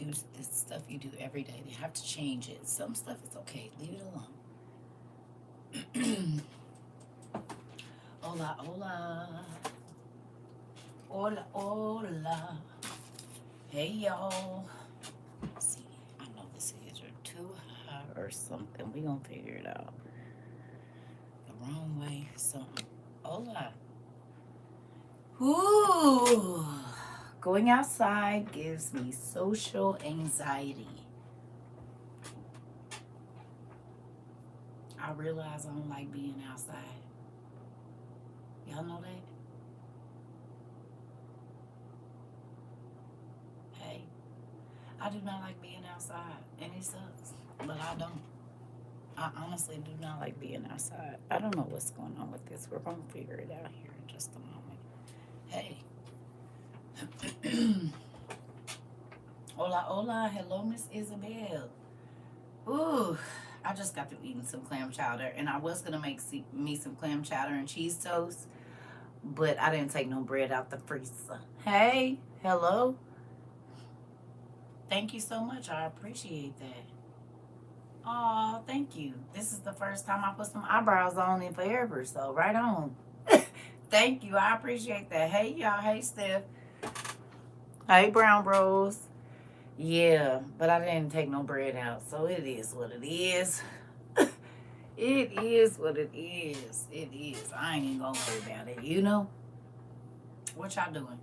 do this stuff you do every day. They have to change it. Some stuff is okay. Leave it alone. Hola, hola. Hola, hola. Hey, y'all. See, I know this is too high or something. We gonna figure it out. The wrong way, something. Hola. Ooh. Going outside gives me social anxiety. I realize I don't like being outside. Y'all know that? Hey, I do not like being outside, and it sucks, but I don't. I honestly do not like being outside. I don't know what's going on with this. We're going to figure it out here in just a moment. Hey. Hola, hola. Hello, Miss Isabel. Ooh, I just got through eating some clam chowder, and I was going to make me some clam chowder and cheese toast, but I didn't take no bread out the freezer. Hey, hello. Thank you so much. I appreciate that. Oh, thank you. This is the first time I put some eyebrows on in forever, so right on. Thank you. I appreciate that. Hey, y'all. Hey, Steph. Hey, Brown Bros. Yeah, but I didn't take no bread out, so it is what it is. It is what it is. It is. I ain't even gonna worry about it, you know? What y'all doing?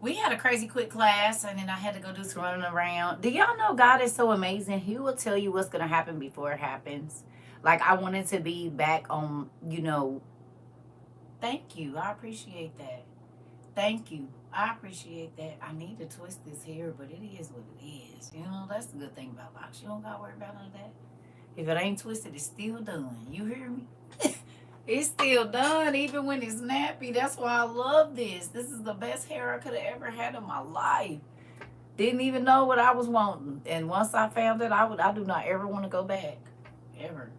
We had a crazy quick class, and then I had to go do some running around. Do y'all know God is so amazing? He will tell you what's going to happen before it happens. Like, I wanted to be back on, thank you. I appreciate that. Thank you. I appreciate that. I need to twist this here, but it is what it is. That's the good thing about locks. You don't got to worry about none of that. If it ain't twisted, it's still done. You hear me? It's still done, even when it's nappy. That's why I love this. This is the best hair I could have ever had in my life. Didn't even know what I was wanting. And once I found it, I do not ever want to go back. Ever.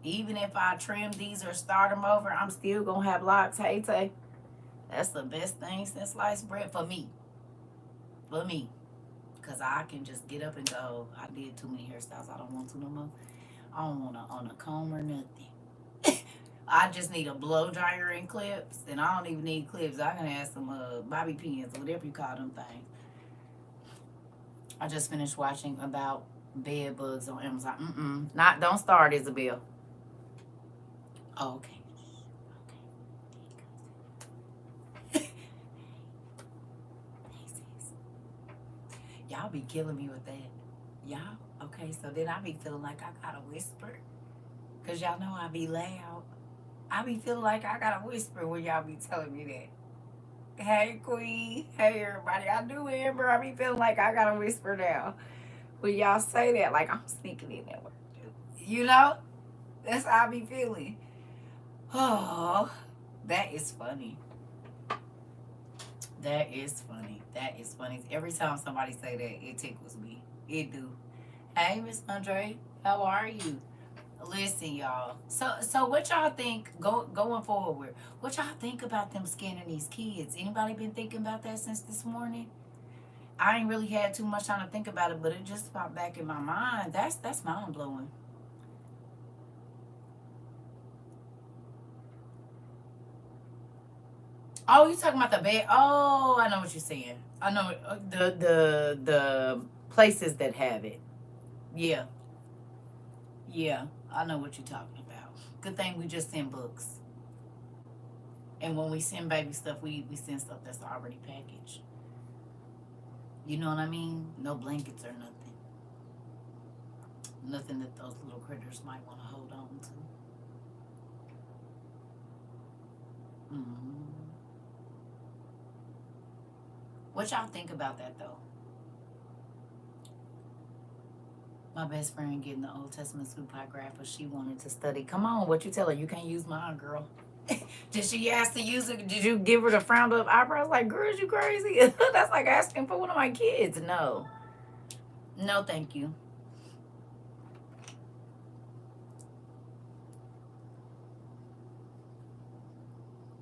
Even if I trim these or start them over, I'm still going to have locks. Hey, Tay. That's the best thing since sliced bread for me. For me. Because I can just get up and go. I did too many hairstyles. I don't want to no more. I don't want to on a comb or nothing. I just need a blow dryer and clips, and I don't even need clips. I can have some bobby pins, whatever you call them things. I just finished watching about bed bugs on Amazon. Don't start, Isabel. Oh, okay. Y'all be killing me with that. Y'all, okay, so then I be feeling like I gotta whisper. Because y'all know I be loud. I be feeling like I gotta whisper when y'all be telling me that. Hey, Queen. Hey, everybody. I do, Amber. I be feeling like I gotta whisper now. When y'all say that, like I'm sneaking in there. You know? That's how I be feeling. Oh, that is funny. That is funny. That is funny. Every time somebody say that, it tickles me. It do. Hey, Miss Andre. How are you? Listen, y'all. So what y'all think going forward? What y'all think about them scanning these kids? Anybody been thinking about that since this morning? I ain't really had too much time to think about it, but it just popped back in my mind. That's mind blowing. Oh, you talking about the bed? Oh, I know what you're saying. I know the places that have it. Yeah, yeah. I know what you're talking about. Good thing we just send books. And when we send baby stuff, we send stuff that's already packaged. You know what I mean? No blankets or nothing. Nothing that those little critters might want to hold on to. Mm-hmm. What y'all think about that though? My best friend getting the Old Testament pseudepigrapha she wanted to study. Come on, what you tell her? You can't use mine, girl. Did she ask to use it? Did you give her the frowned up eyebrows? Like, girl, is you crazy? That's like asking for one of my kids. No. No, thank you.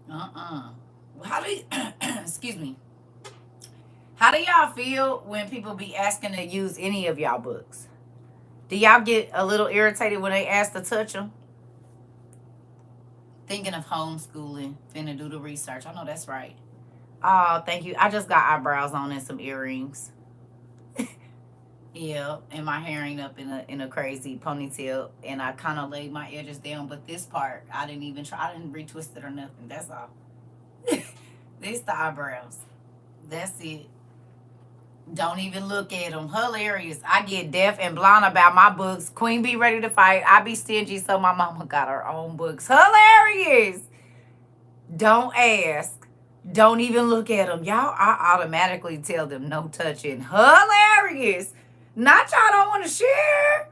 How do you, excuse me. How do y'all feel when people be asking to use any of y'all books? Do y'all get a little irritated when they ask to touch them? Thinking of homeschooling, finna do the research. I know that's right. Oh, thank you. I just got eyebrows on and some earrings. Yeah, and my hair ain't up in a crazy ponytail, and I kind of laid my edges down, but this part I didn't even try. I didn't retwist it or nothing. That's all. This the eyebrows. That's it. Don't even look at them. Hilarious. I get deaf and blind about my books. Queen be ready to fight. I be stingy, so my mama got her own books. Hilarious. Don't ask. Don't even look at them. Y'all, I automatically tell them no touching. Hilarious. Not y'all don't want to share.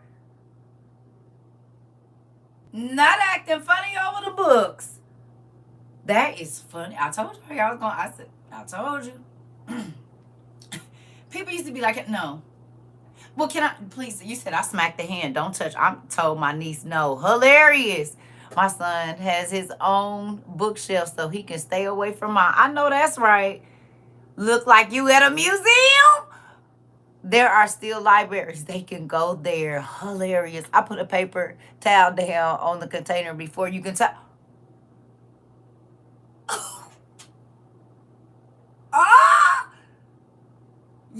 Not acting funny over the books. That is funny. I told you I was going. I told you. People used to be like, no. Well, can I, please, you said I smacked the hand. Don't touch. I told my niece no. Hilarious. My son has his own bookshelf so he can stay away from mine. I know that's right. Look like you at a museum? There are still libraries. They can go there. Hilarious. I put a paper towel down on the container before you can tell. Ah!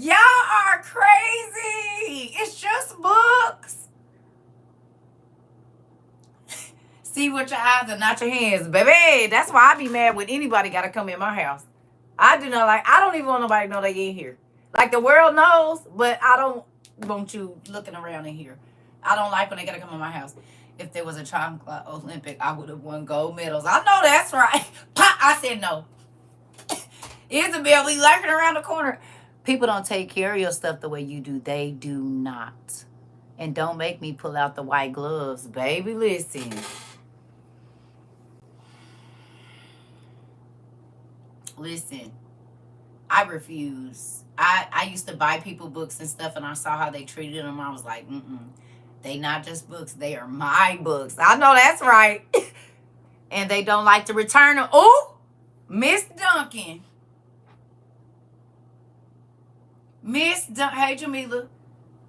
Y'all are crazy. It's just books. See with your eyes and not your hands, baby. That's why I be mad when anybody got to come in my house. I don't even want nobody to know they in here. Like the world knows, but I don't want you looking around in here. I don't like when they got to come in my house. If there was a chocolate Olympic, I would have won gold medals. I know that's right. I said no. Isabel be lurking around the corner. People don't take care of your stuff the way you do. They do not. And don't make me pull out the white gloves. Baby, listen. Listen. I refuse. I used to buy people books and stuff, and I saw how they treated them. I was like, they not just books. They are my books. I know that's right. And they don't like to return them. Oh, Miss Duncan. Hey Jamila,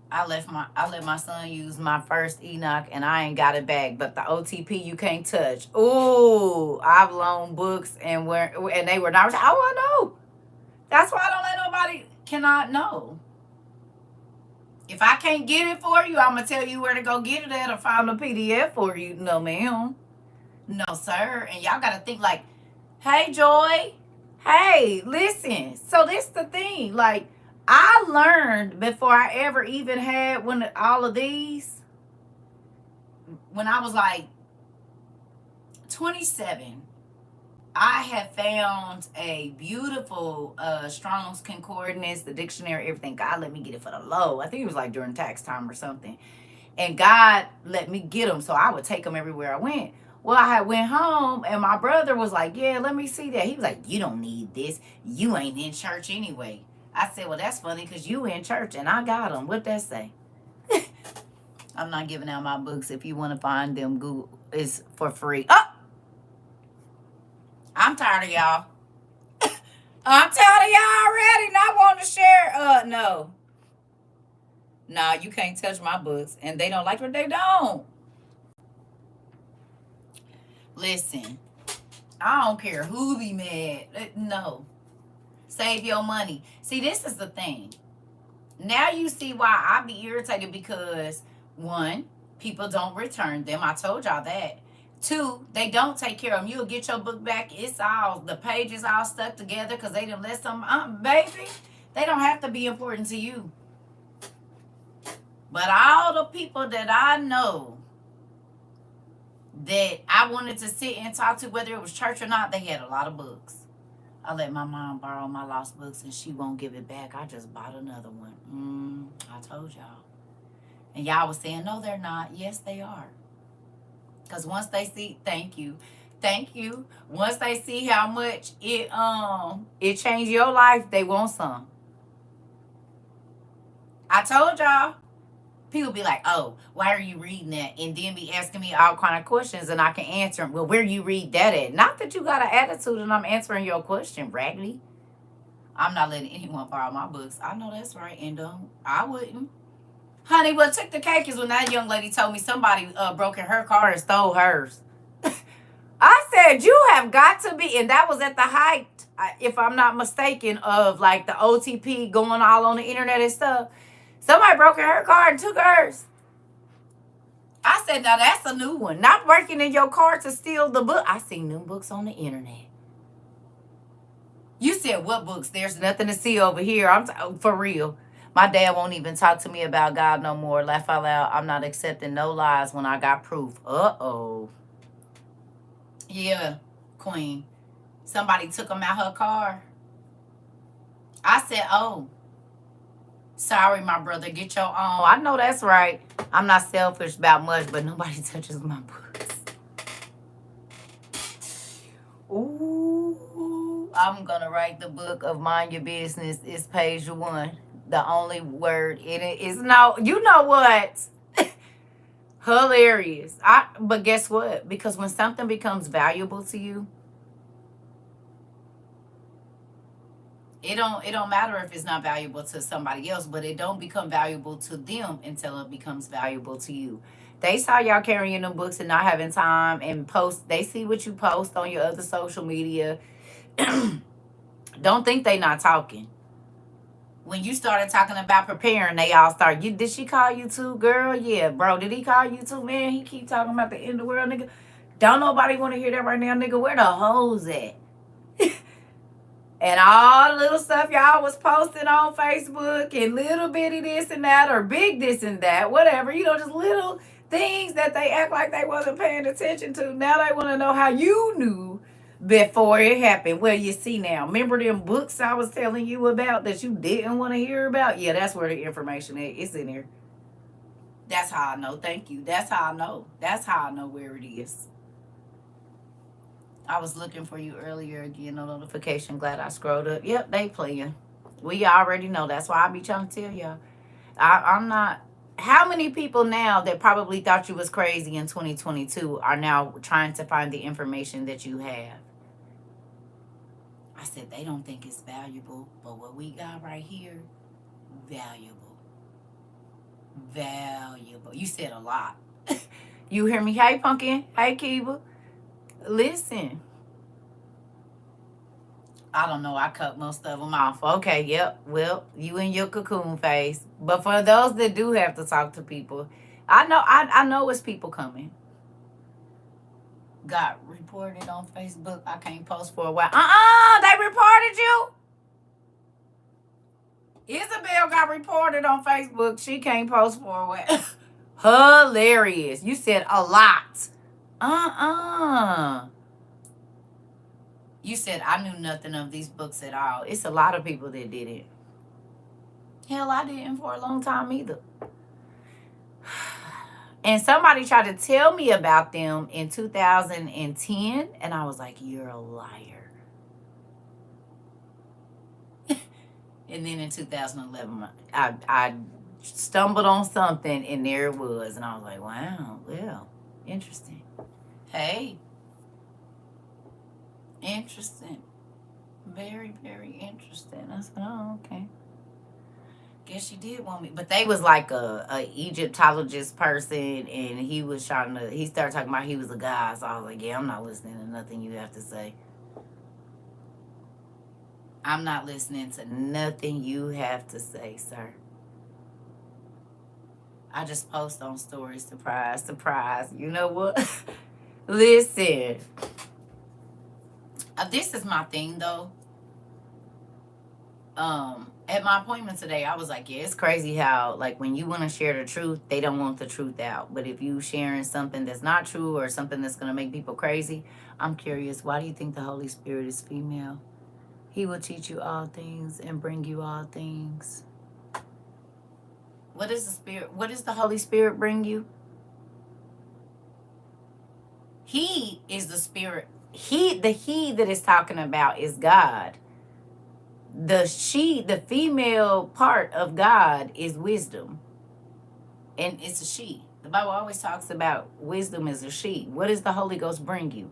I let my son use my first Enoch and I ain't got it back. But the OTP you can't touch. Ooh, I've loaned books and they were not. I know. That's why I don't let nobody cannot know. If I can't get it for you, I'm gonna tell you where to go get it at or find a PDF for you. No, ma'am. No, sir. And y'all gotta think like, hey, Joy. Hey, listen. So this the thing, like. I learned before I ever even had all of these, when I was like 27, I had found a beautiful Strong's Concordance, the dictionary, everything. God let me get it for the low. I think it was like during tax time or something. And God let me get them, so I would take them everywhere I went. Well, I had went home, and my brother was like, yeah, let me see that. He was like, you don't need this. You ain't in church anyway. I said, well, that's funny because you in church and I got them. What'd that say? I'm not giving out my books. If you want to find them, Google is for free. Oh! I'm tired of y'all. I'm tired of y'all already not wanting to share. No. Nah, you can't touch my books. And they don't like what they don't. Listen, I don't care who be mad. No. Save your money. See, this is the thing. Now you see why I be irritated because, one, people don't return them. I told y'all that. Two, they don't take care of them. You'll get your book back. The pages all stuck together because they didn't let some, baby, they don't have to be important to you. But all the people that I know that I wanted to sit and talk to, whether it was church or not, they had a lot of books. I let my mom borrow my lost books and she won't give it back. I just bought another one. I told y'all. And y'all was saying, no, they're not. Yes, they are. Because once they see, thank you. Once they see how much it changed your life, they want some. I told y'all. People be like, oh, why are you reading that? And then be asking me all kind of questions and I can answer them. Well, where you read that at? Not that you got an attitude and I'm answering your question, Raggedy. I'm not letting anyone borrow my books. I know that's right, and I wouldn't. Honey, what took the cake is when that young lady told me somebody broke in her car and stole hers. I said, you have got to be, and that was at the height, if I'm not mistaken, of like the OTP going all on the internet and stuff. Somebody broke in her car and took hers. I said, now that's a new one. Not breaking in your car to steal the book. I seen them books on the internet. You said, what books? There's nothing to see over here. For real. My dad won't even talk to me about God no more. Laugh out loud. I'm not accepting no lies when I got proof. Uh-oh. Yeah, Queen. Somebody took them out her car. I said, oh. Sorry, my brother. Get your own. I know that's right. I'm not selfish about much, but nobody touches my books. Ooh. I'm going to write the book of Mind Your Business. It's page 1. The only word in it is no. You know what? Hilarious. But guess what? Because when something becomes valuable to you, it don't matter if it's not valuable to somebody else, but it don't become valuable to them until it becomes valuable to you. They saw y'all carrying them books and not having time and post. They see what you post on your other social media. Don't think they not talking. When you started talking about preparing, they all start. Did she call you too, girl? Yeah, bro. Did he call you too, man? He keep talking about the end of the world, nigga. Don't nobody want to hear that right now, nigga. Where the hoes at? And all the little stuff y'all was posting on Facebook and little bitty this and that or big this and that, whatever. Just little things that they act like they wasn't paying attention to. Now they want to know how you knew before it happened. Well, you see now. Remember them books I was telling you about that you didn't want to hear about? Yeah, that's where the information is. It's in there. That's how I know. Thank you. That's how I know. That's how I know where it is. I was looking for you earlier. Again, no notification. Glad I scrolled up. Yep, they playing. We already know. That's why I be trying to tell y'all. I'm not. How many people now that probably thought you was crazy in 2022 are now trying to find the information that you have? I said, they don't think it's valuable, but what we got right here, valuable. Valuable. You said a lot. You hear me? Hey, Pumpkin. Hey, Kiva. Listen. I don't know. I cut most of them off. Okay, yep. Well, you in your cocoon phase. But for those that do have to talk to people, I know it's people coming. Got reported on Facebook. I can't post for a while. They reported you? Isabel got reported on Facebook. She can't post for a while. Hilarious. You said a lot. You said I knew nothing of these books at all. It's a lot of people that did it. Hell, I didn't for a long time either. And somebody tried to tell me about them in 2010, and I was like, you're a liar. And then in 2011, I stumbled on something, and there it was. And I was like, wow, well, interesting. Hey. Interesting. Very, very interesting. I said, oh, okay. Guess she did want me. But they was like a Egyptologist person, and he started talking about he was a guy. So I was like, yeah, I'm not listening to nothing you have to say. I'm not listening to nothing you have to say, sir. I just post on stories. Surprise, surprise. You know what? Listen. This is my thing, though. At my appointment today, I was like, yeah, it's crazy how, like, when you want to share the truth, they don't want the truth out. But if you sharing something that's not true or something that's going to make people crazy, I'm curious, why do you think the Holy Spirit is female? He will teach you all things and bring you all things. What is the Spirit? What does the Holy Spirit bring you? He is the Spirit. The he that is talking about is God. The female part of God is wisdom. And it's a she. The Bible always talks about wisdom as a she. What does the Holy Ghost bring you?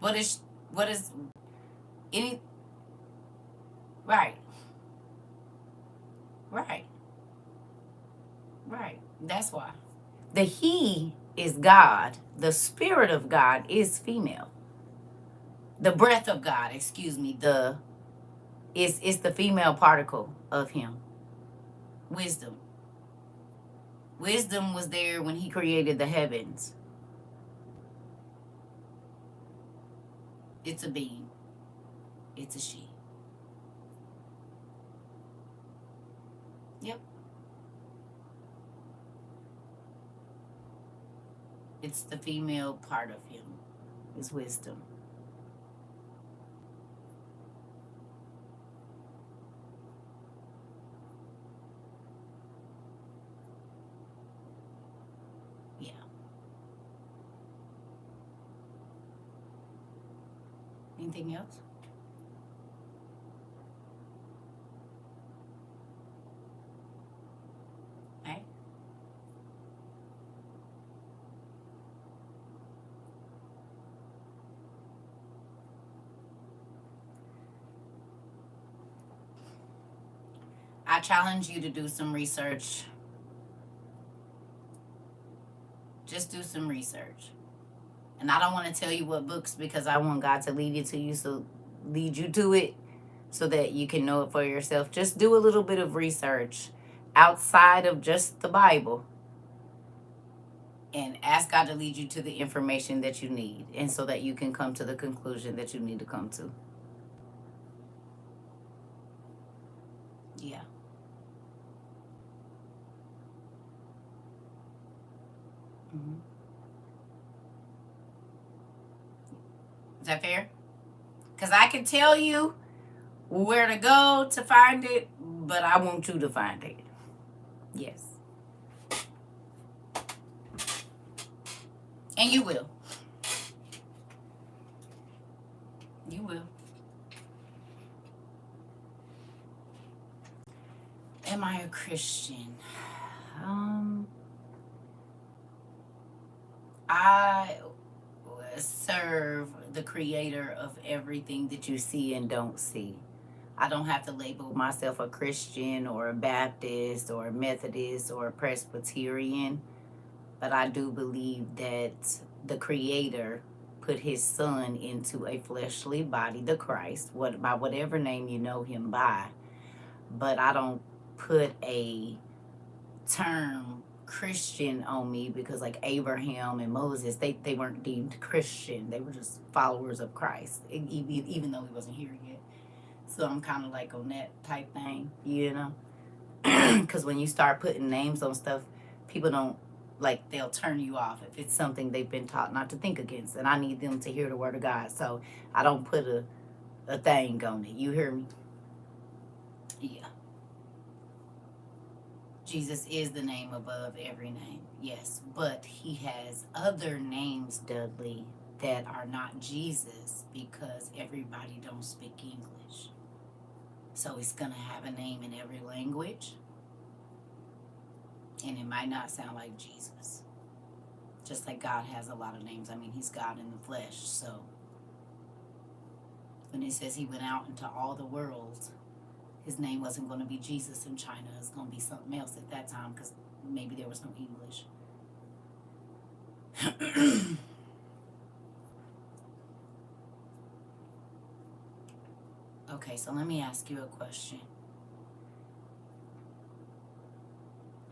what is any right, right, right. That's why. The he is God. The spirit of God is female. The breath of God, excuse me, the it's the female particle of him. Wisdom. Wisdom was there when he created the heavens. It's a being. It's a she. Yep. It's the female part of him. Is wisdom. Yeah. Anything else? Hey? I challenge you to do some research. Just do some research. And I don't want to tell you what books because I want God to lead you to it so that you can know it for yourself. Just do a little bit of research outside of just the Bible and ask God to lead you to the information that you need and so that you can come to the conclusion that you need to come to. Yeah. Mm-hmm. Is that fair? Because I can tell you where to go to find it, but I want you to find it. Yes. And you will. You will. Am I a Christian? I serve the creator of everything that you see and don't see. I don't have to label myself a Christian or a Baptist or a Methodist or a Presbyterian, but I do believe that the creator put his son into a fleshly body, the Christ, by whatever name you know him by. But I don't put a term Christian on me because like Abraham and Moses, they weren't deemed Christian. They were just followers of Christ, even though he wasn't here yet. So I'm kind of like on that type thing, you know? Because when you start putting names on stuff, people don't, like, they'll turn you off if it's something they've been taught not to think against. And I need them to hear the word of God. So I don't put a thing on it. You hear me? Yeah. Jesus is the name above every name, yes. But he has other names, Dudley, that are not Jesus because everybody don't speak English. So he's going to have a name in every language. And it might not sound like Jesus. Just like God has a lot of names. I mean, he's God in the flesh. So when it says he went out into all the world, his name wasn't going to be Jesus in China. It's going to be something else at that time because maybe there was no English. Okay, so let me ask you a question.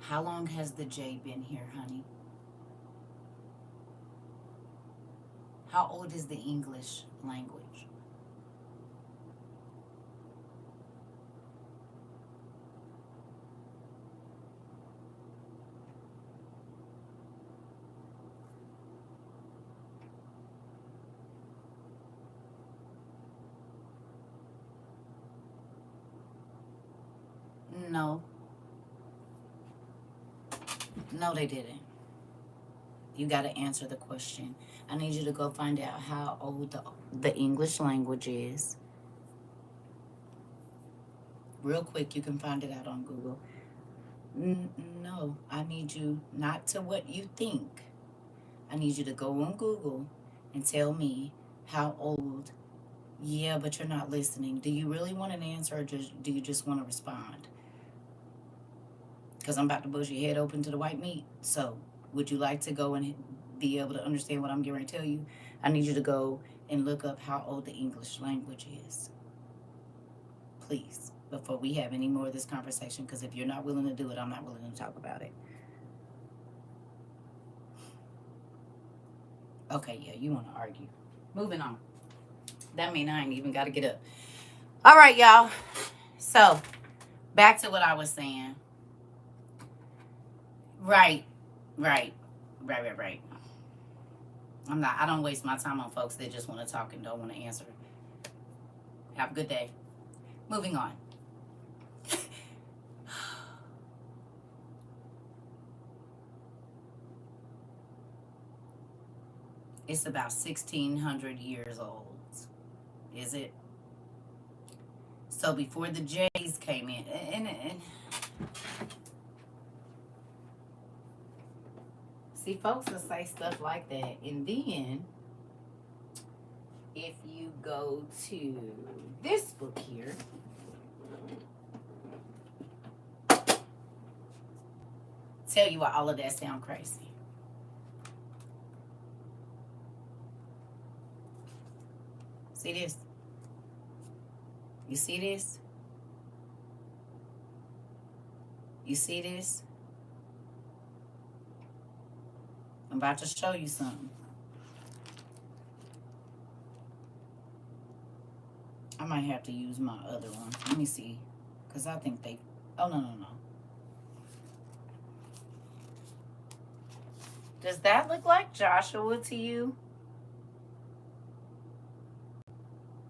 How long has the J been here, honey? How old is the English language? No. No, they didn't. You got to answer the question. I need you to go find out how old the English language is. Real quick, you can find it out on Google. No, I need you not to what you think. I need you to go on Google and tell me How old? Yeah, but you're not listening. Do you really want an answer, or do you just want to respond? Because I'm about to bust your head open to the white meat. So, would you like to go and be able to understand what I'm getting ready to tell you? I need you to go and look up how old the English language is. Please, before we have any more of this conversation, because if you're not willing to do it, I'm not willing to talk about it. Okay, yeah, you want to argue. Moving on. That means I ain't even got to get up. All right, y'all. So, back to what I was saying. Right. I don't waste my time on folks that just want to talk and don't want to answer. Have a good day. Moving on. It's about 1,600 years old. Is it? So before the Jays came in, and see, folks will say stuff like that, and then if you go to this book here, tell you why all of that sound crazy. See this? You see this? You see this? I'm about to show you something. I might have to use my other one. Let me see. Because I think they... Oh, no. Does that look like Joshua to you?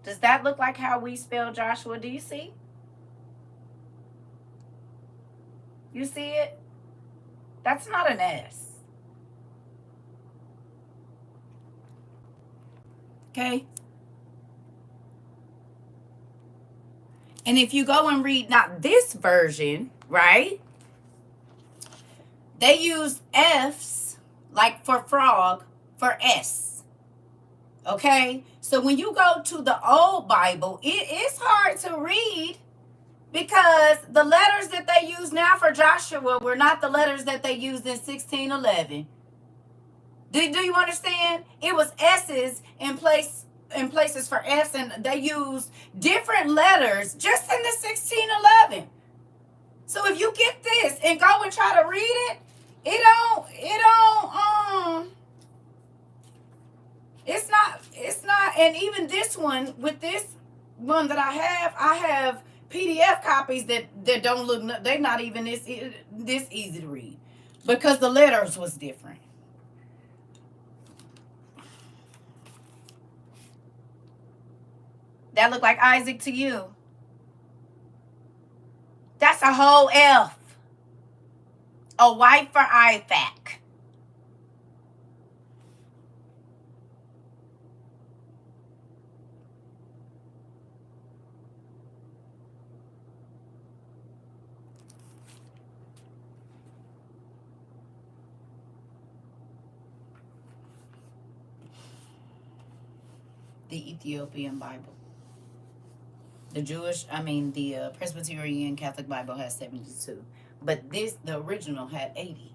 Does that look like how we spell Joshua? Do you see? You see it? That's not an S. Okay? And if you go and read, not this version, right? They use F's, like for frog, for S. Okay? So when you go to the old Bible, it is hard to read because the letters that they use now for Joshua were not the letters that they used in 1611. Do you understand? It was S's in places for S, and they used different letters just in the 1611. So if you get this and go and try to read it, it's not, and even this one, with this one that I have PDF copies that don't look, they're not even this easy to read because the letters was different. That look like Isaac to you? That's a whole F. A wife for Isaac. The Ethiopian Bible. The Presbyterian Catholic Bible has 72. But the original had 80.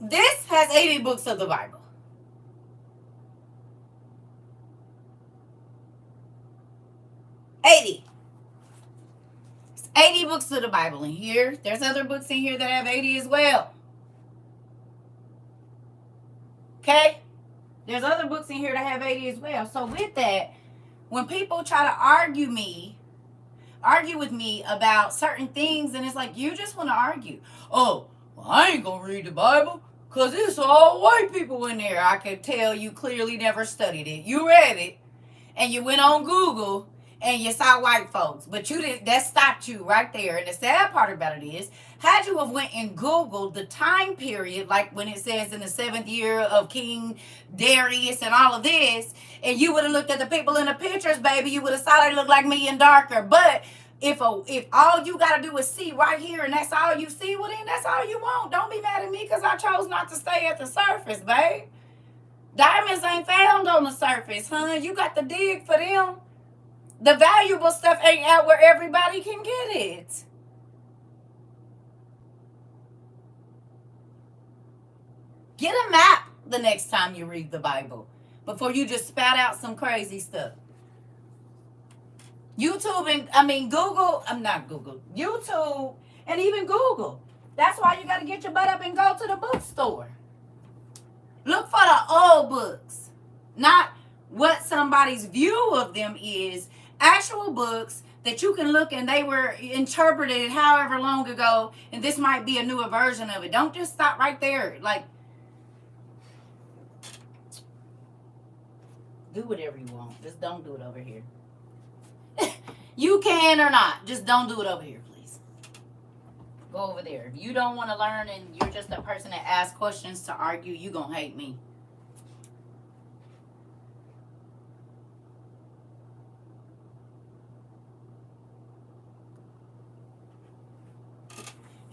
This has 80 books of the Bible. It's 80 books of the Bible in here. There's other books in here that have 80 as well. Okay? There's other books in here that have 80 as well. So with that, when people try to argue with me about certain things, and it's like, you just want to argue. Oh, well, I ain't going to read the Bible because it's all white people in there. I could tell you clearly never studied it. You read it, and you went on Google, and you saw white folks, but you didn't. That stopped you right there. And the sad part about it is, had you have went and Googled the time period, like when it says in the 7th year of King Darius and all of this, and you would have looked at the people in the pictures, baby, you would have saw they look like me and darker. But if all you gotta do is see right here, and that's all you see, well then that's all you want. Don't be mad at me because I chose not to stay at the surface, babe. Diamonds ain't found on the surface, huh? You got to dig for them. The valuable stuff ain't out where everybody can get it. Get a map the next time you read the Bible before you just spout out some crazy stuff. YouTube and Google, I'm not Google, YouTube and even Google. That's why you got to get your butt up and go to the bookstore. Look for the old books, not what somebody's view of them is. Actual books that you can look and they were interpreted however long ago, and this might be a newer version of it. Don't just stop right there. Like, do whatever you want. Just don't do it over here. You can or not. Just don't do it over here, please. Go over there. If you don't want to learn and you're just a person that asks questions to argue, you're going to hate me.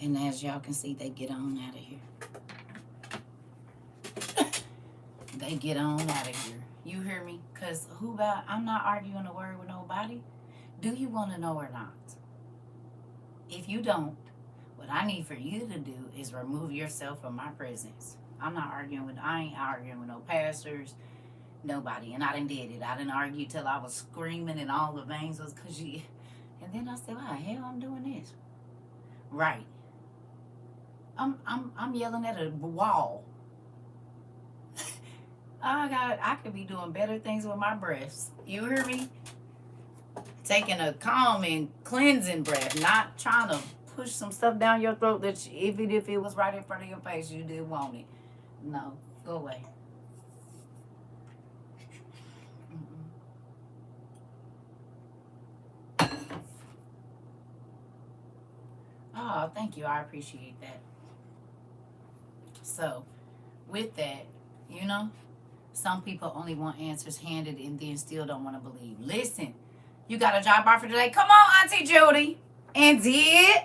And as y'all can see, they get on out of here. They get on out of here. You hear me? Because I'm not arguing a word with nobody. Do you want to know or not? If you don't, what I need for you to do is remove yourself from my presence. I ain't arguing with no pastors, nobody. And I done did it. I done argued till I was screaming and all the veins was because you. And then I said, why the hell I'm doing this? Right. I'm yelling at a wall. Oh God, I could be doing better things with my breaths. You hear me? Taking a calm and cleansing breath, not trying to push some stuff down your throat that even if it was right in front of your face, you didn't want it. No, go away. Oh, thank you. I appreciate that. So, with that, some people only want answers handed and then still don't want to believe. Listen, you got a job offer today. Come on, Auntie Judy. And did.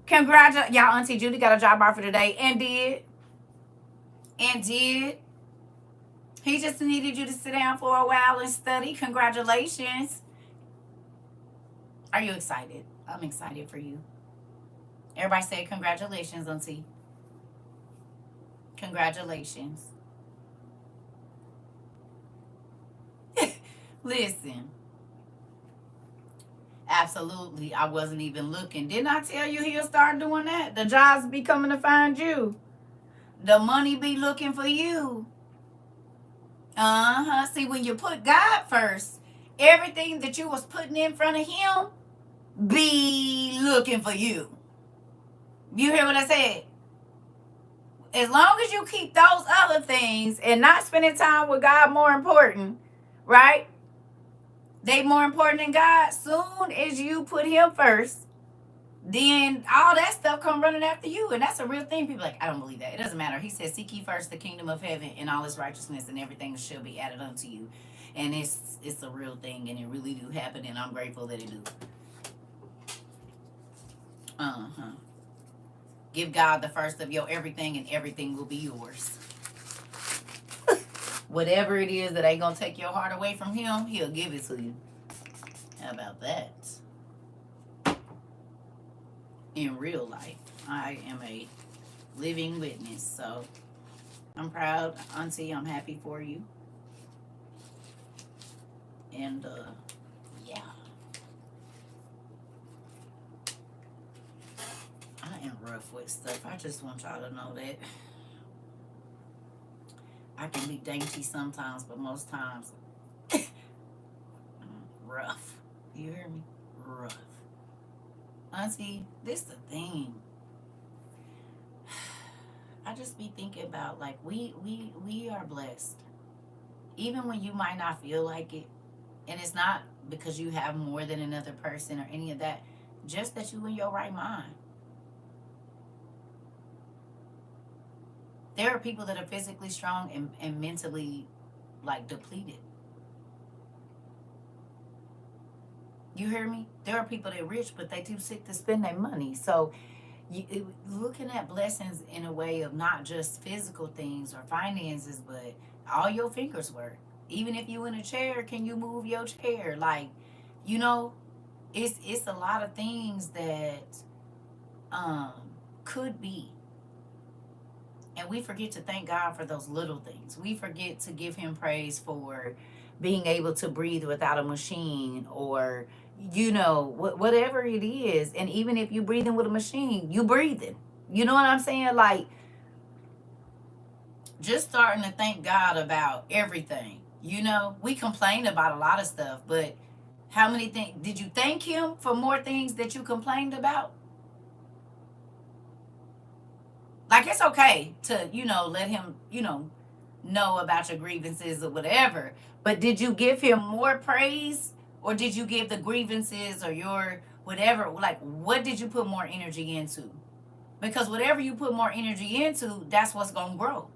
Congratulations. Y'all, Auntie Judy got a job offer today. And did. And did. He just needed you to sit down for a while and study. Congratulations. Are you excited? I'm excited for you. Everybody say congratulations, Auntie. Congratulations. Listen. Absolutely. I wasn't even looking. Didn't I tell you he'll start doing that? The jobs be coming to find you. The money be looking for you. See, when you put God first, everything that you was putting in front of him be looking for you. You hear what I said? As long as you keep those other things and not spending time with God more important, right? They more important than God. Soon as you put him first, then all that stuff come running after you. And that's a real thing. People are like, I don't believe that. It doesn't matter. He says, seek ye first the kingdom of heaven and all its righteousness, and everything shall be added unto you. And it's a real thing, and it really do happen, and I'm grateful that it do. Give God the first of your everything, and everything will be yours. Whatever it is that ain't going to take your heart away from him, he'll give it to you. How about that? In real life, I am a living witness. So I'm proud, Auntie. I'm happy for you. And, yeah. I am rough with stuff. I just want y'all to know that. I can be dainty sometimes, but most times, rough. You hear me? Rough. Auntie, this the thing. I just be thinking about, like, we are blessed. Even when you might not feel like it, And it's not because you have more than another person or any of that. Just that you in your right mind. There are people that are physically strong and mentally like depleted. You hear me? There are people that are rich, but they too sick to spend their money. So looking at blessings in a way of not just physical things or finances, but all your fingers work. Even if you in a chair, can you move your chair? Like, you know, it's a lot of things that um could be. And we forget to thank God for those little things. We forget to give him praise for being able to breathe without a machine, or whatever it is. And even if you breathing with a machine, you breathing. You know what I'm saying? Like, just starting to thank God about everything. We complain about a lot of stuff, but how many things did you thank him for? More things that you complained about? Like, it's okay to, let him, know about your grievances or whatever. But did you give him more praise, or did you give the grievances or your whatever? Like, what did you put more energy into? Because whatever you put more energy into, that's what's going to grow.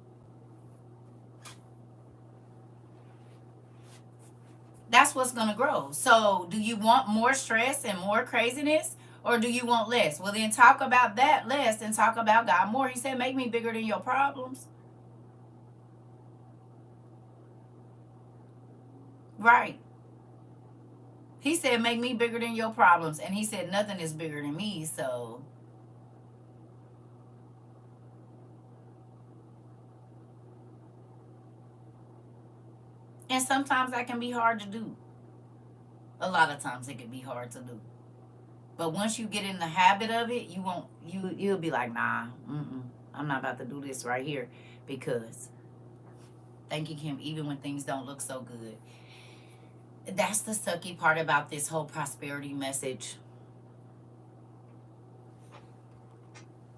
That's what's going to grow. So do you want more stress and more craziness, or do you want less? Well, then talk about that less and talk about God more. He said, make me bigger than your problems. Right. He said, make me bigger than your problems. And he said, nothing is bigger than me. So, and sometimes that can be hard to do. A lot of times it can be hard to do. But once you get in the habit of it, you'll be like, nah, I'm not about to do this right here, because thanking him even when things don't look so good. That's the sucky part about this whole prosperity message.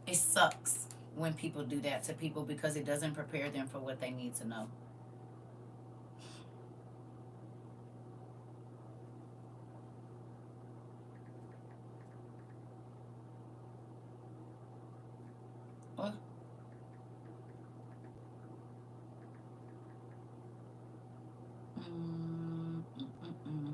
It sucks when people do that to people, because it doesn't prepare them for what they need to know. Well, mm, mm, mm, mm, mm,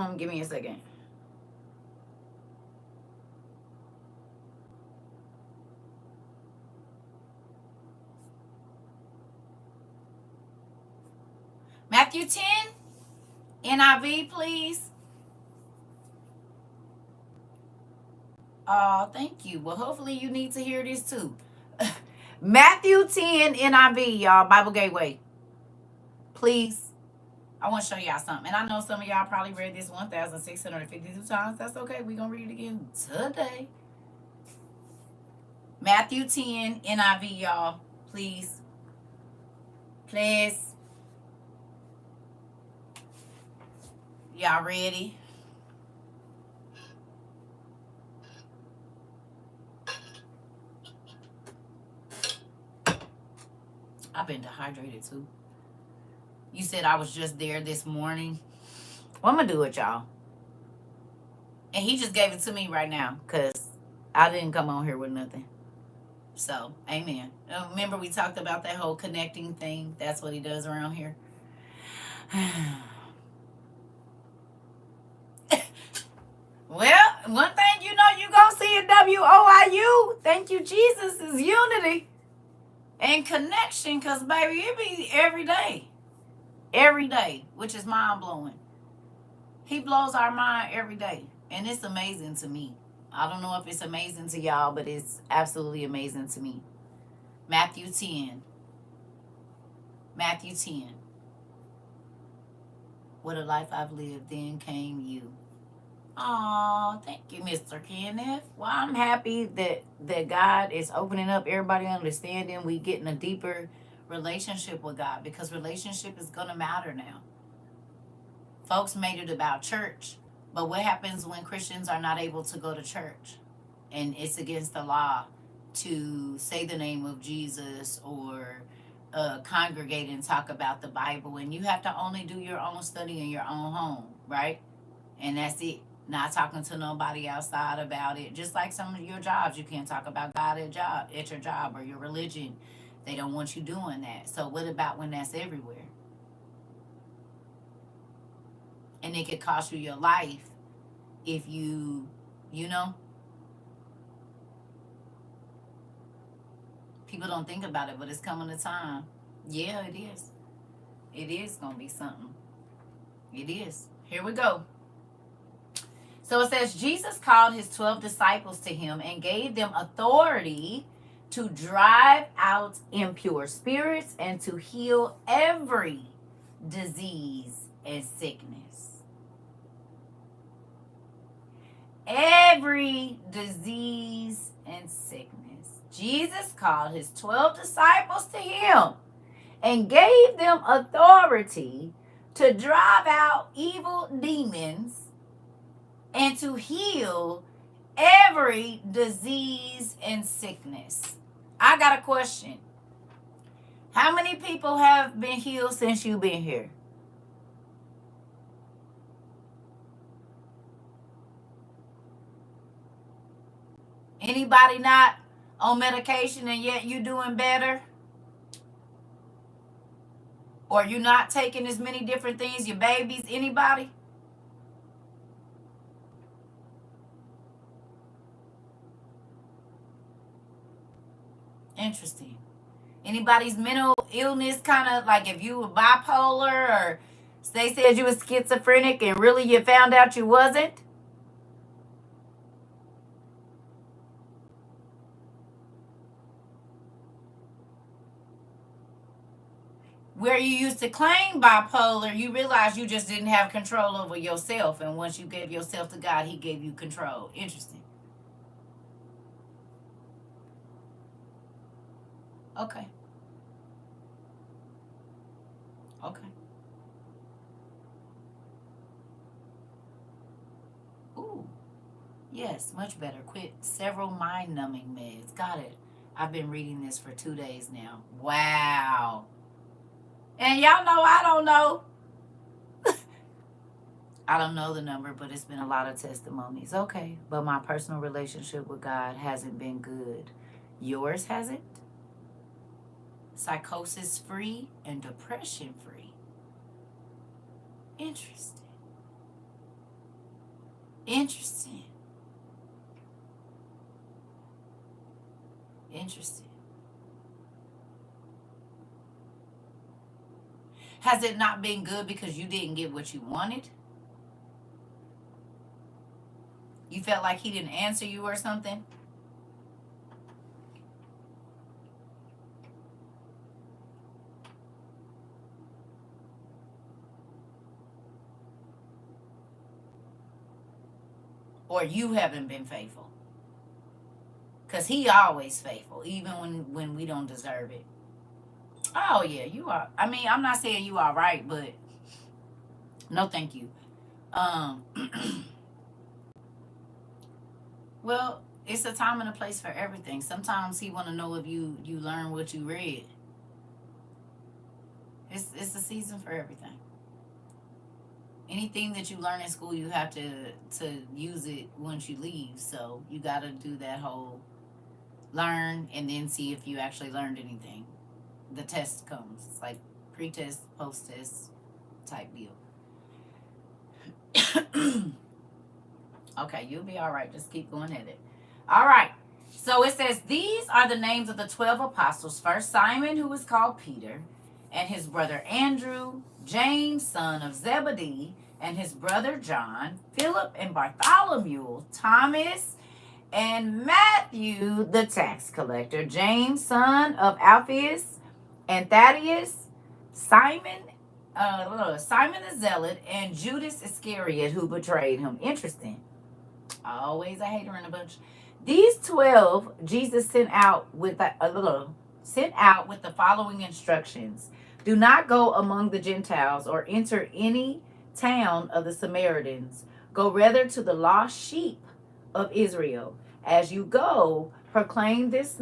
mm, give me a second. Matthew 10, NIV, please. Oh, thank you. Well, hopefully you need to hear this too. Matthew 10, NIV, y'all, Bible Gateway. Please. I want to show y'all something. And I know some of y'all probably read this 1,652 times. That's okay. We're going to read it again today. Matthew 10, NIV, y'all. Please. Please. Y'all ready? I've been dehydrated too. You said I was just there this morning. Well, I'm going to do it, y'all. And he just gave it to me right now, because I didn't come on here with nothing. So, amen. Remember we talked about that whole connecting thing? That's what he does around here. Well, one thing you going to see at WOIU, thank you, Jesus, is unity and connection. Because, baby, it be every day. Every day, which is mind-blowing. He blows our mind every day. And it's amazing to me. I don't know if it's amazing to y'all, but it's absolutely amazing to me. Matthew 10. Matthew 10. What a life I've lived, then came you. Oh, thank you, Mr. Kenneth. Well, I'm happy that God is opening up everybody understanding. We getting a deeper relationship with God, because relationship is gonna matter now. Folks made it about church, but what happens when Christians are not able to go to church, and it's against the law to say the name of Jesus, or congregate and talk about the Bible, and you have to only do your own study in your own home, right? And that's it. Not talking to nobody outside about it. Just like some of your jobs, you can't talk about God at your job, or your religion. They don't want you doing that. So what about when that's everywhere? And it could cost you your life if you know, people don't think about it, but it's coming a time. Yeah, it is. It is gonna be something. It is. Here we go. So it says, Jesus called his 12 disciples to him and gave them authority to drive out impure spirits and to heal every disease and sickness. Every disease and sickness. Jesus called his 12 disciples to him and gave them authority to drive out evil demons and to heal every disease and sickness. I got a question. How many people have been healed since you've been here? Anybody not on medication and yet you doing better? Or you not taking as many different things, your babies, anybody? Interesting. Anybody's mental illness, kind of like if you were bipolar, or they said you was schizophrenic and really you found out you wasn't? Where you used to claim bipolar, you realize you just didn't have control over yourself. And once you gave yourself to God, he gave you control. Interesting. Okay. Okay. Ooh. Yes, much better. Quit several mind numbing meds. Got it. I've been reading this for 2 days now. Wow. And y'all know I don't know. I don't know the number, but it's been a lot of testimonies. Okay. But my personal relationship with God hasn't been good. Yours hasn't? Psychosis free and depression free. Interesting. Interesting. Interesting. Has it not been good because you didn't get what you wanted? You felt like he didn't answer you or something? Or you haven't been faithful? Because he always faithful, even when we don't deserve it. Oh, yeah, you are. I mean, I'm not saying you are right, but no thank you. Um, well, it's a time and a place for everything. Sometimes he want to know if you learn what you read. It's a season for everything. Anything that you learn in school, you have to use it once you leave. So you got to do that whole learn and then see if you actually learned anything. The test comes. It's like pre-test, post-test type deal. Okay, you'll be all right. Just keep going at it. All right. So it says, these are the names of the 12 apostles. First, Simon, who is called Peter, and his brother Andrew, James, son of Zebedee, and his brother John, Philip and Bartholomew, Thomas, and Matthew, the tax collector, James, son of Alphaeus, and Thaddeus, Simon, Simon the Zealot and Judas Iscariot who betrayed him. Interesting. Always a hater in a bunch. These 12 Jesus sent out with the following instructions: do not go among the Gentiles or enter any town of the Samaritans. Go rather to the lost sheep of Israel. As you go, proclaim this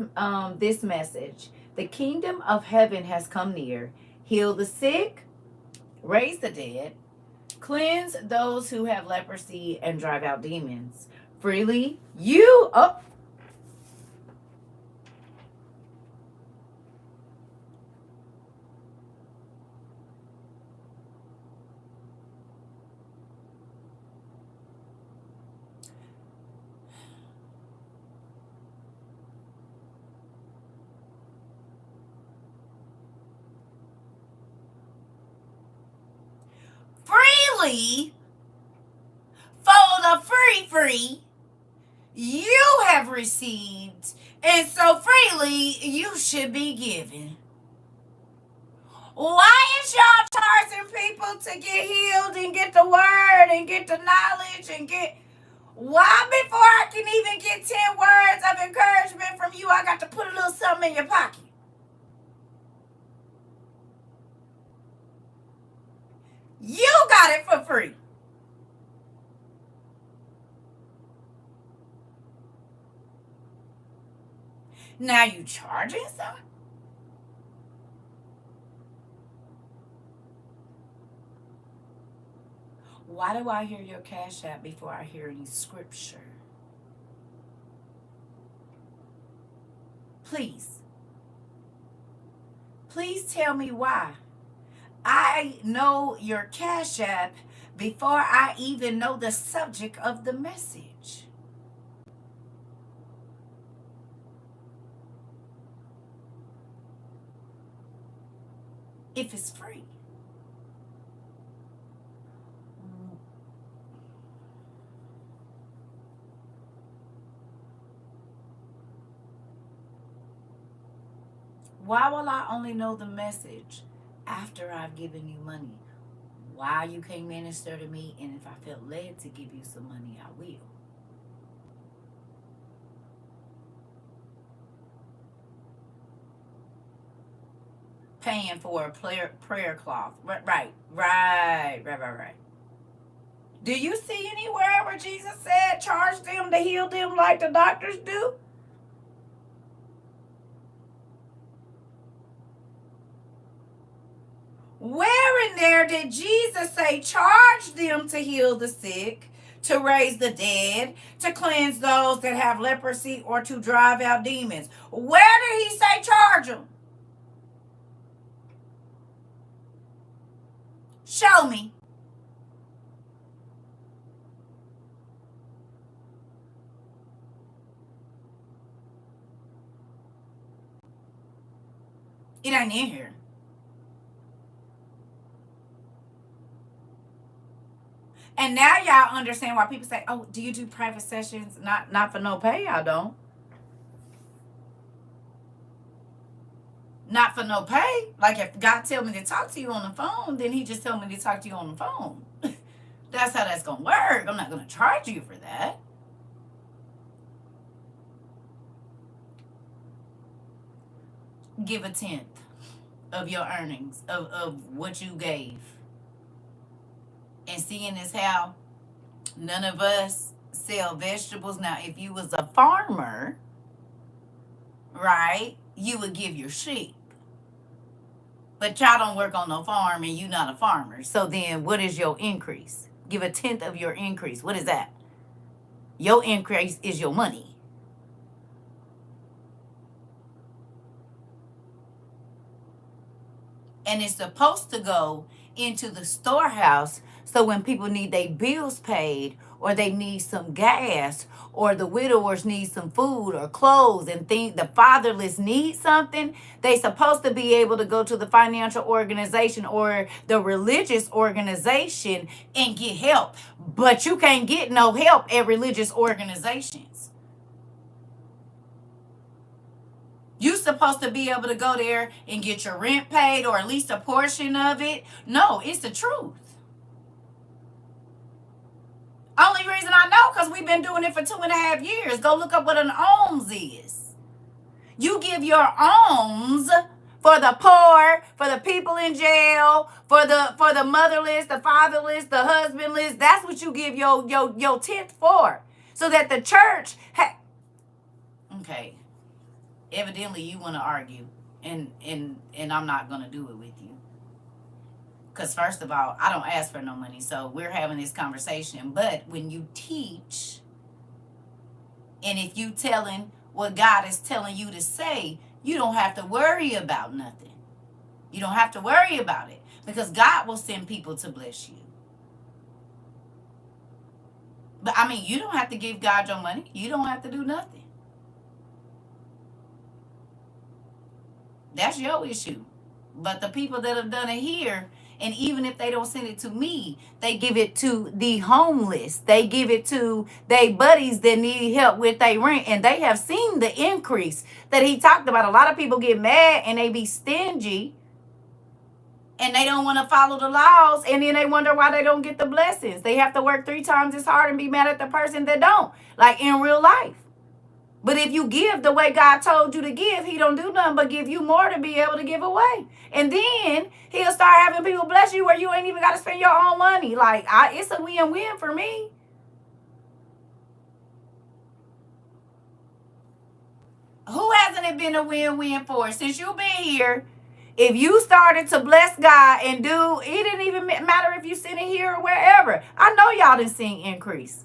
message: the kingdom of heaven has come near. Heal the sick, raise the dead, cleanse those who have leprosy, and drive out demons. Freely you up. Freely for the free you have received, and so freely you should be given. Why is y'all charging people to get healed and get the word and get the knowledge and get... Why before I can even get 10 words of encouragement from you, I got to put a little something in your pocket? You got it for free. Now you charging some? Why do I hear your Cash App before I hear any scripture? Please. Please tell me why. I know your Cash App before I even know the subject of the message. If it's free. Why will I only know the message after I've given you money? Why you can't minister to me, and if I felt led to give you some money, I will. Paying for a prayer cloth. Right. Do you see anywhere where Jesus said, charge them to heal them like the doctors do? Where in there did Jesus say, charge them to heal the sick, to raise the dead, to cleanse those that have leprosy, or to drive out demons? Where did he say charge them? Show me. It ain't in here. And now y'all understand why people say, oh, do you do private sessions? Not for no pay, I don't. Not for no pay. Like if God tell me to talk to you on the phone, then he just tell me to talk to you on the phone. That's how that's going to work. I'm not going to charge you for that. Give a 10th of your earnings, of what you gave. And seeing as how none of us sell vegetables. Now, if you was a farmer, right, you would give your sheep. But y'all don't work on no farm and you not a farmer. So then what is your increase? Give a 10th of your increase. What is that? Your increase is your money. And it's supposed to go into the storehouse, so when people need their bills paid, or they need some gas, or the widowers need some food or clothes, and the fatherless need something, they supposed to be able to go to the financial organization or the religious organization and get help. But you can't get no help at religious organizations. You supposed to be able to go there and get your rent paid or at least a portion of it. No, it's the truth. Only reason I know because we've been doing it for 2.5 years. Go look up what an alms is. You give your alms for the poor, for the people in jail, for the motherless, the fatherless, the husbandless. That's what you give your tenth for. So that the church okay. Evidently you want to argue, and I'm not going to do it with you. Because first of all, I don't ask for no money. So we're having this conversation. But when you teach, and if you telling what God is telling you to say, you don't have to worry about nothing. You don't have to worry about it. Because God will send people to bless you. But I mean, you don't have to give God your money. You don't have to do nothing. That's your issue. But the people that have done it here, and even if they don't send it to me, they give it to the homeless. They give it to their buddies that need help with their rent. And they have seen the increase that he talked about. A lot of people get mad and they be stingy. And they don't want to follow the laws. And then they wonder why they don't get the blessings. They have to work 3 times as hard and be mad at the person that don't. Like in real life. But if you give the way God told you to give, he don't do nothing but give you more to be able to give away. And then he'll start having people bless you where you ain't even got to spend your own money. Like, it's a win-win for me. Who hasn't it been a win-win for? Since you've been here, if you started to bless God and do, it didn't even matter if you sitting here or wherever. I know y'all didn't see increase.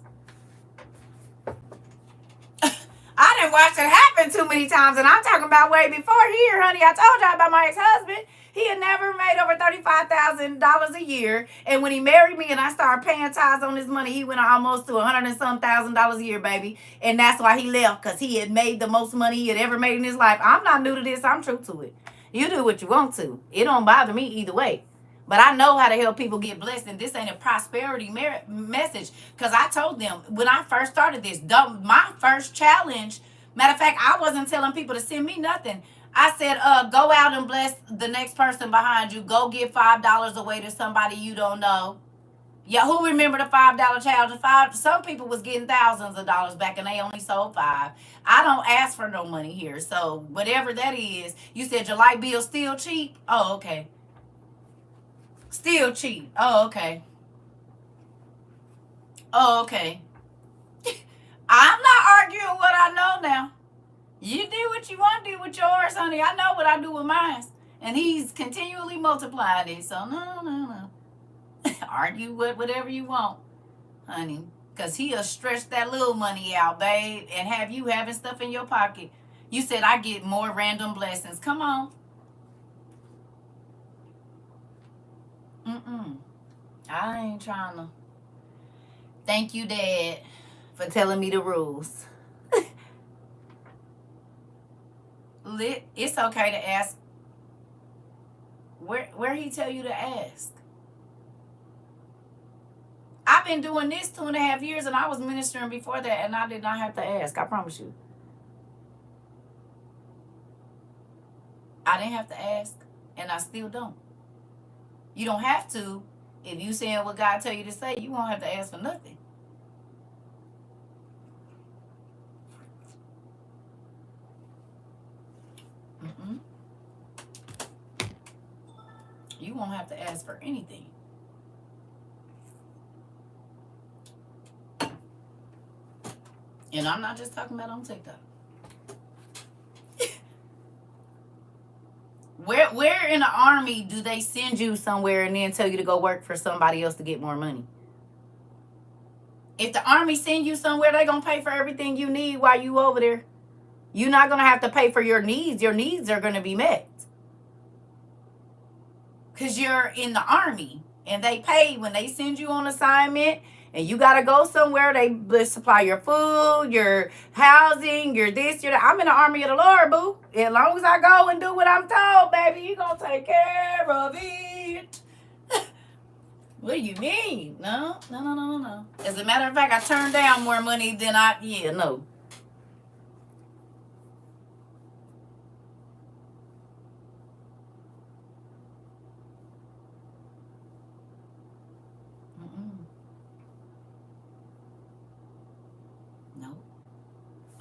I didn't watch it happen too many times, and I'm talking about way before here, honey. I told y'all about my ex-husband. He had never made over $35,000 a year, and when he married me and I started paying tithes on his money, he went almost to $100 and some thousand a year, baby. And that's why he left, because he had made the most money he had ever made in his life. I'm not new to this. I'm true to it. You do what you want to. It don't bother me either way. But I know how to help people get blessed, and this ain't a prosperity message. Because I told them when I first started this, my first challenge, matter of fact, I wasn't telling people to send me nothing. I said, go out and bless the next person behind you. Go give $5 away to somebody you don't know. Yeah, who remember the $5 challenge? Some people was getting thousands of dollars back, and they only sold 5. I don't ask for no money here. So whatever that is, you said your light bill still cheap? Oh, okay. Still cheap. Oh, okay. Oh, okay. I'm not arguing what I know now. You do what you want to do with yours, honey. I know what I do with mine. And he's continually multiplied it. So, no. Argue with whatever you want, honey. Because he'll stretch that little money out, babe, and have you having stuff in your pocket. You said I get more random blessings. Come on. I ain't trying to. Thank you, Dad, for telling me the rules. It's okay to ask. Where he tell you to ask? I've been doing this 2.5 years, and I was ministering before that, and I did not have to ask. I promise you. I didn't have to ask, and I still don't. You don't have to. If you saying what God tell you to say, you won't have to ask for nothing. You won't have to ask for anything. And I'm not just talking about on TikTok. Where in the army do they send you somewhere and then tell you to go work for somebody else to get more money? If the army send you somewhere, they're going to pay for everything you need while you over there. You're not going to have to pay for your needs. Your needs are going to be met. Because you're in the army. And they pay when they send you on assignment. And you got to go somewhere. They supply your food, your housing, your this, your that. I'm in the army of the Lord, boo. As long as I go and do what I'm told, baby, you going to take care of it. What do you mean? No. As a matter of fact, I turned down more money than no.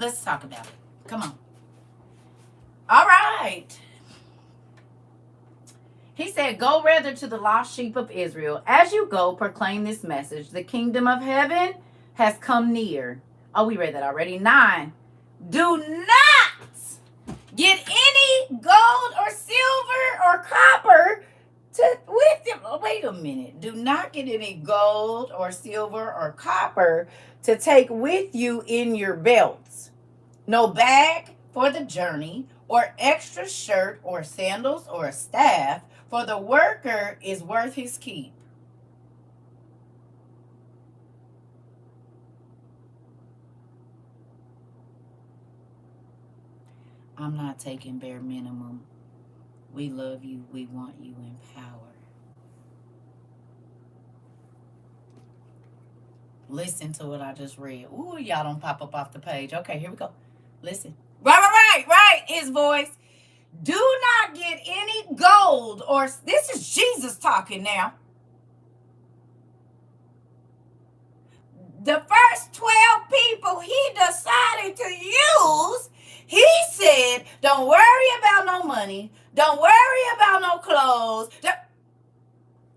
Let's talk about it. Come on. All right. He said, go rather to the lost sheep of Israel. As you go, proclaim this message. The kingdom of heaven has come near. Oh, we read that already. 9. Do not get any gold or silver or copper with you. Wait a minute. Do not get any gold or silver or copper to take with you in your belts. No bag for the journey, or extra shirt or sandals or a staff, for the worker is worth his keep. I'm not taking bare minimum. We love you. We want you in power. Listen to what I just read. Ooh, y'all don't pop up off the page. Okay, here we go. Listen. Right. His voice. Do not get any gold or... This is Jesus talking now. The first 12 people he decided to use, he said, don't worry about no money. Don't worry about no clothes.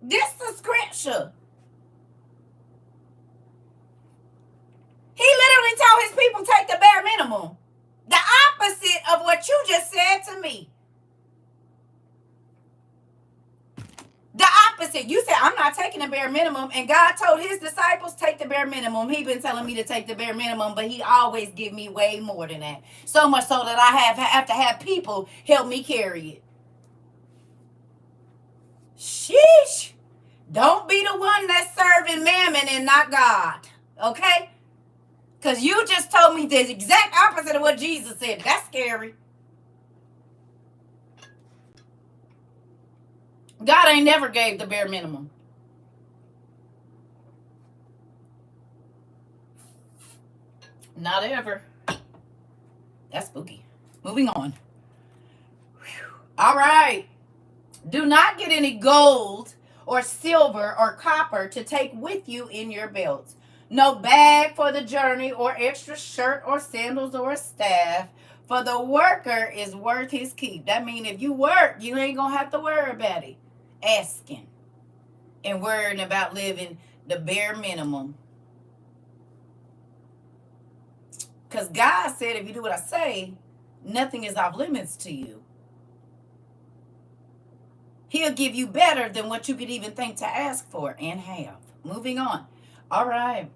This is the scripture. He literally told his people, take the bare minimum. The opposite of what you just said to me. The opposite. You said, I'm not taking the bare minimum. And God told his disciples, take the bare minimum. He been telling me to take the bare minimum, but he always give me way more than that. So much so that I have to have people help me carry it. Sheesh. Don't be the one that's serving mammon and not God. Okay? Because you just told me the exact opposite of what Jesus said. That's scary. God ain't never gave the bare minimum. Not ever. That's spooky. Moving on. Whew. All right. Do not get any gold or silver or copper to take with you in your belts. No bag for the journey, or extra shirt or sandals or a staff, for the worker is worth his keep. That means if you work, you ain't going to have to worry about it. Asking and worrying about living the bare minimum. Because God said, if you do what I say, nothing is off limits to you. He'll give you better than what you could even think to ask for and have. Moving on. All right.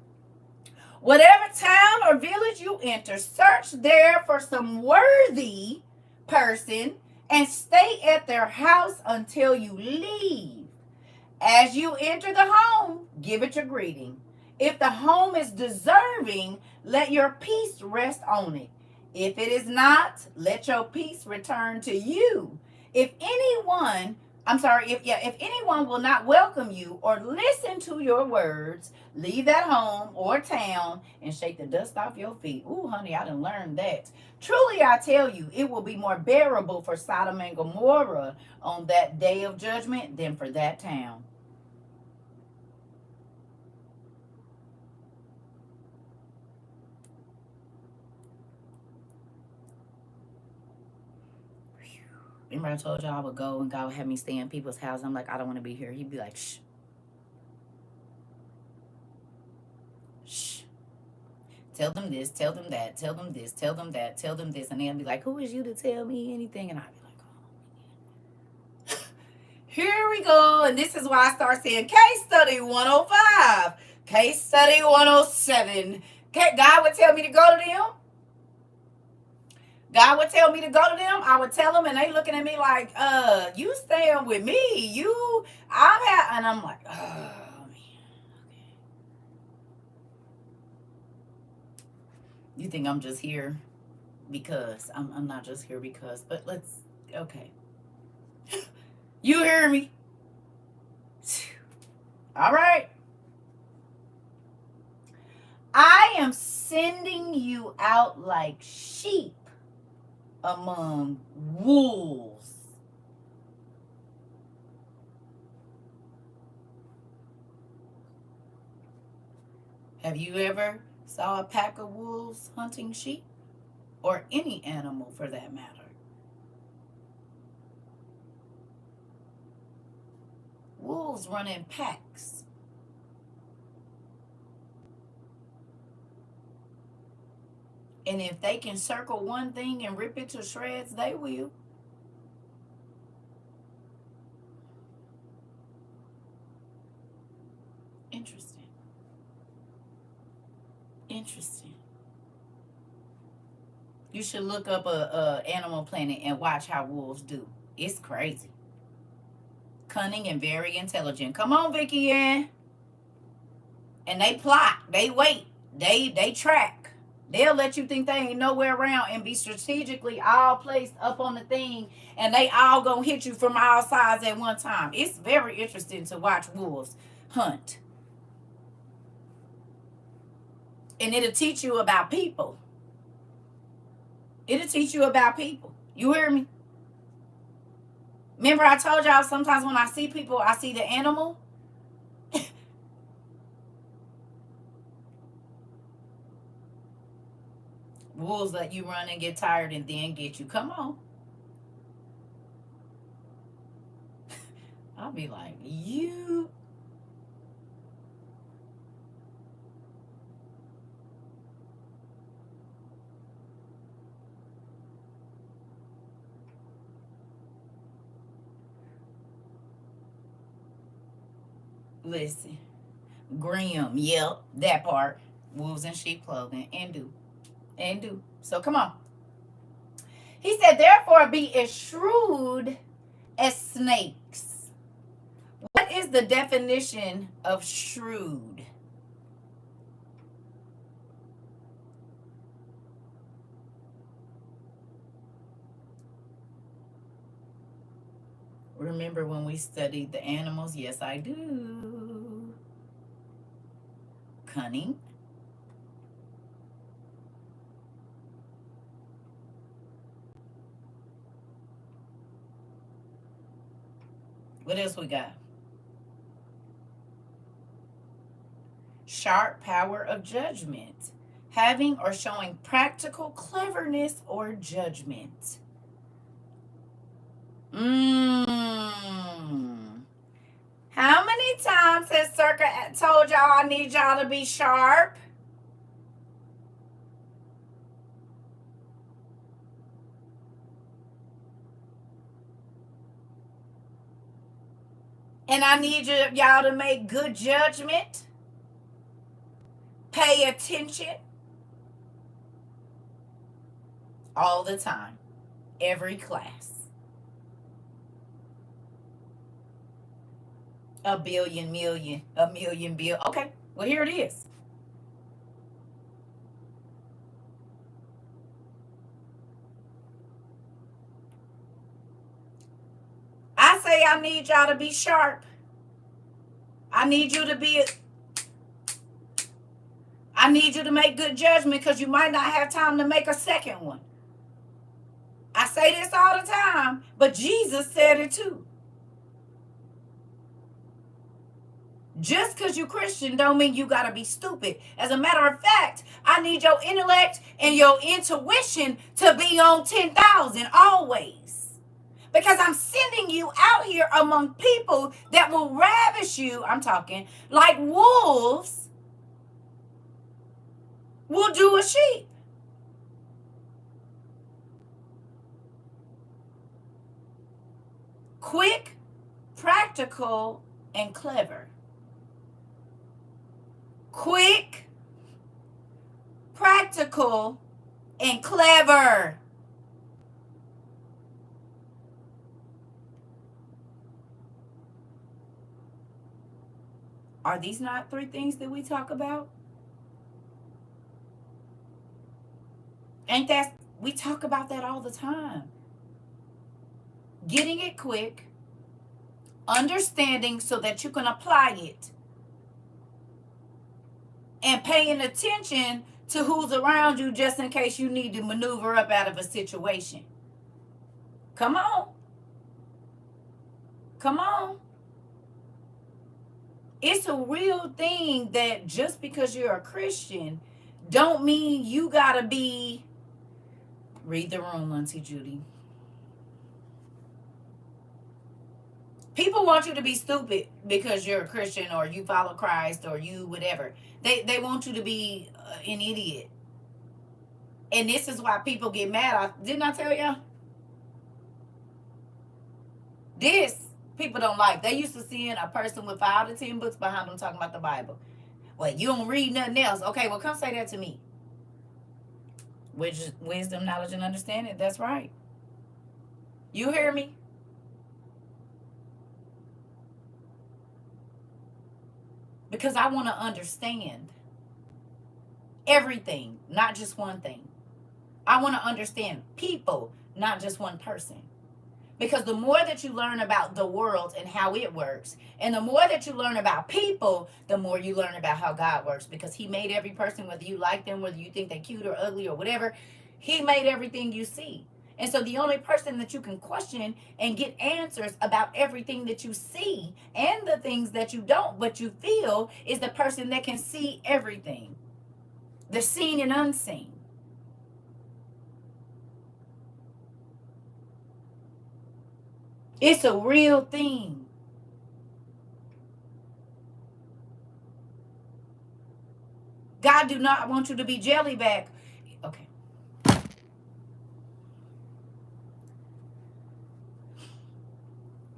Whatever town or village you enter, search there for some worthy person and stay at their house until you leave. As you enter the home, give it your greeting. If the home is deserving, let your peace rest on it. If it is not, let your peace return to you. If anyone will not welcome you or listen to your words, leave that home or town and shake the dust off your feet. Ooh, honey, I done learned that. Truly, I tell you, it will be more bearable for Sodom and Gomorrah on that day of judgment than for that town. Remember I told y'all I would go and God would have me stay in people's house. I'm like, I don't want to be here. He'd be like, shh. Shh. Tell them this, tell them that, tell them this, tell them that, tell them this. And they'll be like, who is you to tell me anything? And I'd be like, oh, man. Here we go. And this is why I start saying case study 105, case study 107. God would tell me to go to them. God would tell me to go to them. I would tell them, and they looking at me like, you staying with me. And I'm like, oh, man. Okay. You think I'm just here because? I'm not just here because, but okay. You hear me? All right. I am sending you out like sheep among wolves. Have you ever saw a pack of wolves hunting sheep? or any animal for that matter. Wolves run in packs. And if they can circle one thing and rip it to shreds, they will. Interesting. Interesting. You should look up a Animal Planet and watch how wolves do. It's crazy. Cunning and very intelligent. Come on, Vicky Ann. And they plot. They wait. They track. They'll let you think they ain't nowhere around and be strategically all placed up on the thing, and they all gonna hit you from all sides at one time. It's very interesting to watch wolves hunt. And it'll teach you about people. It'll teach you about people. You hear me? Remember I told y'all sometimes when I see people, I see the animal. Wolves let you run and get tired and then get you. Come on. I'll be like, you. Listen. Grim. Yep. That part. Wolves in sheep clothing. And do. And do. So come on. He said, therefore be as shrewd as snakes. What is the definition of shrewd? Remember when we studied the animals? Yes, I do. Cunning. What else we got? Sharp power of judgment. Having or showing practical cleverness or judgment. How many times has CERCA told y'all I need y'all to be sharp? And I need y'all to make good judgment. Pay attention. All the time. Every class. A billion, million, a million, bill. Okay, well, here it is. I say I need y'all to be sharp. I need you to be... I need you to make good judgment because you might not have time to make a second one. I say this all the time, but Jesus said it too. Just because you're Christian don't mean you got to be stupid. As a matter of fact, I need your intellect and your intuition to be on 10,000 always. Because I'm sending you out here among people that will ravish you, I'm talking, like wolves will do a sheep. Quick, practical, and clever. Quick, practical, and clever. Are these not three things that we talk about? Ain't that, we talk about that all the time. Getting it quick, understanding so that you can apply it, and paying attention to who's around you just in case you need to maneuver up out of a situation. Come on. Come on. It's a real thing that just because you're a Christian don't mean you gotta be Read the room, Auntie Judy. People want you to be stupid because you're a Christian or you follow Christ or you whatever. They want you to be an idiot. And this is why people get mad. Didn't I tell y'all? This people don't like. They used to seeing a person with 5 to 10 books behind them talking about the Bible. Well, you don't read nothing else. Okay, well, come say that to me. Which wisdom, knowledge, and understanding. That's right. You hear me? Because I want to understand everything, not just one thing. I want to understand people, not just one person. Because the more that you learn about the world and how it works, and the more that you learn about people, the more you learn about how God works. Because he made every person, whether you like them, whether you think they're cute or ugly or whatever, he made everything you see. And so the only person that you can question and get answers about everything that you see and the things that you don't, but you feel, is the person that can see everything. The seen and unseen. It's a real thing. God do not want you to be jellyback. Okay.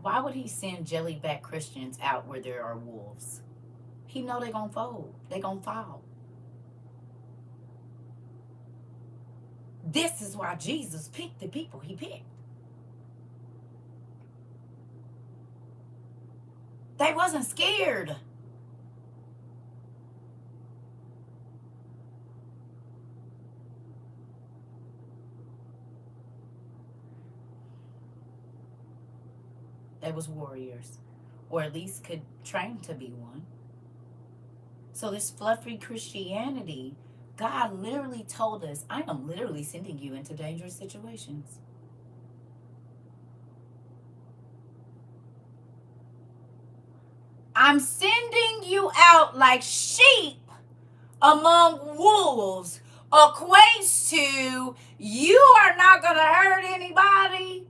Why would he send jellyback Christians out where there are wolves? He know they're going to fold. They're going to fall. This is why Jesus picked the people he picked. They wasn't scared. They was warriors, or at least could train to be one. So this fluffy Christianity, God literally told us, I am literally sending you into dangerous situations. I'm sending you out like sheep among wolves. Equates to you are not going to hurt anybody,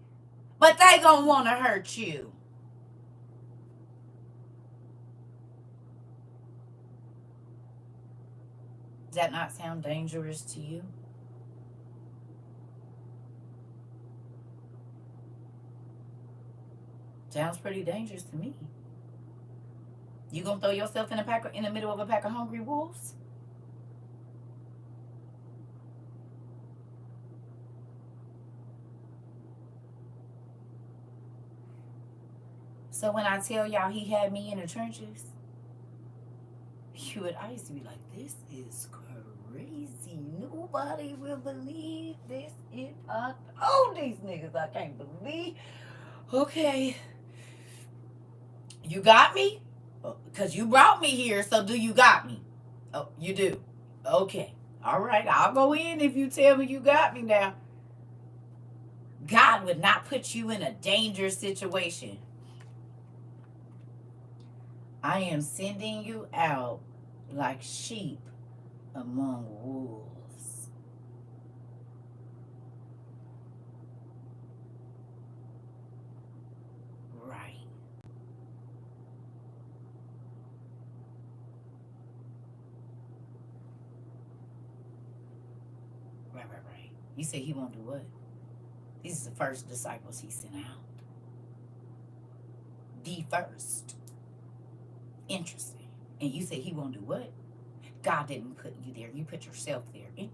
but they going to want to hurt you. Does that not sound dangerous to you? Sounds pretty dangerous to me. You gonna throw yourself in the middle of a pack of hungry wolves? So when I tell y'all he had me in the trenches, I used to be like, this is crazy. Nobody will believe this if I told these niggas. I can't believe. Okay. You got me? Because you brought me here, so do you got me? Oh, you do. Okay. All right. I'll go in if you tell me you got me now. God would not put you in a dangerous situation. I am sending you out like sheep among wolves. Right. Right. You say he won't do what? These are the first disciples he sent out. The first. Interesting. And you say he won't do what? God didn't put you there. You put yourself there.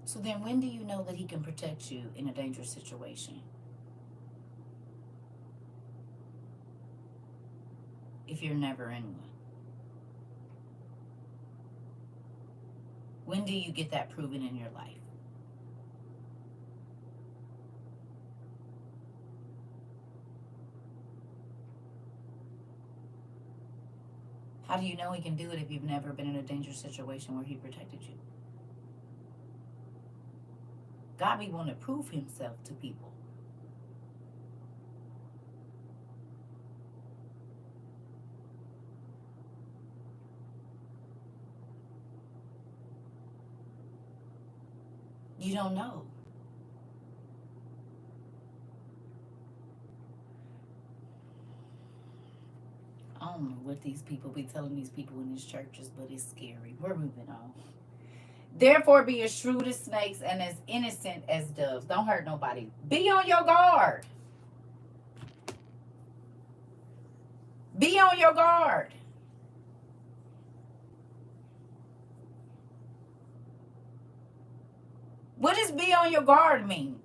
So then when do you know that he can protect you in a dangerous situation? If you're never in one. When do you get that proven in your life? How do you know he can do it if you've never been in a dangerous situation where he protected you? God be wanting to prove himself to people. You don't know. I don't know what these people be telling these people in these churches, but it's scary. We're moving on. Therefore, be as shrewd as snakes and as innocent as doves. Don't hurt nobody. Be on your guard. Be on your guard. What does be on your guard mean?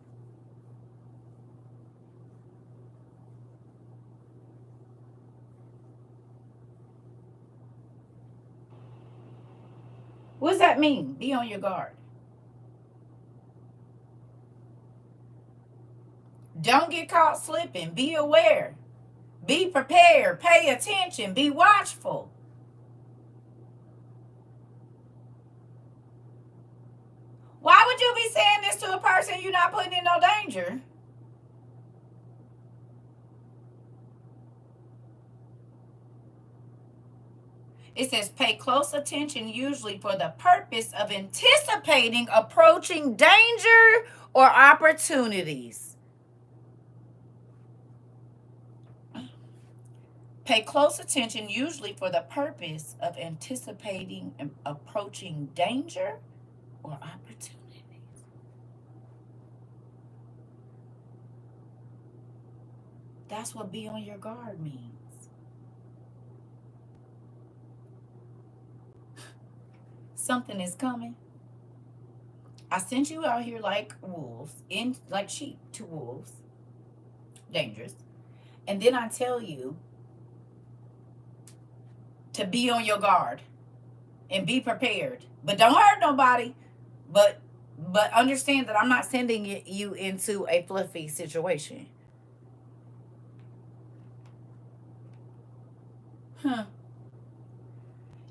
What does that mean? Be on your guard. Don't get caught slipping. Be aware. Be prepared. Pay attention. Be watchful. Why would you be saying this to a person you're not putting in no danger? It says pay close attention usually for the purpose of anticipating approaching danger or opportunities. Pay close attention usually for the purpose of anticipating and approaching danger or opportunities. That's what be on your guard means. Something is coming. I sent you out here like wolves, like sheep to wolves. Dangerous. And then I tell you to be on your guard and be prepared. But don't hurt nobody. But understand that I'm not sending you into a fluffy situation.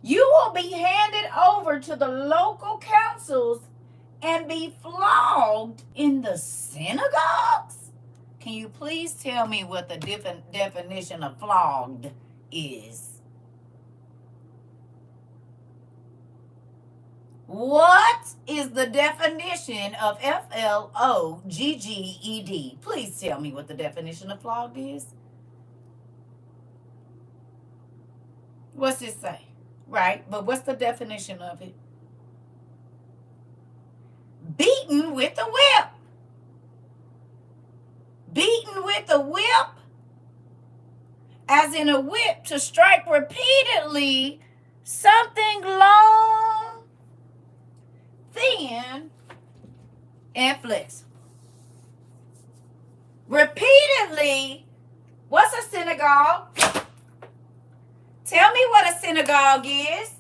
You will be handed over to the local councils and be flogged in the synagogues. Can you please tell me what the definition of flogged is? What is the definition of flogged? Please tell me what the definition of flogged is. What's it say? Right, but what's the definition of it? Beaten with a whip. Beaten with a whip, as in a whip to strike repeatedly something long, thin, and flexible. Repeatedly. What's a synagogue? Tell me what a synagogue is.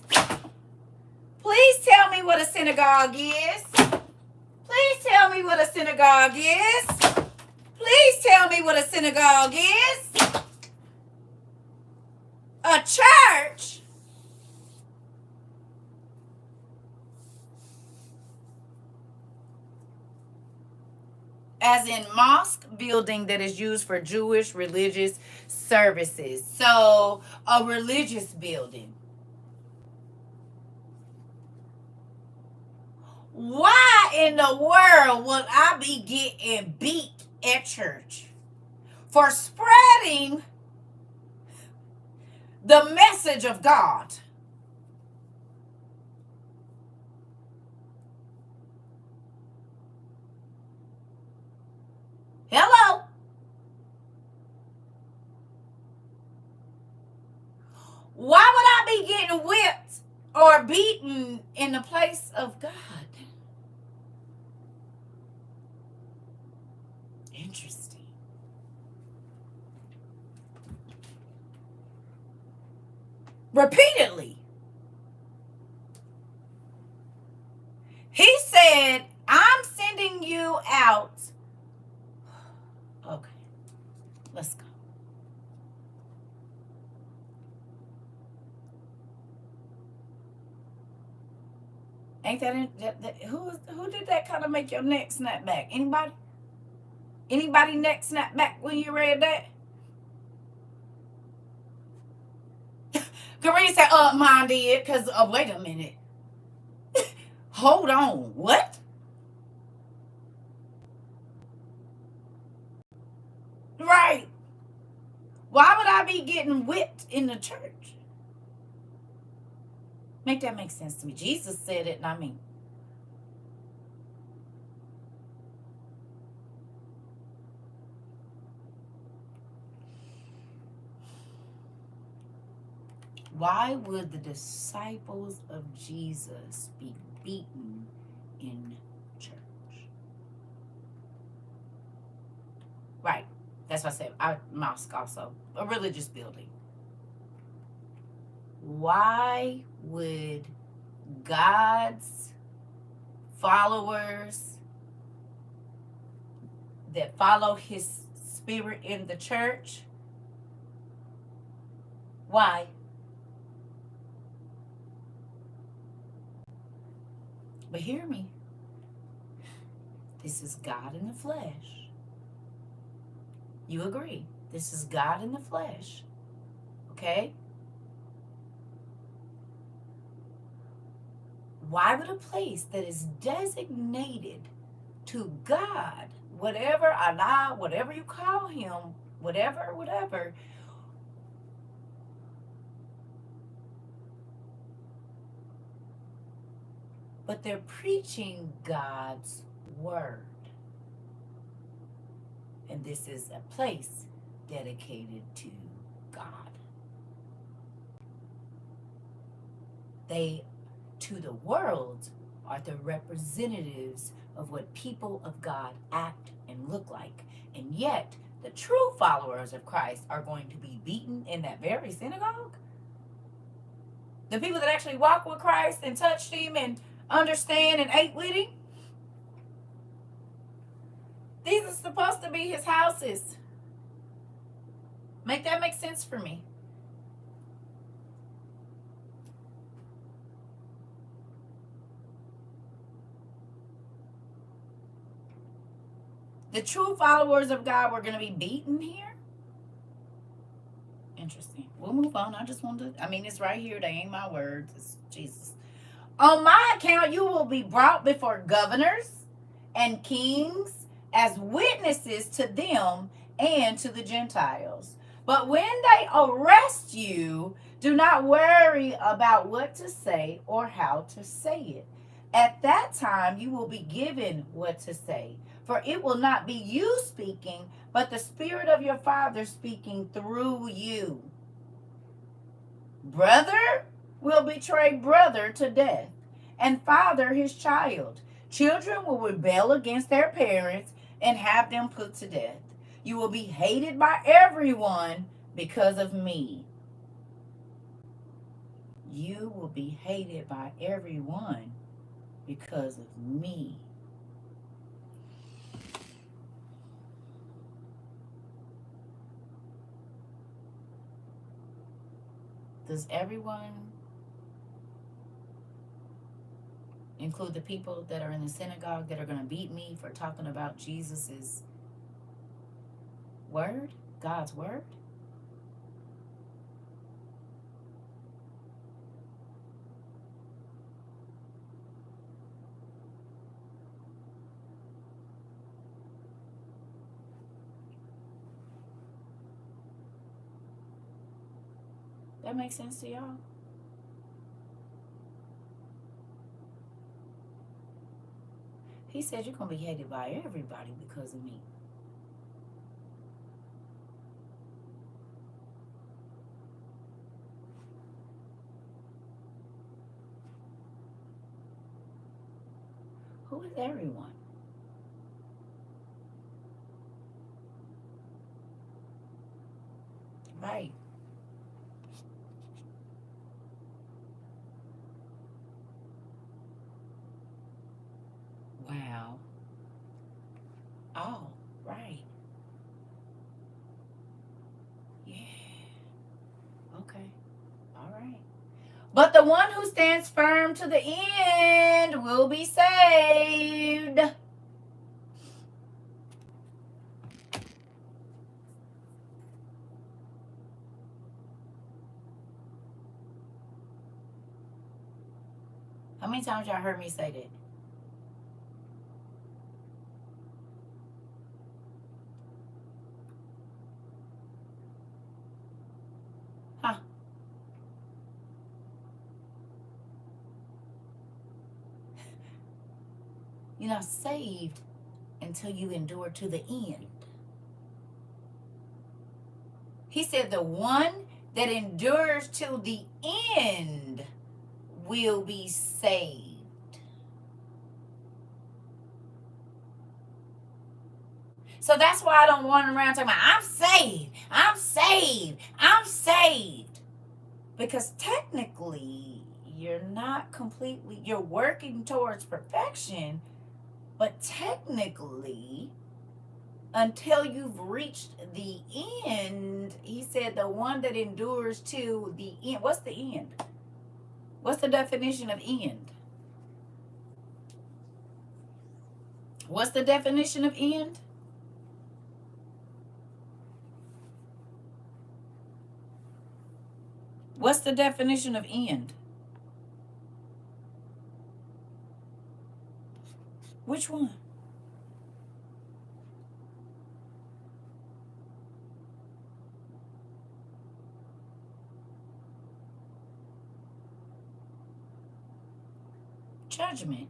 Please tell me what a synagogue is. Please tell me what a synagogue is. Please tell me what a synagogue is. A church. As in mosque building that is used for Jewish religious services. So a religious building. Why in the world would I be getting beat at church for spreading the message of God? Hello? Why would I be getting whipped or beaten in the place of God? Interesting. Repeatedly. He said, I'm sending you out. Okay, let's go. Ain't that who did that kind of make your neck snap back? Anybody? Anybody neck snap back when you read that? Kareem said, mine did, because, wait a minute. Hold on, what? right. Why would I be getting whipped in the church? Make that make sense to me. Jesus said it, not me. Why would the disciples of Jesus be beaten in church? Right. That's what I said. A mosque also. A religious building. Why would God's followers that follow his spirit in the church, why? But hear me. This is God in the flesh. You agree? This is God in the flesh. Okay? Why would a place that is designated to God, whatever Allah, whatever you call him, whatever, but they're preaching God's word. And this is a place dedicated to God. They, to the world, are the representatives of what people of God act and look like. And yet, the true followers of Christ are going to be beaten in that very synagogue? The people that actually walk with Christ and touched him and understand and ate with him? These are supposed to be his houses. Make that make sense for me. The true followers of God were going to be beaten here? Interesting. We'll move on. I just wanted to, it's right here. They ain't my words. It's Jesus. On my account, you will be brought before governors and kings as witnesses to them and to the Gentiles. But when they arrest you, do not worry about what to say or how to say it. At that time, you will be given what to say. For it will not be you speaking, but the Spirit of your Father speaking through you. Brother will betray brother to death, and father his child. Children will rebel against their parents and have them put to death. You will be hated by everyone because of me. You will be hated by everyone because of me. Does everyone include the people that are in the synagogue that are going to beat me for talking about Jesus's word, God's word? That makes sense to y'all? He said you're going to be hated by everybody because of me. Who is everyone? Right. Wow. Oh, right. Yeah. Okay. All right. But the one who stands firm to the end will be saved. How many times y'all heard me say that? You're not saved until you endure to the end. He said the one that endures till the end will be saved. So that's why I don't run around talking about, I'm saved, I'm saved, I'm saved. Because technically, you're not completely, you're working towards perfection, but technically, until you've reached the end, he said the one that endures to the end. What's the end? What's the definition of end? What's the definition of end? What's the definition of end? Which one? Judgment.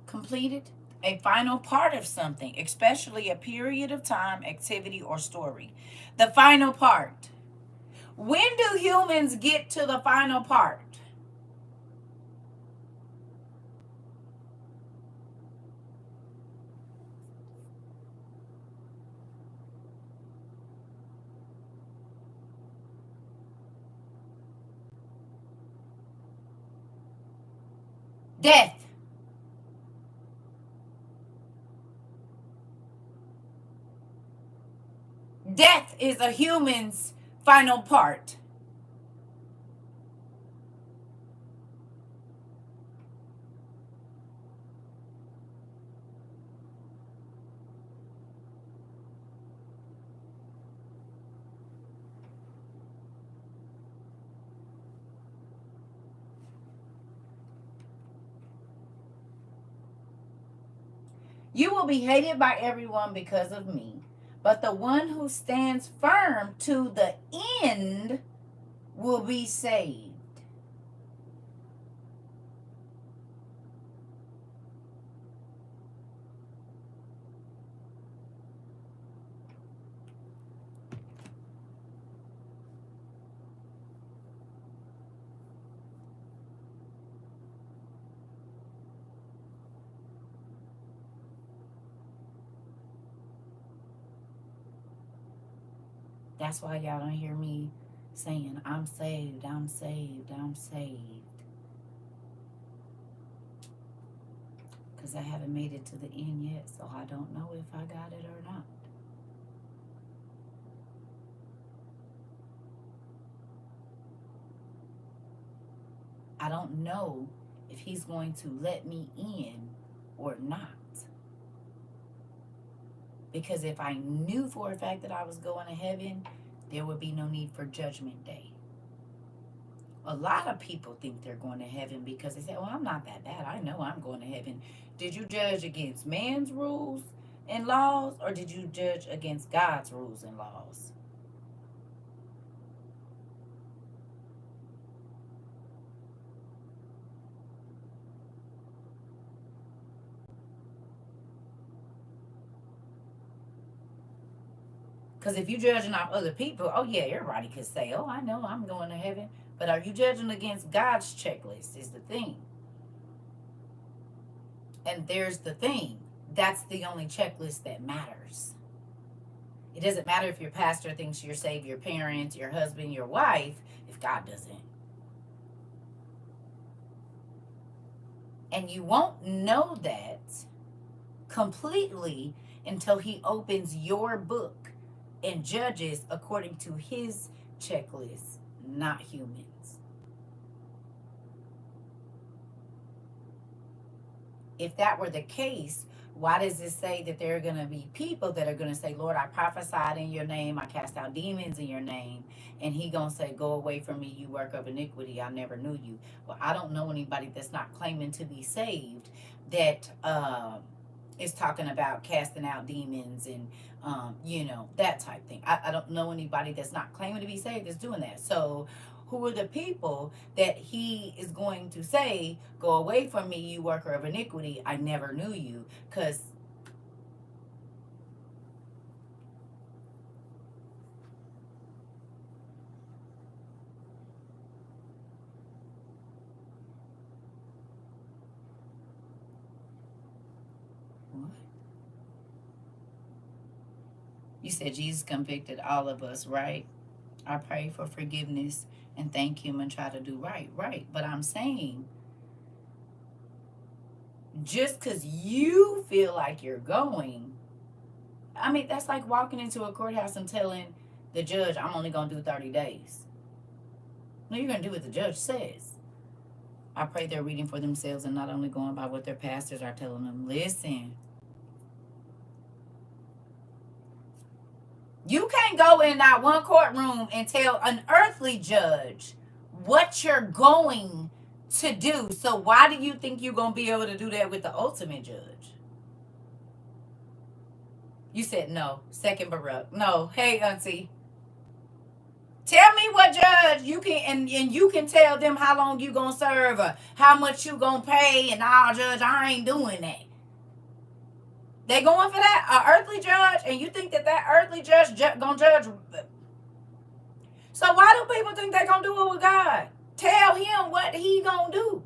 Completed. A final part of something, especially a period of time, activity, or story. The final part. When do humans get to the final part? Death. Death is a human's final part. You will be hated by everyone because of me, but the one who stands firm to the end will be saved. That's why y'all don't hear me saying, I'm saved, I'm saved, I'm saved. Because I haven't made it to the end yet, so I don't know if I got it or not. I don't know if he's going to let me in or not. Because if I knew for a fact that I was going to heaven, there would be no need for judgment day. A lot of people think they're going to heaven because they say, well, I'm not that bad. I know I'm going to heaven. Did you judge against man's rules and laws, or did you judge against God's rules and laws? Because if you're judging off other people, oh yeah, everybody could say, oh, I know I'm going to heaven. But are you judging against God's checklist is the thing. And there's the thing. That's the only checklist that matters. It doesn't matter if your pastor thinks you're saved, your parents, your husband, your wife, if God doesn't. And you won't know that completely until he opens your book and judges according to his checklist, not humans. If that were the case, why does it say that there are going to be people that are going to say, Lord, I prophesied in your name, I cast out demons in your name, and he going to say, go away from me, you work of iniquity, I never knew you. Well, I don't know anybody that's not claiming to be saved that is talking about casting out demons and that type thing. I don't know anybody that's not claiming to be saved that's doing that. So who are the people that he is going to say, go away from me, you worker of iniquity, I never knew you. Because what? You said Jesus convicted all of us, right? I pray for forgiveness and thank him and try to do right. Right. But I'm saying, just because you feel like you're going, I mean, that's like walking into a courthouse and telling the judge, I'm only going to do 30 days. No, you're going to do what the judge says. I pray they're reading for themselves and not only going by what their pastors are telling them. Listen, you can't go in that one courtroom and tell an earthly judge what you're going to do. So why do you think you're going to be able to do that with the ultimate judge? You said no. Second Baruch. No. Hey, auntie. Tell me what judge you can, and you can tell them how long you going to serve or how much you going to pay, and all, judge, I ain't doing that. They going for that? An earthly judge? And you think that earthly judge going to judge? So why do people think they going to do it with God? Tell him what he going to do.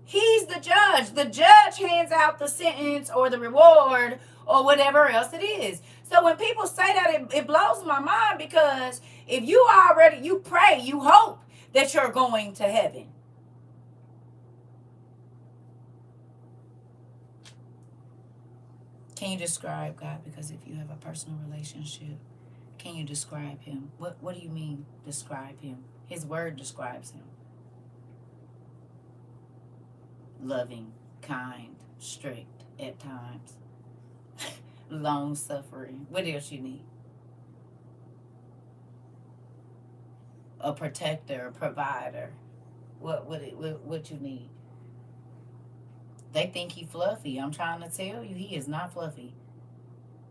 He's the judge. The judge hands out the sentence or the reward or whatever else it is. So when people say that, it blows my mind, because if you pray, you hope that you're going to heaven. Can you describe God? Because if you have a personal relationship, can you describe him? What do you mean describe him? His word describes him. Loving, kind, strict at times, long suffering. What else you need? A protector, a provider. What you need? They think he fluffy. I'm trying to tell you, he is not fluffy.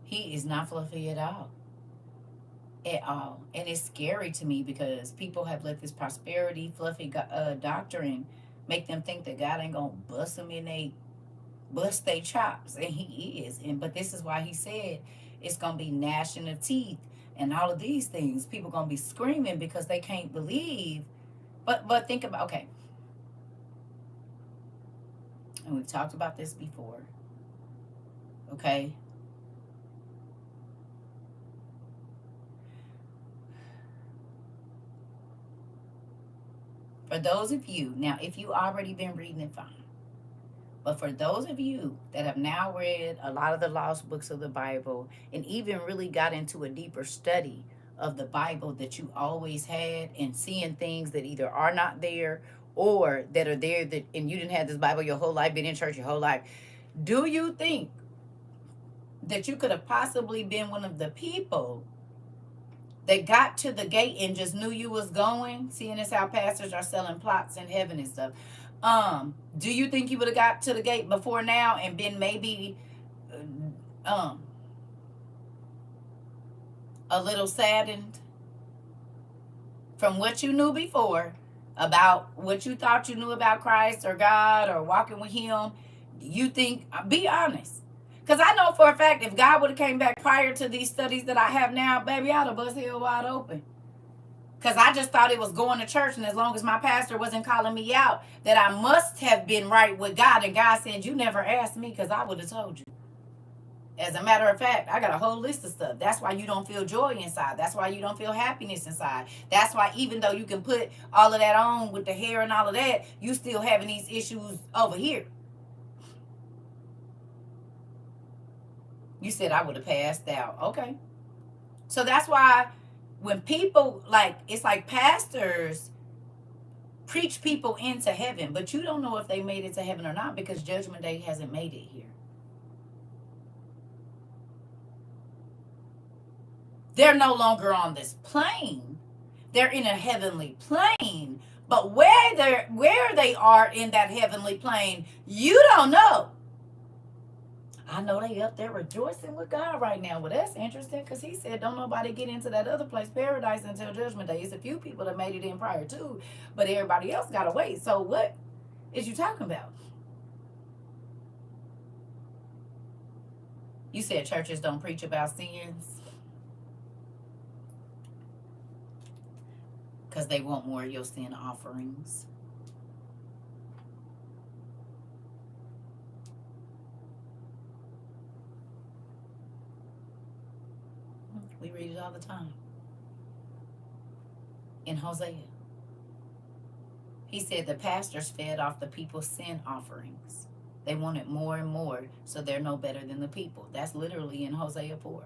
He is not fluffy at all. At all. And it's scary to me because people have let this prosperity, fluffy doctrine make them think that God ain't gonna bust them in bust their chops, and he is. But this is why he said it's gonna be gnashing of teeth and all of these things. People gonna be screaming because they can't believe. But think about, okay, and we've talked about this before. Okay. For those of you, now if you already been reading it, fine. But for those of you that have now read a lot of the lost books of the Bible and even really got into a deeper study of the Bible that you always had, and seeing things that either are not there or that are there, that, and you didn't have this Bible your whole life, been in church your whole life, do you think that you could have possibly been one of the people that got to the gate and just knew you was going, seeing as how pastors are selling plots in heaven and stuff? Do you think you would have got to the gate before now and been maybe a little saddened from what you knew before about what you thought you knew about Christ or God or walking with him? You think, be honest. Because I know for a fact, if God would have came back prior to these studies that I have now, baby, I'd have bust hell wide open. Because I just thought it was going to church, and as long as my pastor wasn't calling me out, that I must have been right with God. And God said, you never asked me, because I would have told you. As a matter of fact, I got a whole list of stuff. That's why you don't feel joy inside. That's why you don't feel happiness inside. That's why even though you can put all of that on with the hair and all of that, you still having these issues over here. You said I would have passed out. Okay. So that's why when people, like, it's like pastors preach people into heaven, but you don't know if they made it to heaven or not, because Judgment Day hasn't made it here. They're no longer on this plane. They're in a heavenly plane. But where they are in that heavenly plane, you don't know. I know they up there rejoicing with God right now. Well, that's interesting because he said don't nobody get into that other place, paradise, until judgment day. It's a few people that made it in prior to, but everybody else got to wait. So what is you talking about? You said churches don't preach about sins because they want more of your sin offerings. We read it all the time. In Hosea, he said the pastors fed off the people's sin offerings. They wanted more and more, so they're no better than the people. That's literally in Hosea 4.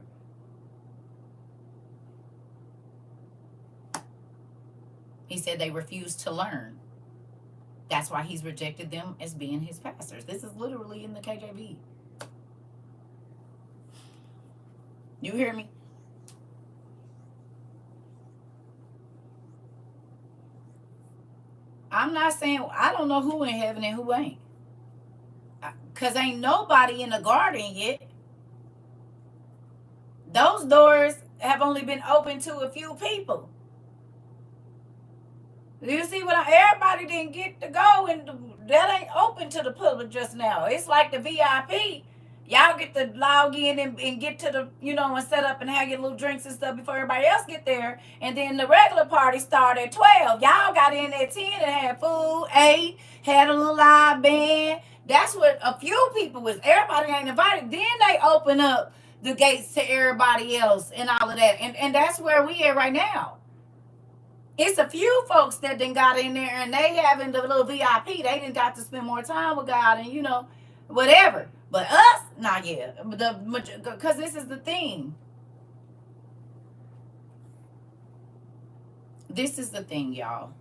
He said they refused to learn. That's why he's rejected them as being his pastors. This is literally in the KJV. You hear me? I'm not saying, I don't know who in heaven and who ain't. Because ain't nobody in the garden yet. Those doors have only been open to a few people. You see what everybody didn't get to go, and that ain't open to the public just now. It's like the VIP. Y'all get to log in and get to the, and set up and have your little drinks and stuff before everybody else get there. And then the regular party start at 12. Y'all got in at 10 and had food, ate, had a little live band. That's what a few people was. Everybody ain't invited. Then they open up the gates to everybody else and all of that. And that's where we at right now. It's a few folks that then got in there and they having the little VIP. They didn't got to spend more time with God and, whatever. But us, not yet. Because this is the thing. This is the thing, y'all.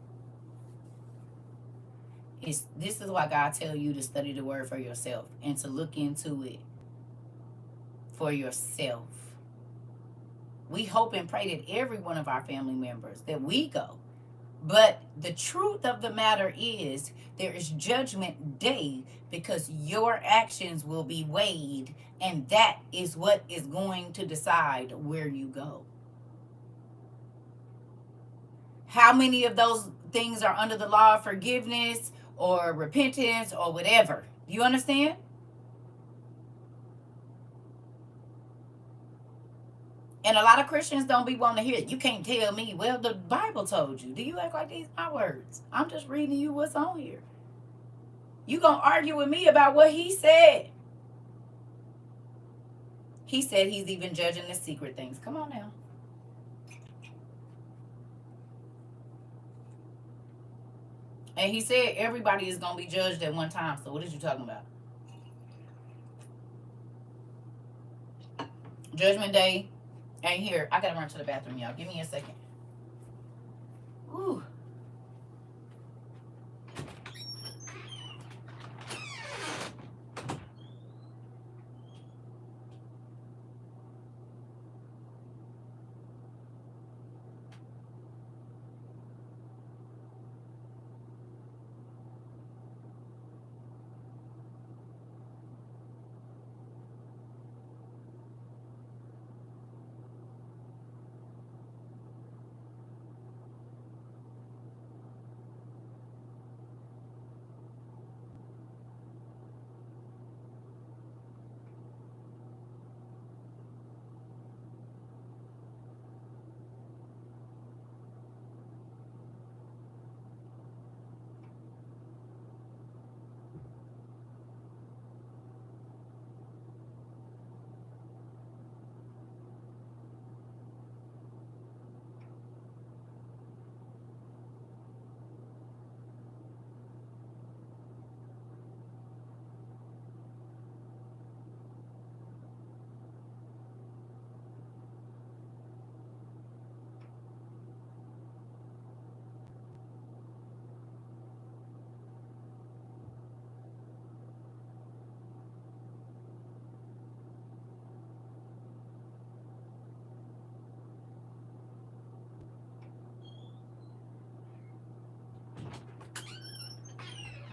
This is why God tell you to study the word for yourself and to look into it for yourself. We hope and pray that every one of our family members, that we go. But the truth of the matter is there is judgment day because your actions will be weighed, and that is what is going to decide where you go. How many of those things are under the law of forgiveness or repentance or whatever? You understand? And a lot of Christians don't be wanting to hear it. You can't tell me, well, the Bible told you. Do you act like these are my words? I'm just reading you what's on here. You gonna argue with me about what he said. He said he's even judging the secret things. Come on now. And he said everybody is gonna be judged at one time. So what is you talking about? Judgment day ain't here. I gotta run to the bathroom, y'all. Give me a second. Ooh.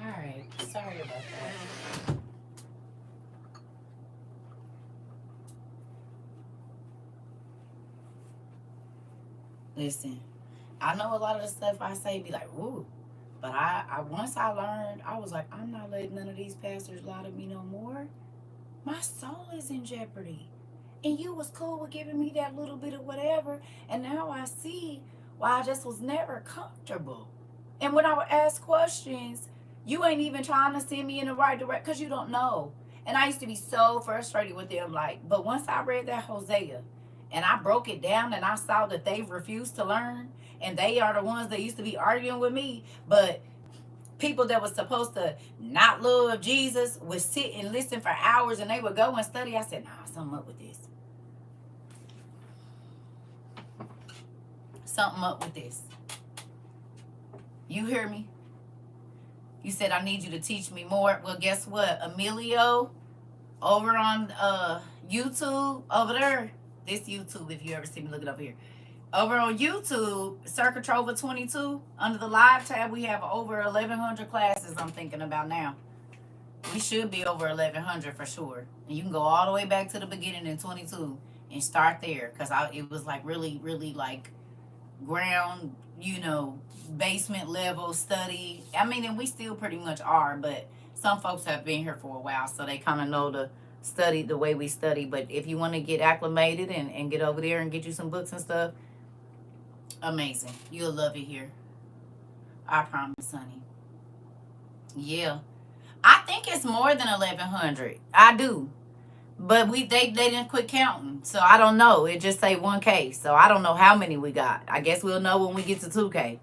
All right. Sorry about that. Listen, I know a lot of the stuff I say be like, ooh. But I once I learned, I was like, I'm not letting none of these pastors lie to me no more. My soul is in jeopardy. And you was cool with giving me that little bit of whatever. And now I see why I just was never comfortable. And when I would ask questions, you ain't even trying to send me in the right direction because you don't know. And I used to be so frustrated with them. Like, but once I read that Hosea and I broke it down and I saw that they refused to learn and they are the ones that used to be arguing with me, but people that was supposed to not love Jesus would sit and listen for hours and they would go and study. I said, nah, something up with this. Something up with this. You hear me? You said I need you to teach me more. Well, guess what? Emilio over on YouTube over there. This YouTube, if you ever see me, look it up here. Over on YouTube, CERCA TROVA 22, under the live tab, we have over 1,100 classes I'm thinking about now. We should be over 1,100 for sure. And you can go all the way back to the beginning in 22 and start there. Because it was like really, really like ground, basement level study. I mean, and we still pretty much are, but some folks have been here for a while, so they kind of know the study the way we study. But if you want to get acclimated and get over there and get you some books and stuff, amazing. You'll love it here. I promise, honey. Yeah. I think it's more than 1,100. I do. But they didn't quit counting. So I don't know. It just say 1K. So I don't know how many we got. I guess we'll know when we get to 2K.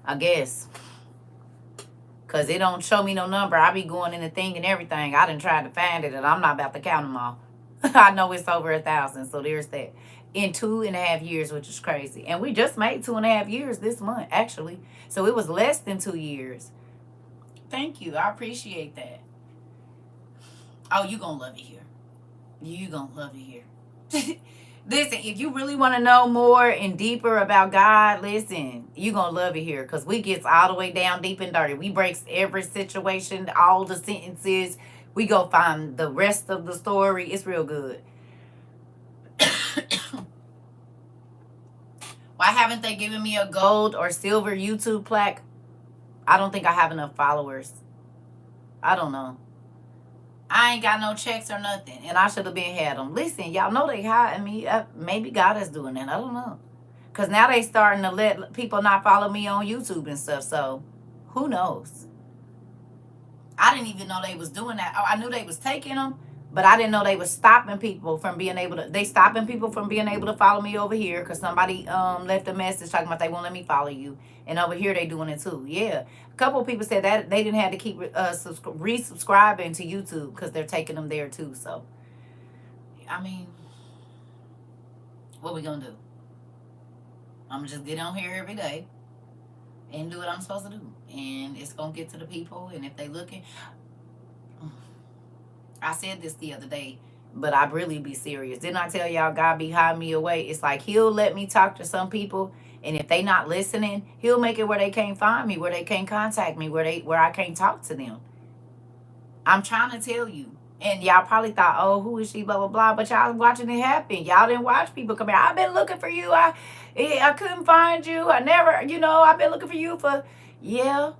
I guess. Because it don't show me no number. I be going in the thing and everything. I done tried to find it and I'm not about to count them all. I know it's over 1,000. So there's that. In 2.5 years, which is crazy. And we just made 2.5 years this month, actually. So it was less than 2 years. Thank you. I appreciate that. Oh, you gonna love it here. You gonna love it here. Listen, if you really want to know more and deeper about God, listen, you gonna love it here. Because we gets all the way down deep and dirty. We breaks every situation, all the sentences. We go find the rest of the story. It's real good. Why haven't they given me a gold or silver YouTube plaque? I don't think I have enough followers. I don't know. I ain't got no checks or nothing. And I should have been had them. Listen, y'all know they hiding me. Maybe God is doing that. I don't know. Because now they starting to let people not follow me on YouTube and stuff. So, who knows? I didn't even know they was doing that. I knew they was taking them. But I didn't know they was stopping people from being able to. They stopping people from being able to follow me over here. Because somebody left a message talking about they won't let me follow you. And over here they doing it too. Yeah. A couple of people said that they didn't have to keep resubscribing to YouTube. Because they're taking them there too. So, I mean, what we going to do? I'm going to just get on here every day. And do what I'm supposed to do. And it's going to get to the people. And if they looking... I said this the other day, but I really be serious. Didn't I tell y'all God be hiding me away? It's like he'll let me talk to some people, and if they not listening, he'll make it where they can't find me, where they can't contact me, where I can't talk to them. I'm trying to tell you. And y'all probably thought, oh, who is she, blah, blah, blah. But y'all watching it happen. Y'all didn't watch people come here. I've been looking for you. I couldn't find you. I never, I've been looking for you for, yeah.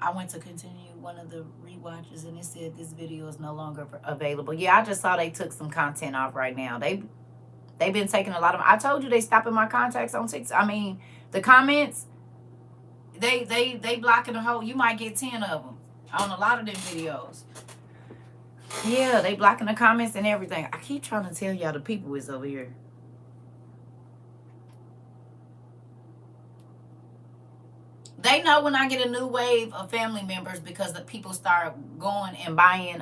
I went to continue one of the rewatches and it said this video is no longer available. Yeah, I just saw they took some content off right now. They've been taking a lot of. I told you they stopping my contacts on TikTok. I mean, the comments. They blocking the whole. You might get 10 of them on a lot of them videos. Yeah, they blocking the comments and everything. I keep trying to tell y'all the people is over here. They know when I get a new wave of family members because the people start going and buying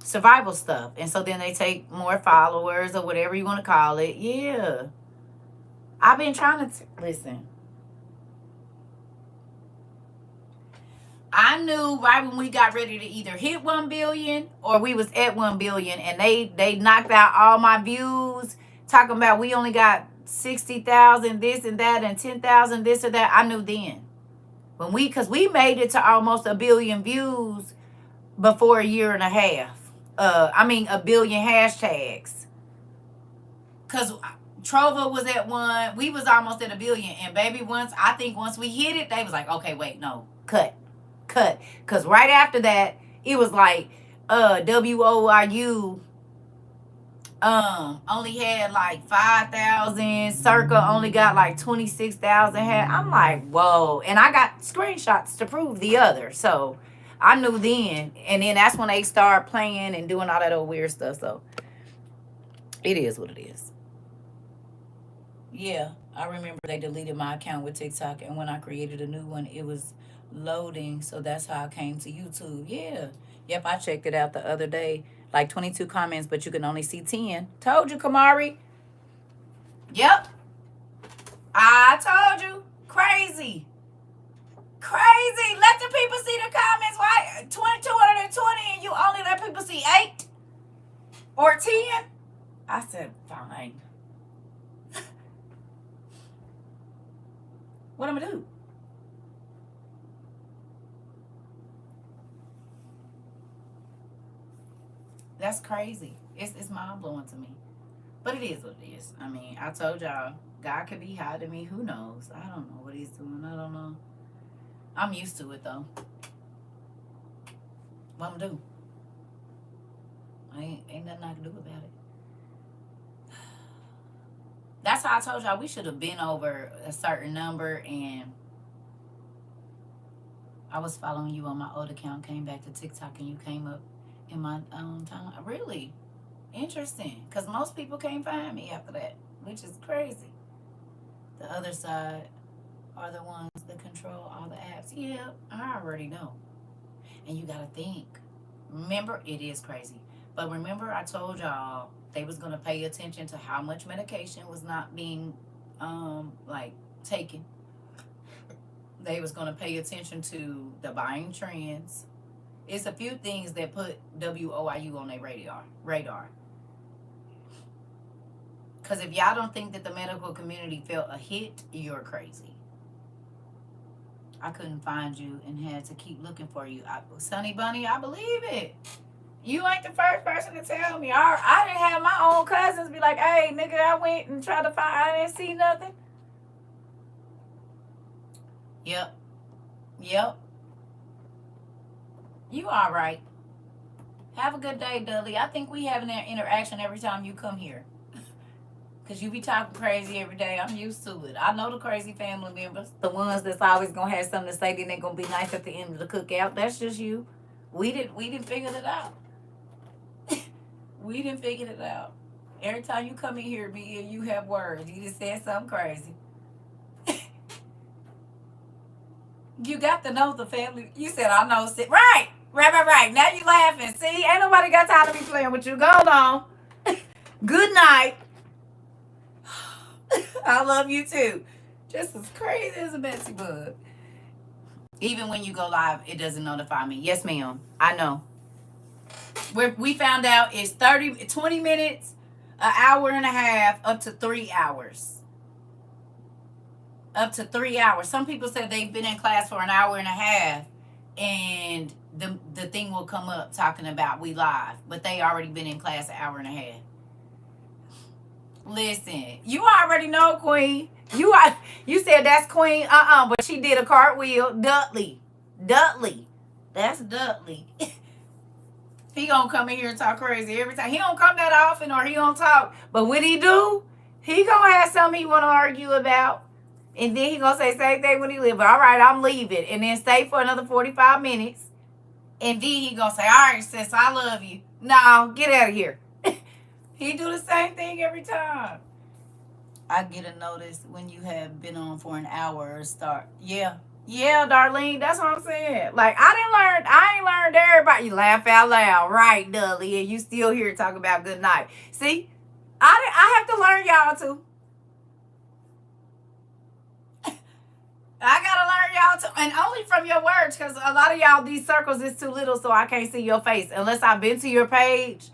survival stuff. And so then they take more followers or whatever you want to call it. Yeah. I've been trying to listen. I knew right when we got ready to either hit 1 billion or we was at 1 billion and they knocked out all my views talking about we only got 60,000 this and that and 10,000 this or that. I knew then because we made it to almost 1 billion views before a year and a half. A billion hashtags. because Trova was at 1. We was almost at 1 billion. And baby, once we hit it, they was like, okay, wait, no, cut. Because right after that, it was like WOIU only had like 5,000. CERCA only got like 26,000. I'm like, whoa. And I got screenshots to prove the other. So I knew then. And then that's when they start playing and doing all that old weird stuff. So it is what it is. Yeah, I remember they deleted my account with TikTok, and when I created a new one, it was loading. So that's how I came to YouTube. Yeah. Yep, I checked it out the other day. Like 22 comments, but you can only see 10. Told you, Kamari. Yep. I told you. Crazy. Crazy. Let the people see the comments. Why 220 and you only let people see 8 or 10? I said, fine. What am I gonna do? That's crazy. It's mind blowing to me. But it is what it is. I mean, I told y'all, God could be hiding me. Who knows? I don't know what he's doing. I don't know. I'm used to it though. What I'm gonna do? Ain't nothing I can do about it. That's how I told y'all we should have been over a certain number, and I was following you on my old account, came back to TikTok, and you came up in my time. Really interesting, because most people can't find me after that, which is crazy. The other side are the ones that control all the apps. Yeah, I already know. And you gotta think. Remember, it is crazy. But remember, I told y'all they was gonna pay attention to how much medication was not being like taken. They was gonna pay attention to the buying trends. It's a few things that put WOIU on their radar. Because if y'all don't think that the medical community felt a hit, you're crazy. I couldn't find you and had to keep looking for you. Sunny Bunny, I believe it. You ain't the first person to tell me. I didn't have my own cousins be like, hey, nigga, I went and tried to find, I didn't see nothing. Yep. You all right. Have a good day, Dudley. I think we have an interaction every time you come here. Because you be talking crazy every day. I'm used to it. I know the crazy family members. The ones that's always going to have something to say. Then they're going to be nice at the end of the cookout. That's just you. We didn't figure it out. We didn't figure it out. Every time you come in here, me and you have words. You just said something crazy. You got to know the family. You said, I know. Right. Now you laughing. See, ain't nobody got time to be playing with you. Go on. Good night. I love you too. Just as crazy as a Betsy bug. Even when you go live, it doesn't notify me. Yes, ma'am. I know. We found out it's 20 minutes, an hour and a half, up to 3 hours. Up to 3 hours. Some people said they've been in class for an hour and a half, and the thing will come up talking about we live, but they already been in class an hour and a half. Listen, you already know, Queen. You said that's Queen. But she did a cartwheel. Dudley. That's Dudley. He gonna come in here and talk crazy every time. He don't come that often, or he don't talk. But when he do, he gonna have something he wanna argue about. And then he gonna say same thing when he leave. All right, I'm leaving. And then stay for another 45 minutes. And then he gonna say, all right, sis, I love you. No, get out of here. He do the same thing every time. I get a notice when you have been on for an hour or start. Yeah, Darlene, that's what I'm saying. Like, I ain't learned everybody. You laugh out loud, right, Dudley, and you still here talking about good night. See, I have to learn y'all too. I gotta learn y'all too, and only from your words, because a lot of y'all, these circles is too little, so I can't see your face unless I've been to your page.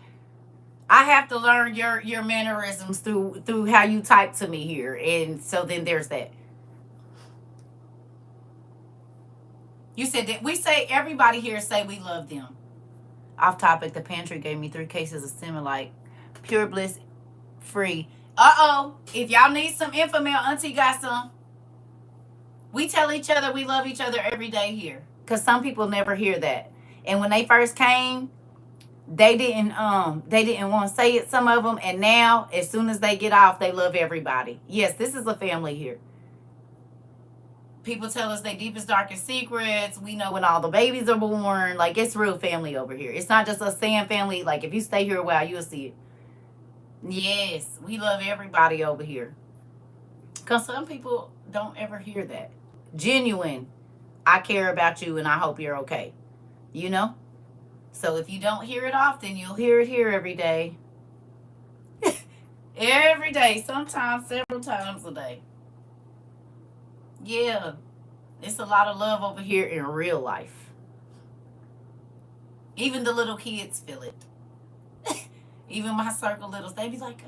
I have to learn your mannerisms through how you type to me here, and so then there's that. You said that we say everybody here say we love them. Off topic, the pantry gave me 3 cases of Similac, Pure Bliss free, If y'all need some info, mail, Auntie got some. We tell each other we love each other every day here. Because some people never hear that. And when they first came, they didn't want to say it, some of them, and now as soon as they get off, they love everybody. Yes, this is a family here. People tell us their deepest, darkest secrets. We know when all the babies are born. Like, it's real family over here. It's not just us saying family. Like, if you stay here a while, you'll see it. Yes, we love everybody over here. Because some people don't ever hear that. Genuine. I care about you and I hope you're okay. You know? So if you don't hear it often, you'll hear it here every day. Every day. Sometimes several times a day. Yeah. It's a lot of love over here in real life. Even the little kids feel it. Even my circle littles, they be like,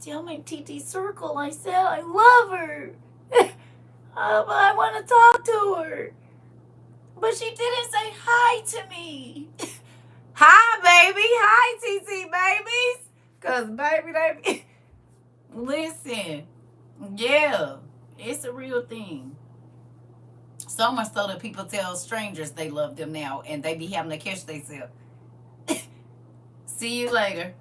tell my TT Circle I said I love her. I want to talk to her. But she didn't say hi to me. Hi, baby. Hi, TT babies. Because, baby, they... Listen. Yeah. It's a real thing. So much so that people tell strangers they love them now. And they be having to catch themselves. See you later.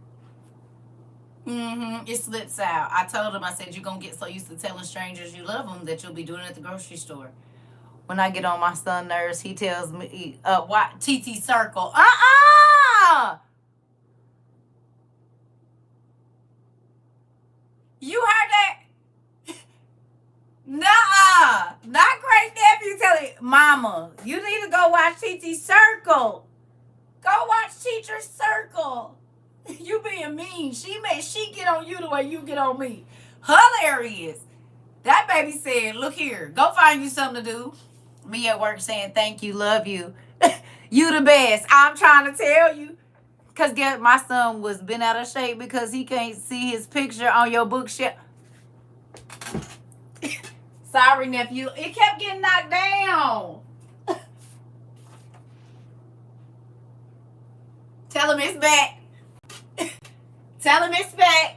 It slips out. I told him, I said, you're going to get so used to telling strangers you love them that you'll be doing it at the grocery store. When I get on my son's nerves, he tells me, why TT Circle? You heard that? Nuh-uh. Not great nephew telling Mama, you need to go watch TT Circle. Go watch Teacher Circle. You being mean. She get on you the way you get on me. Hilarious. That baby said, look here, go find you something to do. Me at work saying, thank you, love you. You the best. I'm trying to tell you. Because my son was bent out of shape because he can't see his picture on your bookshelf. Sorry, nephew. It kept getting knocked down. Tell him it's back. Tell him it's back.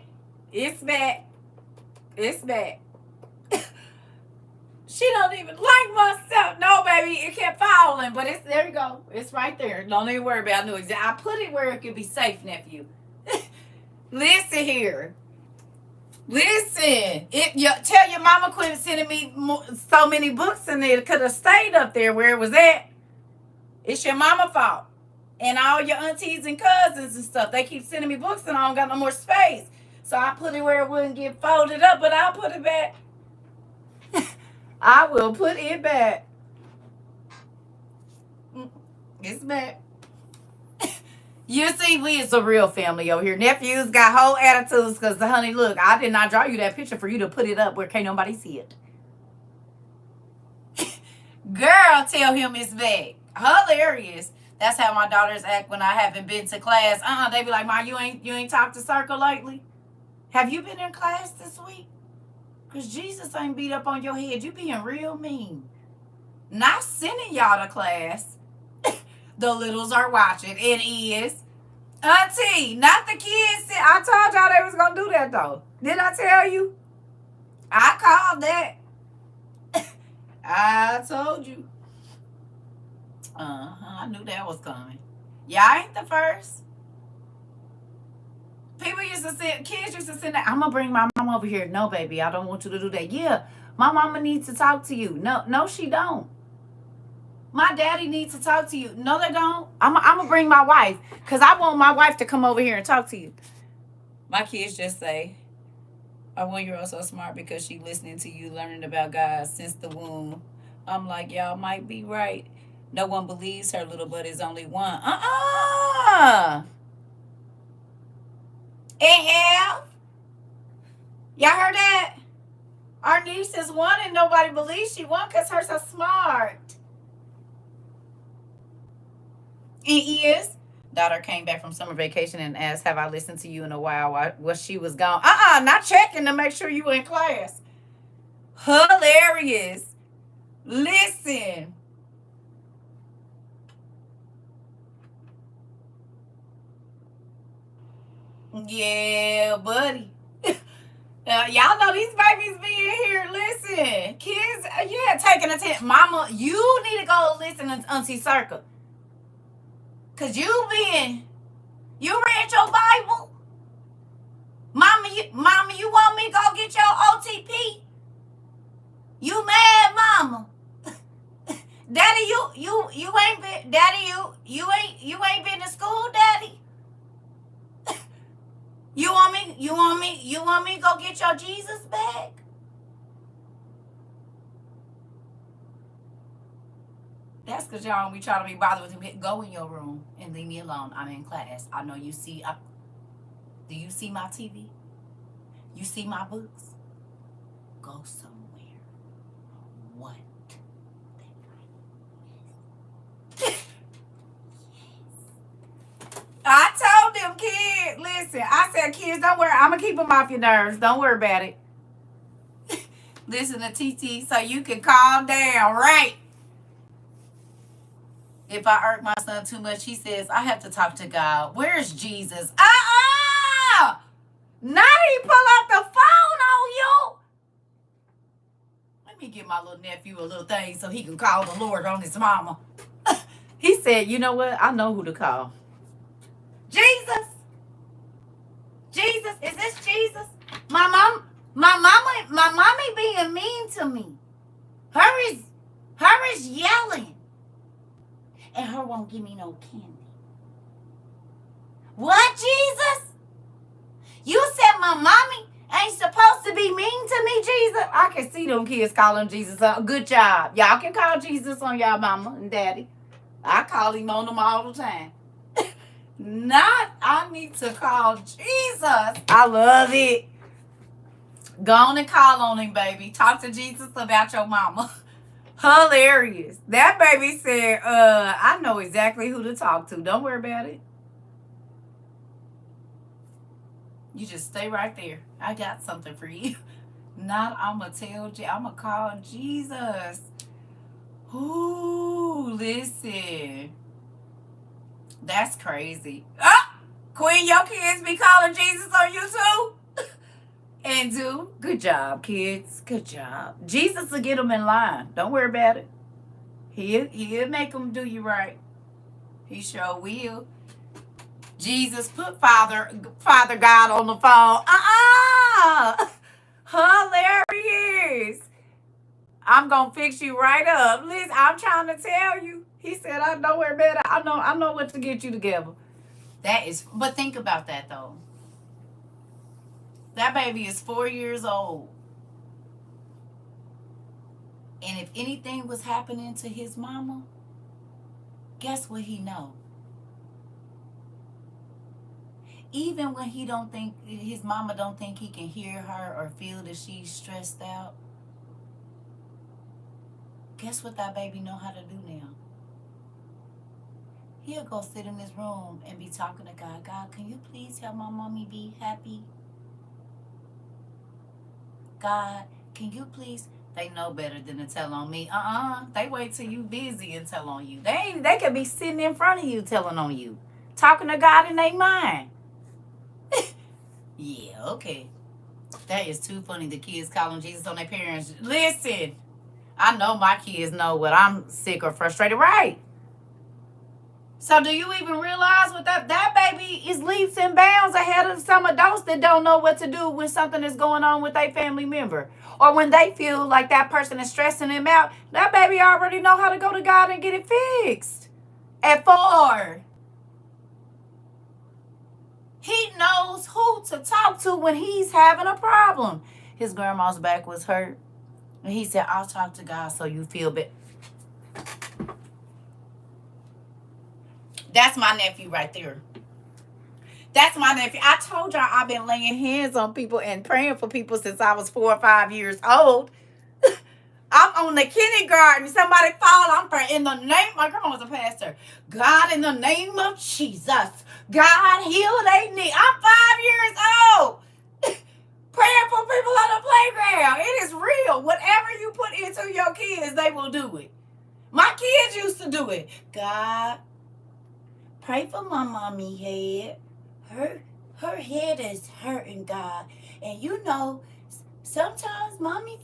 It's back. It's back. She don't even like myself. No, baby. It kept falling. But it's there you go. It's right there. Don't even worry about it. I knew exactly. I put it where it could be safe, nephew. Listen here. Listen. Tell your mama quit sending me so many books and it could have stayed up there where it was at. It's your mama fault. And all your aunties and cousins and stuff. They keep sending me books and I don't got no more space. So I put it where it wouldn't get folded up, but I'll put it back. I will put it back. It's back. You see, we is a real family over here. Nephews got whole attitudes because, honey, look, I did not draw you that picture for you to put it up where can't nobody see it. Girl, tell him it's back. Hilarious. That's how my daughters act when I haven't been to class. They be like, Ma, you ain't talked to Circle lately? Have you been in class this week? Because Jesus ain't beat up on your head. You being real mean. Not sending y'all to class. The littles are watching. It is. Auntie, not the kids. I told y'all they was going to do that, though. Did I tell you? I called that. I told you. I knew that was coming. Y'all ain't the first. Kids used to send that. I'm going to bring my mom over here. No, baby, I don't want you to do that. Yeah, my mama needs to talk to you. No, she don't. My daddy needs to talk to you. No, they don't. I'm going to bring my wife because I want my wife to come over here and talk to you. My kids just say, our 1-year-old so smart because she listening to you, learning about God since the womb. I'm like, y'all might be right. No one believes her little but is only one. And have? Y'all heard that? Our niece is one and nobody believes she won because her so smart. And is. Daughter came back from summer vacation and asked, have I listened to you in a while while she was gone? Not checking to make sure you were in class. Hilarious. Listen. Yeah, buddy. Y'all know these babies be in here. Listen, kids, yeah, taking attention. Mama, you need to go listen to Auntie CERCA. Cause you read your Bible. Mama, you want me to go get your OTP? You mad, mama? Daddy, you ain't been. Daddy, you ain't been to school, Daddy. You want me to go get your Jesus back? That's because y'all don't be trying to be bothered with him. Go in your room and leave me alone. I'm in class. I know you see. Do you see my TV? You see my books? Go somewhere. What? I told them, kids, listen, I said, kids, don't worry. I'm going to keep them off your nerves. Don't worry about it. Listen to TT so you can calm down, right? If I irk my son too much, he says, I have to talk to God. Where's Jesus? Now he pull out the phone on you. Let me give my little nephew a little thing so he can call the Lord on his mama. He said, you know what? I know who to call. Jesus. Jesus. Is this Jesus? My mommy being mean to me. Her is yelling. And her won't give me no candy. What, Jesus? You said my mommy ain't supposed to be mean to me, Jesus? I can see them kids calling Jesus. Good job. Y'all can call Jesus on y'all mama and daddy. I call him on them all the time. I need to call Jesus. I love it. Go on and call on him, baby. Talk to Jesus about your mama. Hilarious. That baby said, I know exactly who to talk to. Don't worry about it. You just stay right there. I got something for you. I'm going to call Jesus. Ooh, listen. That's crazy. Queen, your kids be calling Jesus on you too? And do. Good job, kids. Good job. Jesus will get them in line. Don't worry about it. He'll make them do you right. He sure will. Jesus, put Father God on the phone. Hilarious. I'm going to fix you right up. Listen, I'm trying to tell you. He said, don't worry about it. I know what to get you together. But think about that, though. That baby is 4 years old. And if anything was happening to his mama, guess what he know? Even when his mama don't think he can hear her or feel that she's stressed out, guess what that baby know how to do now? He'll go sit in his room and be talking to God. God, can you please help my mommy be happy? God, can you please? They know better than to tell on me. They wait till you busy and tell on you. They could be sitting in front of you telling on you. Talking to God in their mind. Yeah, okay. That is too funny. The kids calling Jesus on their parents. Listen, I know my kids know what I'm sick or frustrated, right? So do you even realize what that baby is leaps and bounds ahead of some adults that don't know what to do when something is going on with their family member? Or when they feel like that person is stressing them out, that baby already know how to go to God and get it fixed. At 4. He knows who to talk to when he's having a problem. His grandma's back was hurt. And he said, I'll talk to God so you feel better. That's my nephew right there. That's my nephew. I told y'all I've been laying hands on people and praying for people since I was 4 or 5 years old. I'm on the kindergarten. Somebody fall. I'm praying in the name. My grandma was a pastor. God, in the name of Jesus. God, heal they need. I'm 5 years old. Praying for people on the playground. It is real. Whatever you put into your kids, they will do it. My kids used to do it. God, pray for my mommy head. Her head is hurting, God. And you know Sometimes mommy,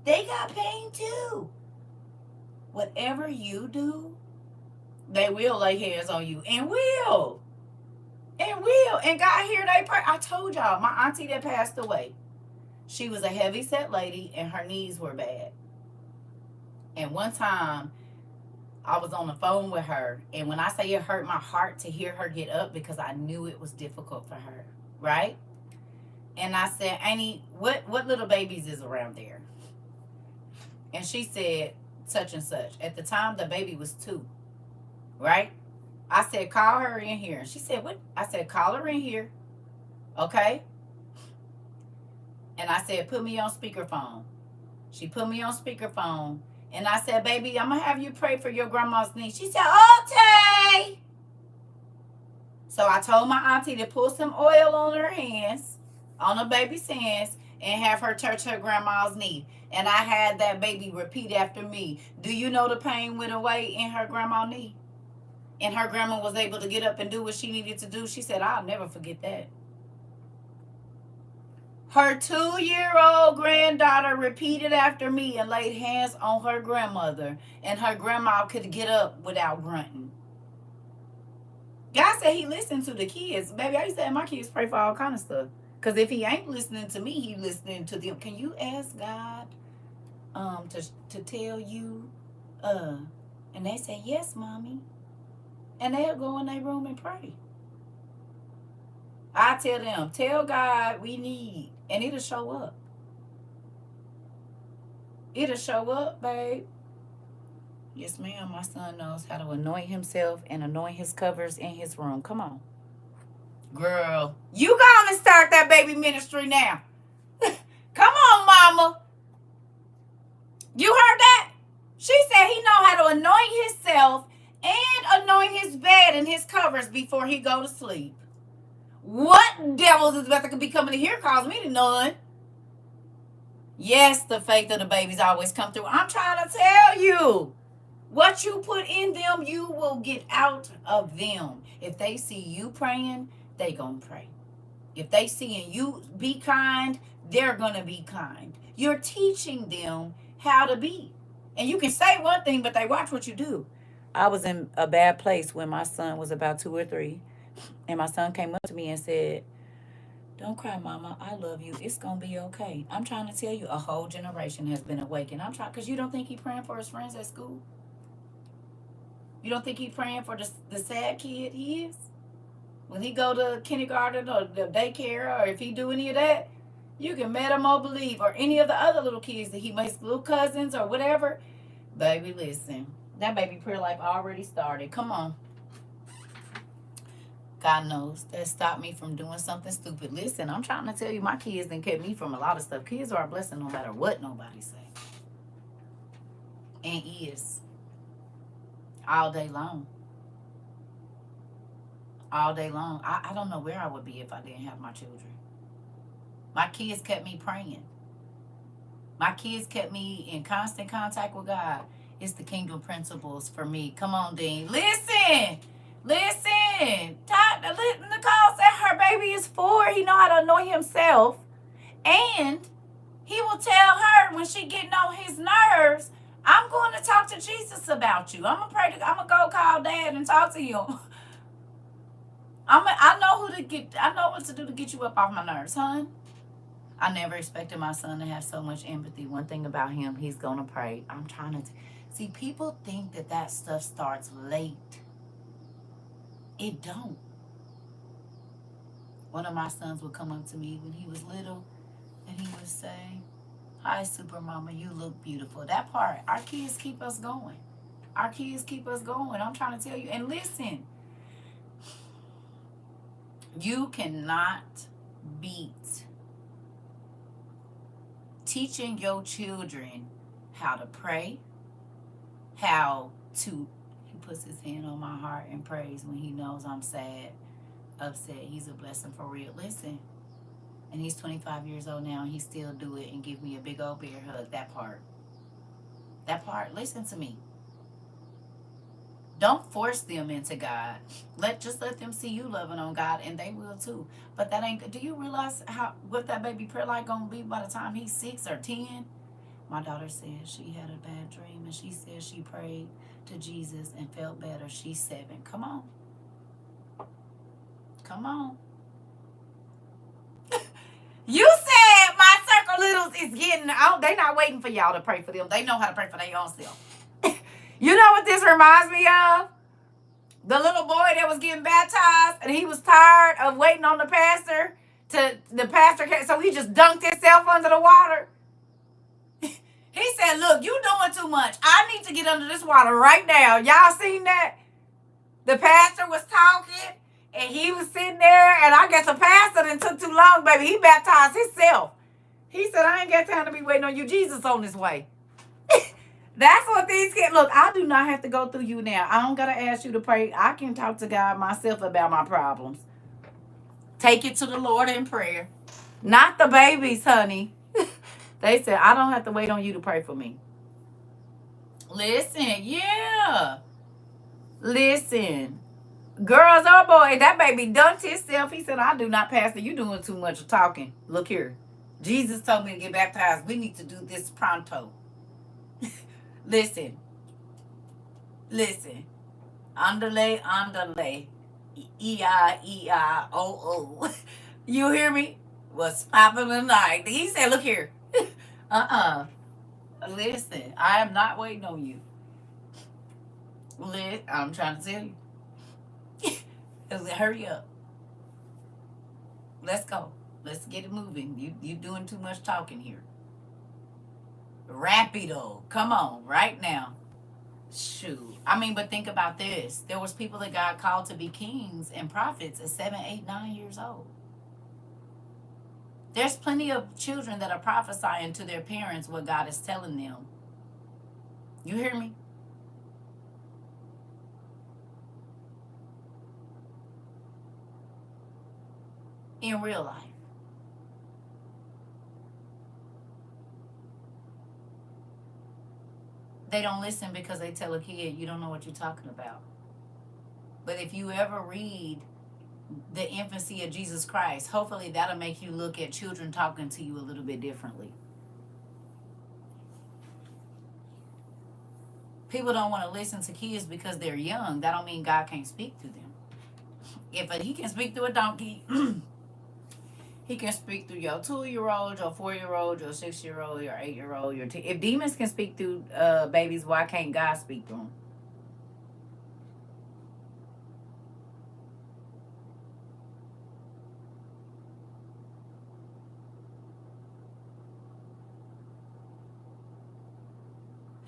they got pain too. Whatever you do, they will lay hands on you and will. And will. And God hear they pray. I told y'all, my auntie that passed away, she was a heavy set lady and her knees were bad. And one time I was on the phone with her, and when I say it hurt my heart to hear her get up because I knew it was difficult for her, right? And I said, Annie, what little babies is around there? And she said, such and such. At the time, the baby was 2, right? I said, call her in here. She said, what? I said, call her in here, okay? And I said, put me on speakerphone. She put me on speakerphone. And I said, baby, I'm going to have you pray for your grandma's knee. She said, okay. So I told my auntie to pull some oil on her hands, on the baby's hands, and have her touch her grandma's knee. And I had that baby repeat after me. Do you know the pain went away in her grandma's knee? And her grandma was able to get up and do what she needed to do. She said, I'll never forget that. Her 2-year-old granddaughter repeated after me and laid hands on her grandmother, and her grandma could get up without grunting. God said he listened to the kids. Baby, I used to have my kids pray for all kind of stuff. Because if he ain't listening to me, he listening to them. Can you ask God to tell you? And they say, yes, mommy. And they'll go in their room and pray. I tell them, tell God we need, and it'll show up. It'll show up, babe. Yes, ma'am. My son knows how to anoint himself and anoint his covers in his room. Come on. Girl, you gonna start that baby ministry now. Come on, mama. You heard that? She said he know how to anoint himself and anoint his bed and his covers before he go to sleep. What devils is about to be coming in here cause me to none? Yes, the faith of the babies always come through. I'm trying to tell you. What you put in them, you will get out of them. If they see you praying, they gonna pray. If they seeing you be kind, they're gonna be kind. You're teaching them how to be. And you can say one thing, but they watch what you do. I was in a bad place when my son was about 2 or 3. And my son came up to me and said, don't cry, mama. I love you. It's going to be okay. I'm trying to tell you, a whole generation has been awakened. I'm trying, because you don't think he praying for his friends at school? You don't think he praying for the sad kid he is? When he go to kindergarten or the daycare, or if he do any of that, you can let him or believe, or any of the other little kids that he makes, little cousins or whatever. Baby, listen. That baby prayer life already started. Come on. God knows that stopped me from doing something stupid. Listen, I'm trying to tell you, my kids done kept me from a lot of stuff. Kids are a blessing no matter what nobody say. And is. All day long. All day long. I don't know where I would be if I didn't have my children. My kids kept me praying. My kids kept me in constant contact with God. It's the kingdom principles for me. Come on, Dean. Listen. Nicole said her baby is 4. He know how to anoint himself. And he will tell her when she getting on his nerves, I'm going to talk to Jesus about you. I'm going to go call dad and talk to him. I know what to do to get you up off my nerves, hon. I never expected my son to have so much empathy. One thing about him, he's going to pray. I'm trying to see, people think that stuff starts late. It don't. One of my sons would come up to me when he was little and he would say, hi, Super Mama, you look beautiful. That part, our kids keep us going. Our kids keep us going. I'm trying to tell you. And listen, you cannot beat teaching your children how to pray, how to, he puts his hand on my heart and prays when he knows I'm sad, upset. He's a blessing for real. Listen, and he's 25 years old now, and he still do it and give me a big old bear hug. That part, listen to me. Don't force them into God. Just let them see you loving on God, and they will too. But that ain't. Do you realize what that baby prayer life gonna be by the time he's 6 or 10? My daughter said she had a bad dream, and she said she prayed to Jesus and felt better. She's 7. Come on, come on. You said my circle littles is getting out. They not waiting for y'all to pray for them. They know how to pray for their own self. You know what this reminds me of? The little boy that was getting baptized, and he was tired of waiting on the pastor so he just dunked himself under the water. He said, look, you doing too much. I need to get under this water right now. Y'all seen that? The pastor was talking, and he was sitting there, and I guess the pastor didn't took too long, baby. He baptized himself. He said, I ain't got time to be waiting on you. Jesus on his way. That's what these kids, look, I do not have to go through you now. I don't got to ask you to pray. I can talk to God myself about my problems. Take it to the Lord in prayer. Not the babies, honey. They said, I don't have to wait on you to pray for me. Listen, yeah. Listen. Girls or boys, that baby dunked himself. He said, I do not, Pastor. You doing too much talking. Look here. Jesus told me to get baptized. We need to do this pronto. Listen. Underlay. E-I-E-I-O-O. You hear me? What's popping tonight? He said, look here. Listen, I am not waiting on you. I'm trying to tell you. Hurry up. Let's go. Let's get it moving. You doing too much talking here. Rapido. Come on, right now. Shoot. I mean, but think about this. There was people that God called to be kings and prophets at 7, 8, 9 years old. There's plenty of children that are prophesying to their parents what God is telling them. You hear me? In real life. They don't listen because they tell a kid, you don't know what you're talking about. But if you ever read the infancy of Jesus Christ, hopefully that'll make you look at children talking to you a little bit differently. People don't want to listen to kids because they're young. That don't mean God can't speak to them. If he can speak to a donkey, he can speak through your 2-year-old, your 4-year-old, your 6-year-old, your 8-year-old, if demons can speak through babies, why can't God speak to them?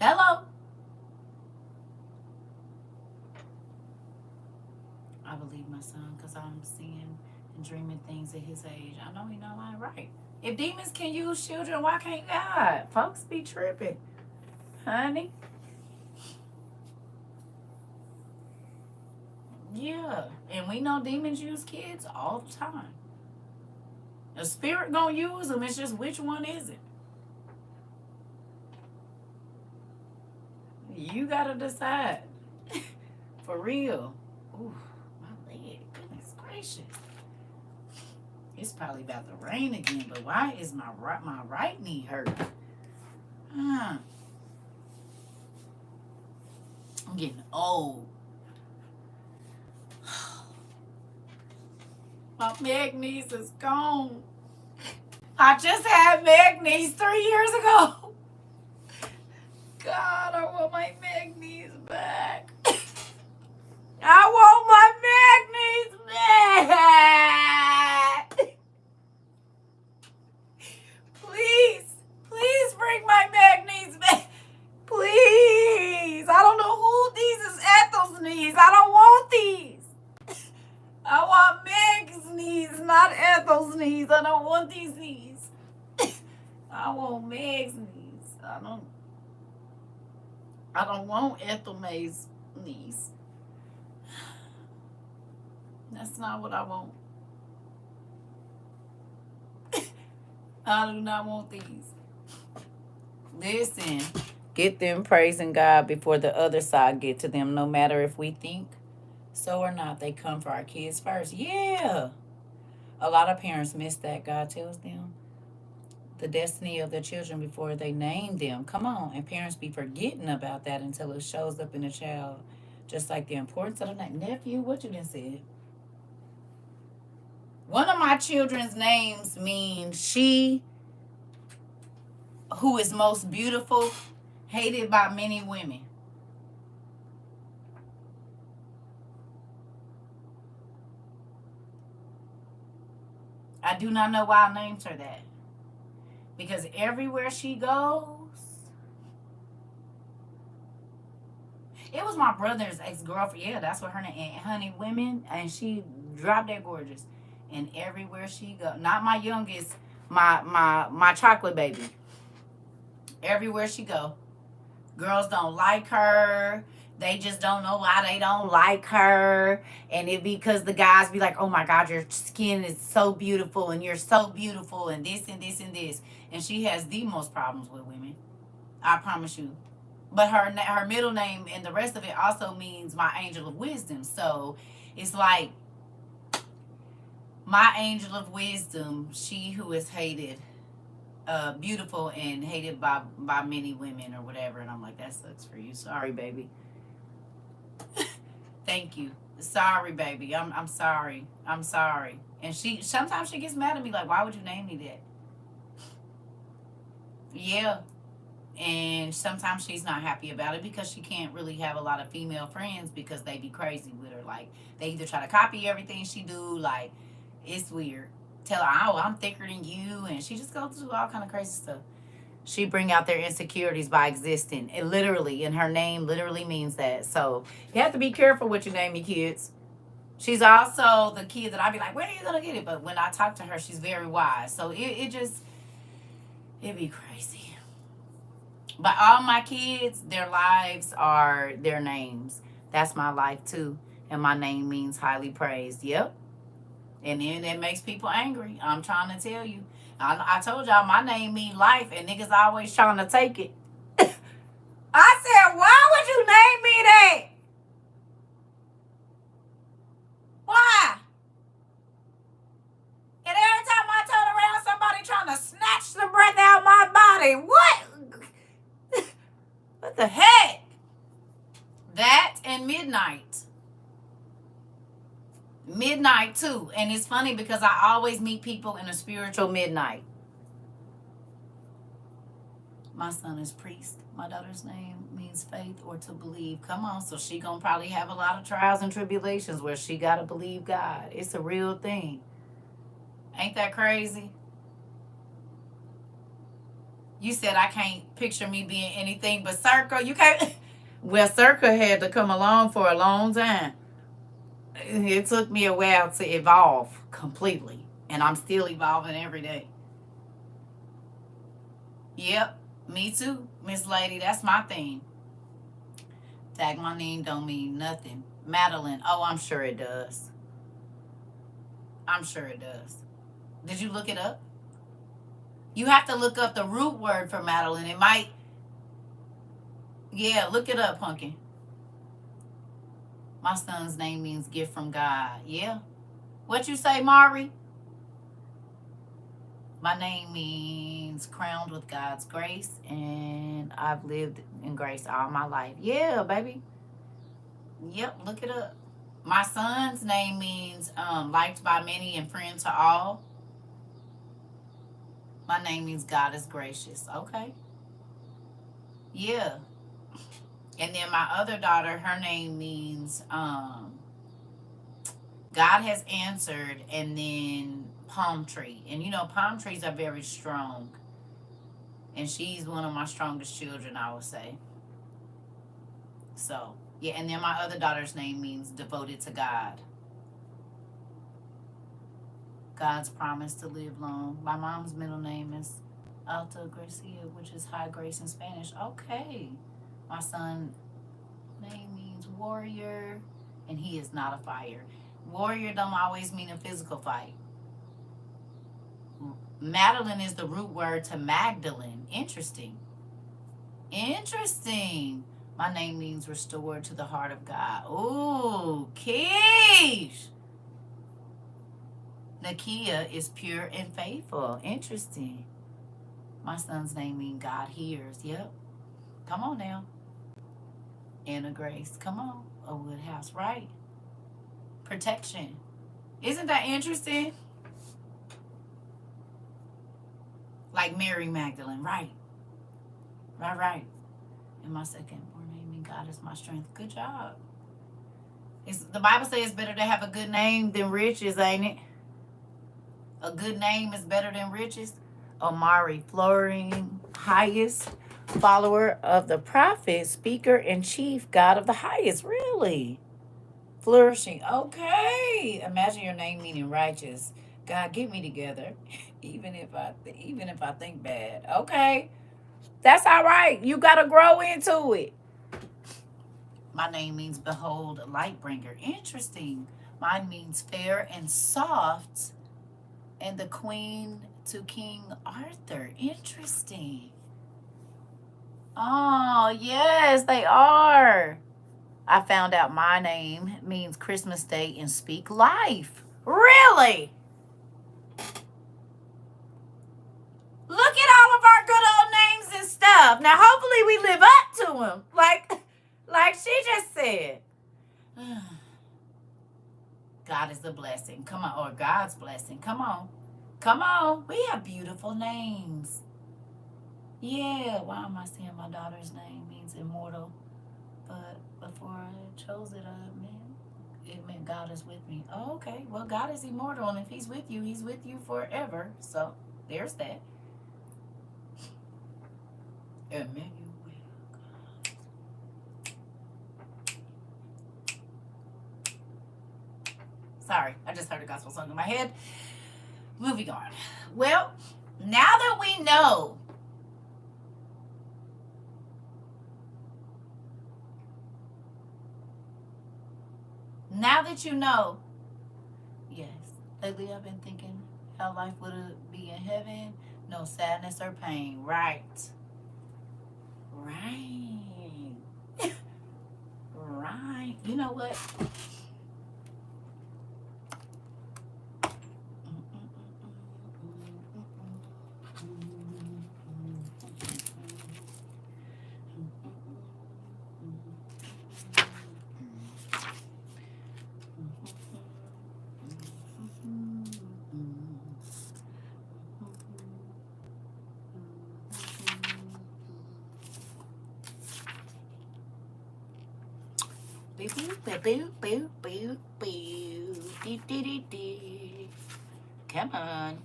Hello? I believe my son because I'm seeing and dreaming things at his age. I know he's not lying, right. If demons can use children, why can't God? Folks be tripping. Honey? Yeah. And we know demons use kids all the time. A spirit gonna use them. It's just which one is it? You gotta decide. For real. Ooh, my leg. Goodness gracious. It's probably about to rain again, but why is my right knee hurt? I'm getting old. My Magnes is gone. I just had Magnes 3 years ago. God, I want my Magnes back. I want my Magnes back. Please bring my Magnes back. Please. I don't know who these is. Ethel's knees. I don't want these. I want Meg's knees, not Ethel's knees. I don't want these knees. I want Meg's knees. I don't want Ethel May's knees. That's not what I want. I do not want these. Listen, Get them praising God before the other side get to them, no matter if we think so or not. They come for our kids first. Yeah. A lot of parents miss that. God tells them the destiny of their children before they name them. Come on. And parents be forgetting about that until it shows up in the child. Just like the importance of the name. Nephew, what you done said? One of my children's names means she who is most beautiful, hated by many women. I do not know why I named her that. Because everywhere she goes, it was my brother's ex-girlfriend. Yeah, that's what her name, Honey Women, and she dropped dead gorgeous. And everywhere she go, not my youngest, my chocolate baby. Everywhere she go, girls don't like her. They just don't know why they don't like her. And it because the guys be like, oh my God, your skin is so beautiful and you're so beautiful and this and this and this. And she has the most problems with women. I promise you. But her middle name and the rest of it also means my angel of wisdom. So it's like my angel of wisdom, she who is hated, beautiful and hated by many women or whatever. And I'm like, that sucks for you. Sorry, baby. Thank you. Sorry, baby. I'm sorry. I'm sorry. And she sometimes she gets mad at me like, why would you name me that? Yeah. And sometimes she's not happy about it because she can't really have a lot of female friends because they be crazy with her. Like they either try to copy everything she do, like it's weird. Tell her, oh, I'm thicker than you, and she just goes through all kind of crazy stuff. She bring out their insecurities by existing. It literally, and her name literally means that. So you have to be careful what you name your kids. She's also the kid that I be like, where are you gonna get it? But when I talk to her, she's very wise. So it be crazy. But all my kids, their lives are their names. That's my life too. And my name means highly praised. Yep. And then it makes people angry. I'm trying to tell you. I told y'all my name mean life, and niggas always trying to take it. I said, why would you name me that? Why? And every time I turn around, somebody trying to snatch the breath out my body. What? What the heck? That and midnight. Midnight too. And it's funny because I always meet people in a spiritual midnight. My son is priest. My daughter's name means faith or to believe. Come on, so she gonna probably have a lot of trials and tribulations where she gotta believe God. It's a real thing. Ain't that crazy? You said I can't picture me being anything but CERCA. You can't. Well, CERCA had to come along for a long time. It took me a while to evolve completely, and I'm still evolving every day. Yep, me too, Miss Lady. That's my thing. Tag my name don't mean nothing. Madeline. Oh, I'm sure it does. I'm sure it does. Did you look it up? You have to look up the root word for Madeline. It might. Yeah, look it up, pumpkin. My son's name means gift from God. Yeah. What you say, Mari? My name means crowned with God's grace, and I've lived in grace all my life. Yeah, baby. Yep, look it up. My son's name means liked by many and friend to all. My name means God is gracious. Okay. Yeah. And then my other daughter, her name means God has answered, and then palm tree. And you know, palm trees are very strong. And she's one of my strongest children, I would say. So, yeah, and then my other daughter's name means devoted to God. God's promise to live long. My mom's middle name is Alta Gracia, which is high grace in Spanish. Okay. My son name means warrior, and he is not a fire. Warrior don't always mean a physical fight. Madeline is the root word to Magdalene. Interesting. Interesting. My name means restored to the heart of God. Ooh, Keish. Nakia is pure and faithful. Interesting. My son's name means God hears. Yep. Come on now. Anna Grace. Come on. A Woodhouse. Right. Protection. Isn't that interesting? Like Mary Magdalene. Right. Right. And my second born name means God is my strength. Good job. The Bible says it's better to have a good name than riches, ain't it? A good name is better than riches. Omari, flourishing, highest follower of the prophet, speaker in chief, God of the highest. Really? Flourishing. Okay. Imagine your name meaning righteous. God, get me together. even if I think bad. Okay. That's all right. You gotta grow into it. My name means behold, light bringer. Interesting. Mine means fair and soft, and the queen to King Arthur. Interesting. Oh, yes, they are. I found out my name means Christmas Day and speak life. Really? Look at all of our good old names and stuff. Now, hopefully we live up to them. Like she just said. God is a blessing. Come on. Or God's blessing. Come on. Come on. We have beautiful names. Yeah. Why am I saying my daughter's name means immortal? But before I chose it, it meant God is with me. Oh, okay. Well, God is immortal, and if He's with you forever. So there's that. Emmanuel. Sorry, I just heard a gospel song in my head. Moving on. Well, now that we know you know, yes, lately I've been thinking how life would be in heaven, no sadness or pain. Right. Right. You know what? Come on.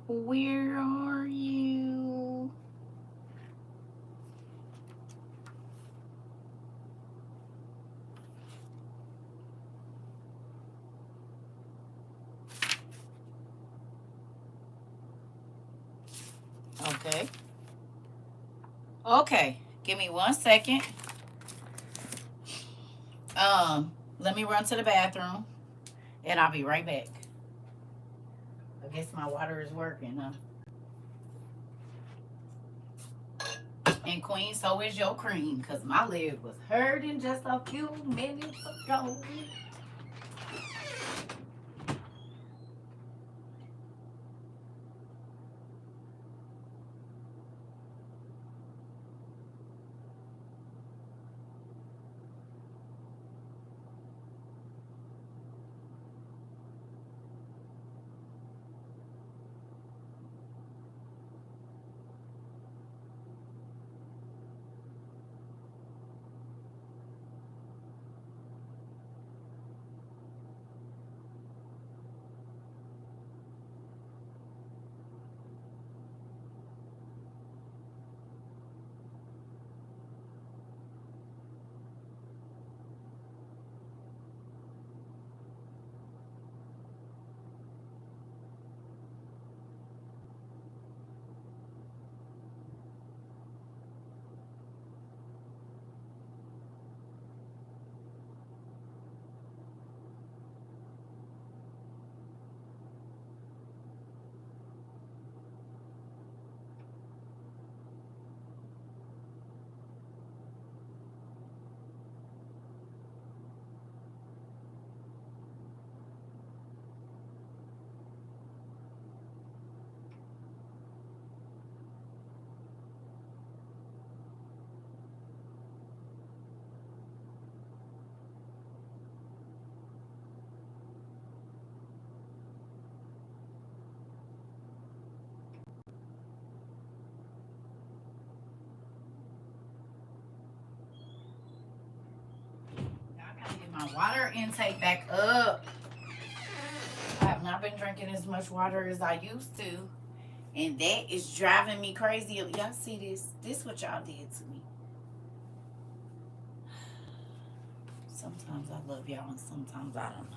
Where are you? Okay. Give me 1 second. Let me run to the bathroom, and I'll be right back. I guess my water is working, huh? And Queen, so is your cream, because my leg was hurting just a few minutes ago. my water intake back up. I have not been drinking as much water as I used to. And that is driving me crazy. Y'all see this? This what y'all did to me. Sometimes I love y'all and sometimes I don't know.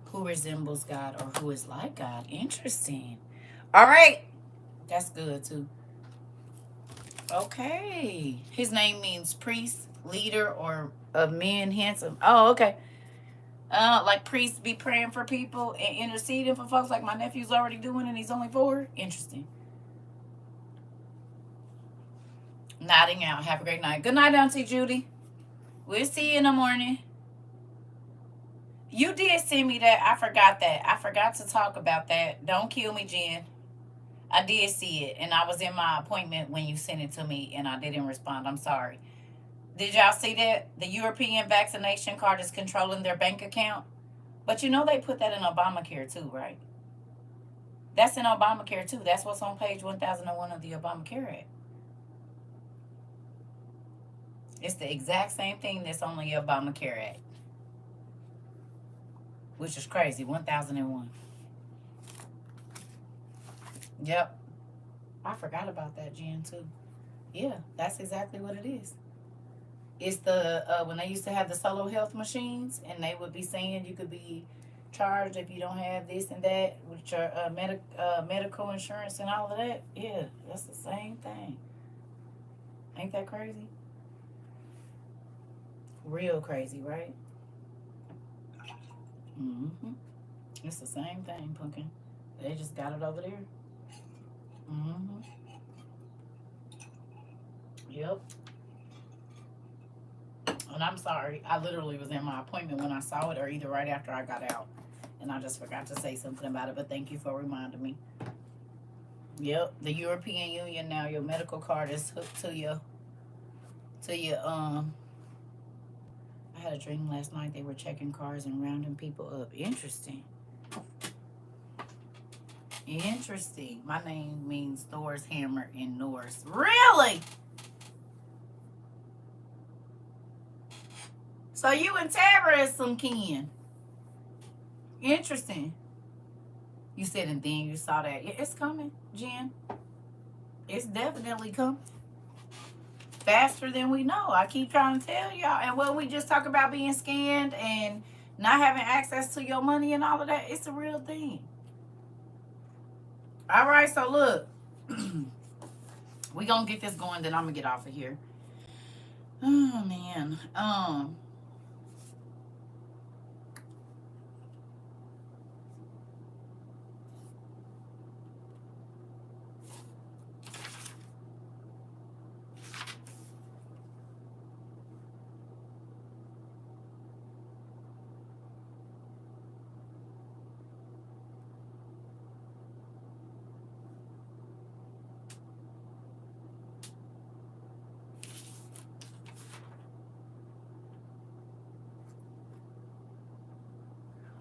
Who resembles God or who is like God? Interesting. All right. That's good too. Okay. His name means priest, leader, or of men handsome. Oh, okay. Like priests be praying for people and interceding for folks like my nephew's already doing and he's only 4. Interesting. Nodding out. Have a great night. Good night, Auntie Judy. We'll see you in the morning. You did send me that. I forgot that. I forgot to talk about that. Don't kill me, Jen. I did see it, and I was in my appointment when you sent it to me, and I didn't respond. I'm sorry. Did y'all see that? The European vaccination card is controlling their bank account. But you know they put that in Obamacare too, right? That's in Obamacare too. That's what's on page 1001 of the Obamacare Act. It's the exact same thing that's on the Obamacare Act. Which is crazy. 1001. Yep. I forgot about that, Jen, too. Yeah, that's exactly what it is. It's the when they used to have the solo health machines, and they would be saying you could be charged if you don't have this and that with your medical insurance and all of that. Yeah, that's the same thing. Ain't that crazy? Real crazy, right? Mm-hmm. It's the same thing, Pumpkin. They just got it over there. Mm-hmm. Yep. And I'm sorry, I literally was in my appointment when I saw it, or either right after I got out, and I just forgot to say something about it. But thank you for reminding me. Yep, the European Union now. Your medical card is hooked to your. I had a dream last night. They were checking cars and rounding people up. Interesting. Interesting. My name means Thor's hammer in Norse. Really? So you and Tara is some kin. Interesting. You said, and then you saw that. Yeah, it's coming, Jen. It's definitely coming. Faster than we know. I keep trying to tell y'all. And when we just talk about being scammed and not having access to your money and all of that, it's a real thing. All right, so look. We're going to get this going, then I'm going to get off of here. Oh, man.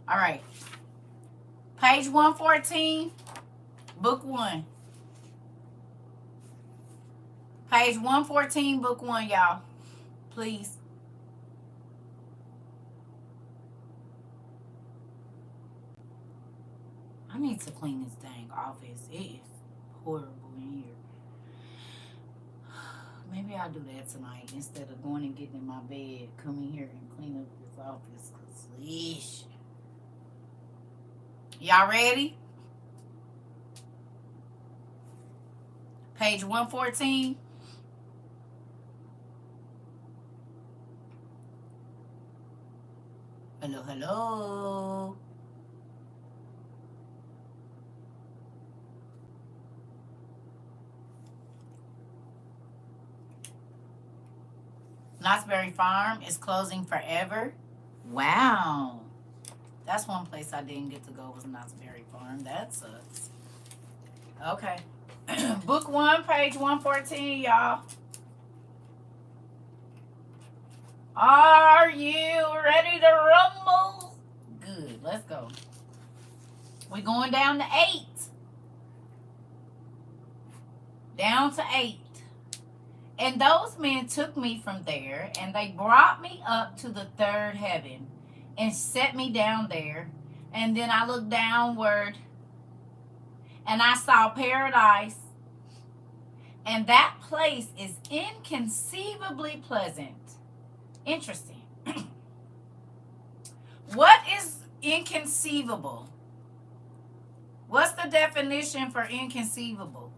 All right. Page 114, book 1. Page 114, book 1, y'all. Please. I need to clean this dang office. It is horrible in here. Maybe I'll do that tonight instead of going and getting in my bed. Come in here and clean up this office. Cause yeesh. Y'all ready? Page 114. Hello, hello. Knott's Berry Farm is closing forever. Wow. That's one place I didn't get to go was Knott's Berry Farm. That sucks. Okay. Book 1, page 114, y'all. Are you ready to rumble? Good. Let's go. We're going down to 8. Down to 8. And those men took me from there, and they brought me up to the third heaven and set me down there. And then I looked downward, and I saw paradise, and that place is inconceivably pleasant. Interesting. What is inconceivable? What's the definition for inconceivable?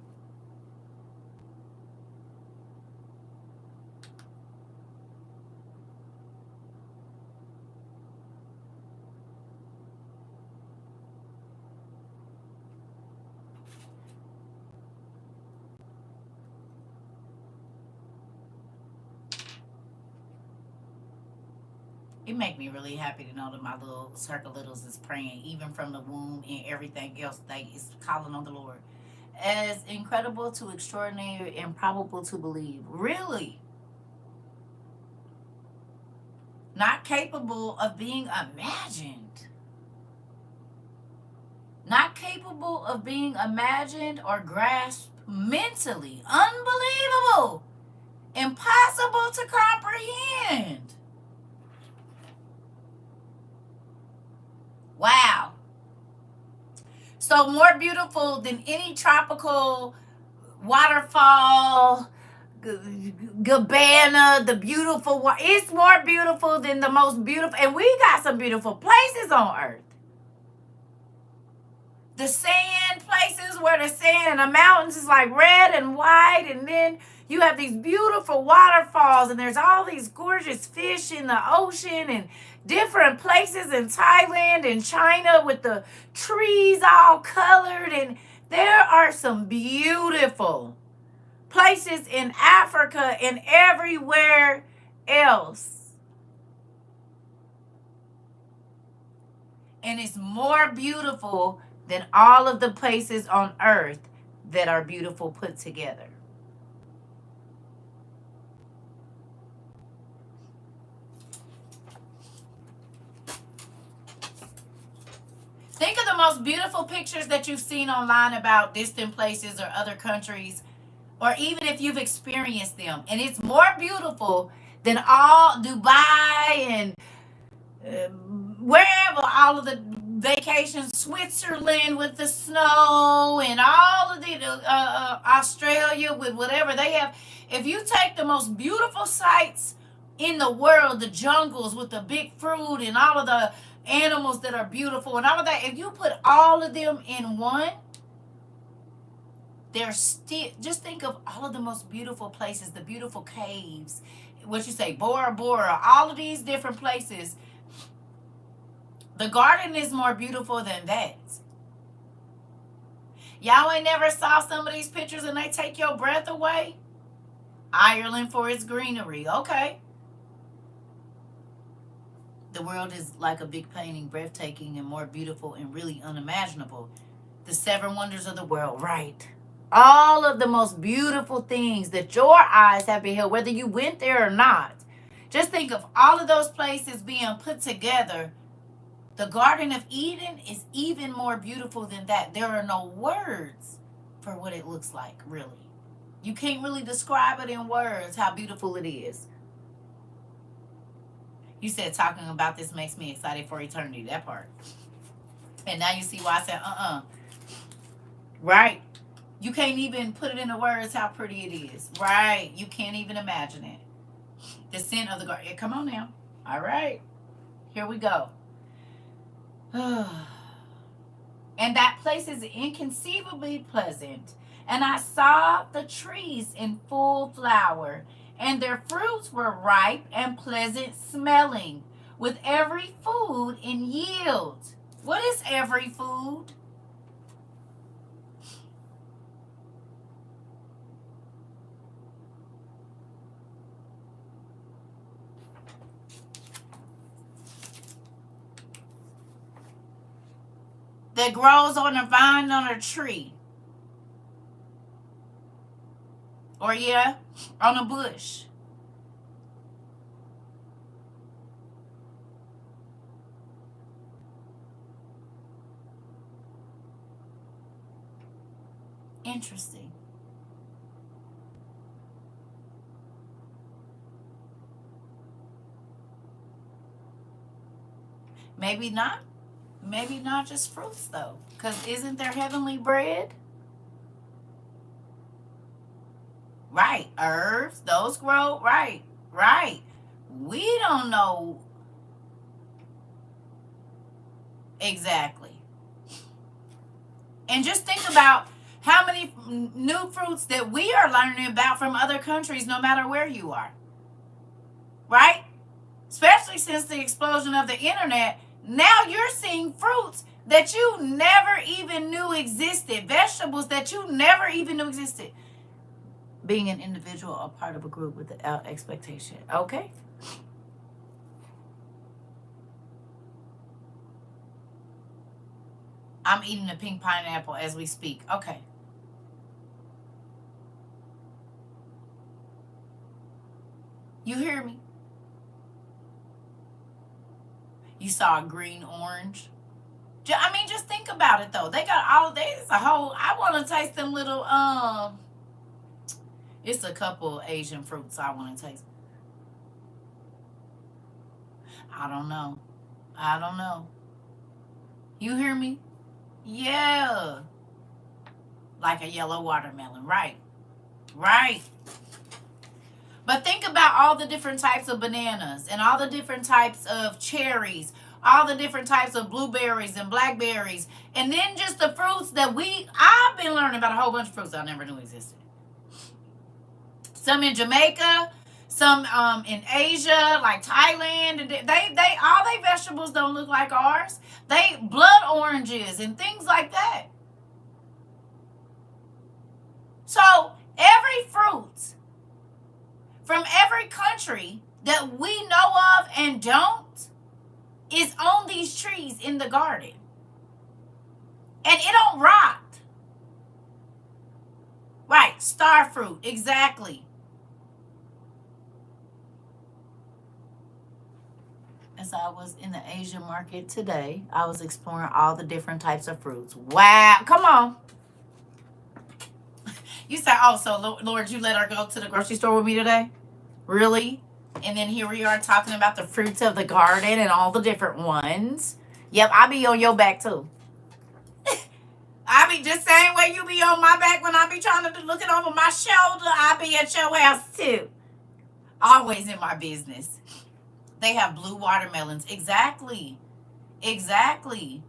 It make me really happy to know that my little circle littles is praying, even from the womb and everything else. They is calling on the Lord. As incredible to extraordinary, improbable to believe. Really, not capable of being imagined. Not capable of being imagined or grasped mentally. Unbelievable. Impossible to comprehend. Wow. So more beautiful than any tropical waterfall, Gabbana, the beautiful one. It's more beautiful than the most beautiful. And we got some beautiful places on earth. The sand places where the sand and the mountains is like red and white, and then you have these beautiful waterfalls, and there's all these gorgeous fish in the ocean, and different places in Thailand and China with the trees all colored, and there are some beautiful places in Africa and everywhere else. And it's more beautiful than all of the places on earth that are beautiful put together. Think of the most beautiful pictures that you've seen online about distant places or other countries, or even if you've experienced them. And it's more beautiful than all Dubai and wherever, all of the vacations, Switzerland with the snow, and all of the Australia with whatever they have. If you take the most beautiful sights in the world, the jungles with the big fruit and all of the animals that are beautiful and all of that, if you put all of them in one, there's still, just think of all of the most beautiful places, the beautiful caves, what you say, Bora Bora, all of these different places. The garden is more beautiful than that. Y'all ain't never saw some of these pictures and they take your breath away? Ireland for its greenery. Okay. The world is like a big painting, breathtaking and more beautiful and really unimaginable. The seven wonders of the world, right? All of the most beautiful things that your eyes have beheld, whether you went there or not. Just think of all of those places being put together. The Garden of Eden is even more beautiful than that. There are no words for what it looks like, really. You can't really describe it in words how beautiful it is. You said talking about this makes me excited for eternity, that part. And now you see why I said, Right. You can't even put it into words how pretty it is. Right. You can't even imagine it. The scent of the garden. Come on now. All right. Here we go. And that place is inconceivably pleasant. And I saw the trees in full flower, and their fruits were ripe and pleasant smelling, with every food in yield. What is every food? That grows on a vine on a tree. Or yeah, on a bush. Interesting. Maybe not. Maybe not just fruits though, because isn't there heavenly bread? Right. Herbs, those grow. Right. Right. We don't know exactly. And just think about how many new fruits that we are learning about from other countries, no matter where you are. Right? Especially since the explosion of the internet, now you're seeing fruits that you never even knew existed, vegetables that you never even knew existed. Being an individual or part of a group without expectation. Okay? I'm eating a pink pineapple as we speak. Okay. You hear me? You saw a green orange. I mean, just think about it though. They got all of this. A whole. I want to taste them little. It's a couple Asian fruits I want to taste. I don't know. I don't know. You hear me? Yeah. Like a yellow watermelon. Right. Right. But think about all the different types of bananas and all the different types of cherries, all the different types of blueberries and blackberries, and then just the fruits that I've been learning about a whole bunch of fruits I never knew existed. Some in Jamaica, some in Asia, like Thailand, and they all they vegetables don't look like ours. They blood oranges and things like that. So every fruit from every country that we know of and don't is on these trees in the garden. And it don't rot. Right, star fruit, exactly. As I was in the Asian market today, I was exploring all the different types of fruits. Wow, come on. You say, oh, so Lord, you let her go to the grocery store with me today? Really? And then here we are talking about the fruits of the garden and all the different ones. Yep, I be on your back too. I be just same way you be on my back when I be trying to look it over my shoulder. I be at your house too. Always in my business. They have blue watermelons. Exactly. Exactly.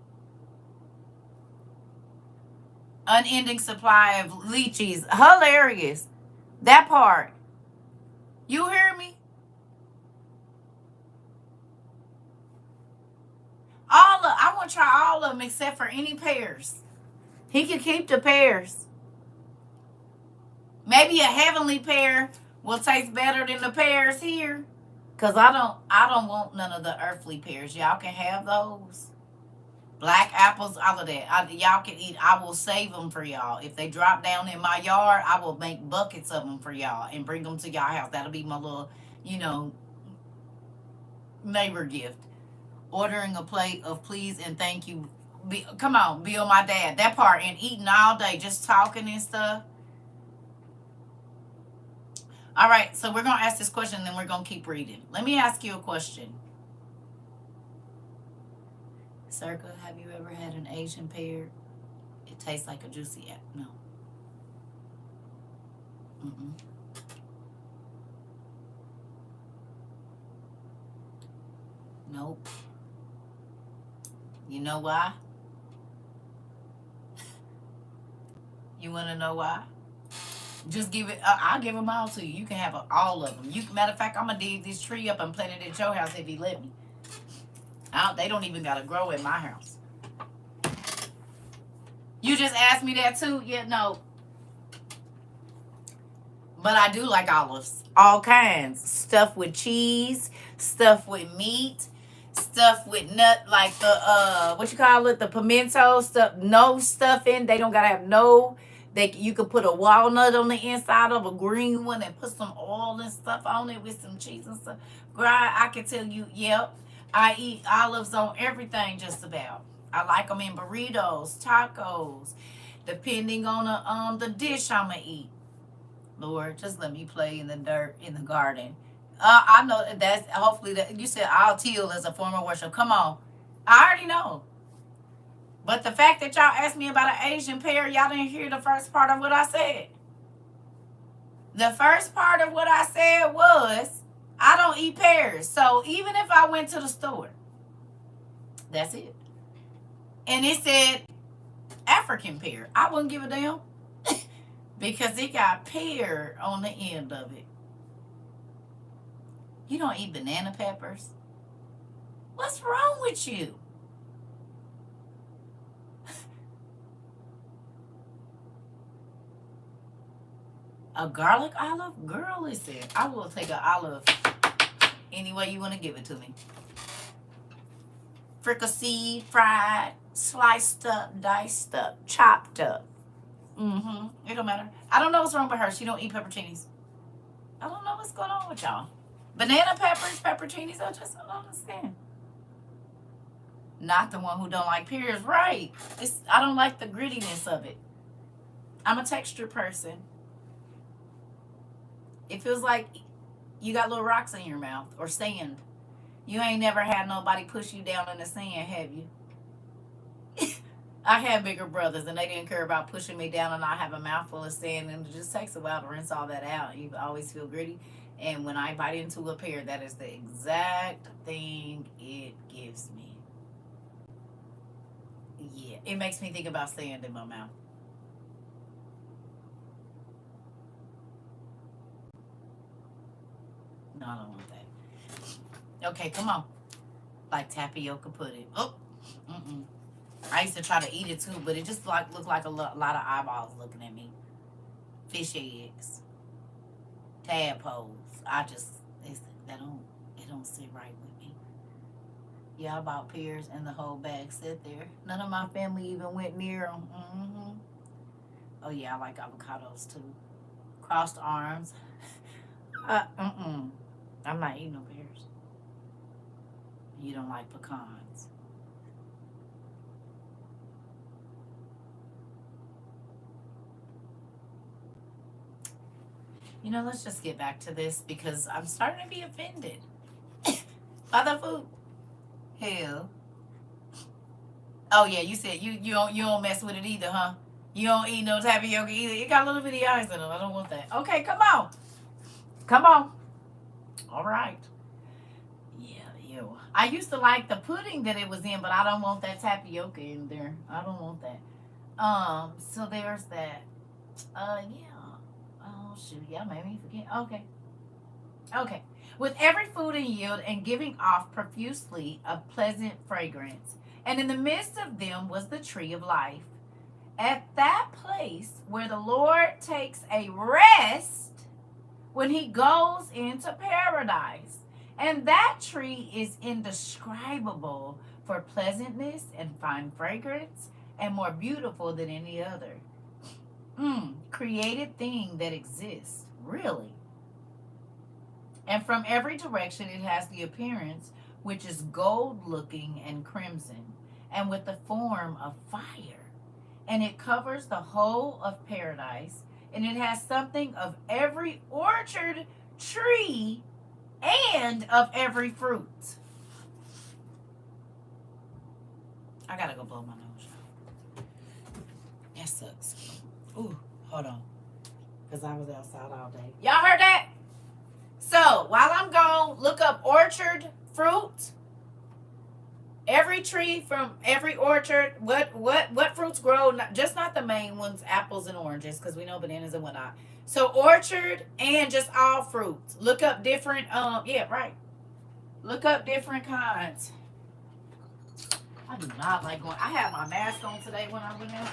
Unending supply of lychees. Hilarious. That part. You hear me? I want to try all of them except for any pears. He can keep the pears. Maybe a heavenly pear will taste better than the pears here. Cause I don't want none of the earthly pears. Y'all can have those. Black apples, all of that. Y'all can eat. I will save them for y'all. If they drop down in my yard, I will make buckets of them for y'all and bring them to y'all house. That'll be my little, neighbor gift. Ordering a plate of please and thank you. Come on, Bill, my dad. That part, and eating all day, just talking and stuff. All right, so we're going to ask this question and then we're going to keep reading. Let me ask you a question. CERCA, have you ever had an Asian pear? It tastes like a juicy apple. No. Mm-mm. Nope. You know why? You want to know why? Just give it. I'll give them all to you. You can have all of them. Matter of fact, I'm gonna dig this tree up and plant it at your house if you let me. They don't even gotta grow at my house. You just asked me that too. Yeah, no. But I do like olives, all kinds. Stuff with cheese, stuff with meat, stuff with nut, like the what you call it, the pimento stuff. No stuffing. They don't gotta have no. You could put a walnut on the inside of a green one and put some oil and stuff on it with some cheese and stuff. Girl, I can tell you, yep. I eat olives on everything just about. I like them in burritos, tacos, depending on the dish I'ma eat. Lord, just let me play in the dirt in the garden. I know that's hopefully that you said I'll teal as a form of worship. Come on. I already know. But the fact that y'all asked me about an Asian pear, y'all didn't hear the first part of what I said. The first part of what I said was, I don't eat pears. So even if I went to the store, that's it. And it said African pear, I wouldn't give a damn because it got pear on the end of it. You don't eat banana peppers? What's wrong with you? A garlic olive? Girl, listen, I will take an olive any way you want to give it to me. Fricasseed, fried, sliced up, diced up, chopped up. It don't matter. I don't know what's wrong with her. She don't eat pepperoncinis. I don't know what's going on with y'all. Banana peppers, pepperoncinis, I just don't understand. Not the one who don't like pears, right? I don't like the grittiness of it. I'm a texture person. It feels like you got little rocks in your mouth or sand. You ain't never had nobody push you down in the sand, have you? I had bigger brothers and they didn't care about pushing me down, and I have a mouthful of sand, and it just takes a while to rinse all that out. You always feel gritty. And when I bite into a pear, that is the exact thing it gives me. Yeah, it makes me think about sand in my mouth. No, I don't want that. Okay, come on. Like tapioca pudding. Oh, I used to try to eat it too, but it just looked like a lot of eyeballs looking at me. Fish eggs, tadpoles. It don't sit right with me. Yeah, I bought pears and the whole bag sit there. None of my family even went near them. Oh yeah, I like avocados too. Crossed arms. I'm not eating no pears. You don't like pecans. You know, let's just get back to this because I'm starting to be offended by the food. Hell. Oh yeah, you said you don't mess with it either, huh? You don't eat no tapioca either. It got a little bitty eyes in it. I don't want that. Okay, come on. Come on. All right. Yeah, ew. I used to like the pudding that it was in, but I don't want that tapioca in there. I don't want that. So there's that. Yeah. Oh shoot, y'all made me forget. Okay. With every food in yield and giving off profusely a pleasant fragrance, and in the midst of them was the tree of life. At that place where the Lord takes a rest when he goes into paradise. And that tree is indescribable for pleasantness and fine fragrance, and more beautiful than any other created thing that exists, really. And from every direction it has the appearance which is gold looking and crimson, and with the form of fire. And it covers the whole of paradise, and it has something of every orchard tree and of every fruit. I gotta go blow my nose out. That sucks. Ooh, hold on. Because I was outside all day. Y'all heard that? So, while I'm gone, look up orchard fruit. Every tree from every orchard, what fruits grow? Not the main ones, apples and oranges, because we know bananas and whatnot. So orchard and just all fruits. Look up different. Yeah, right. Look up different kinds. I do not like going. I had my mask on today when I went out.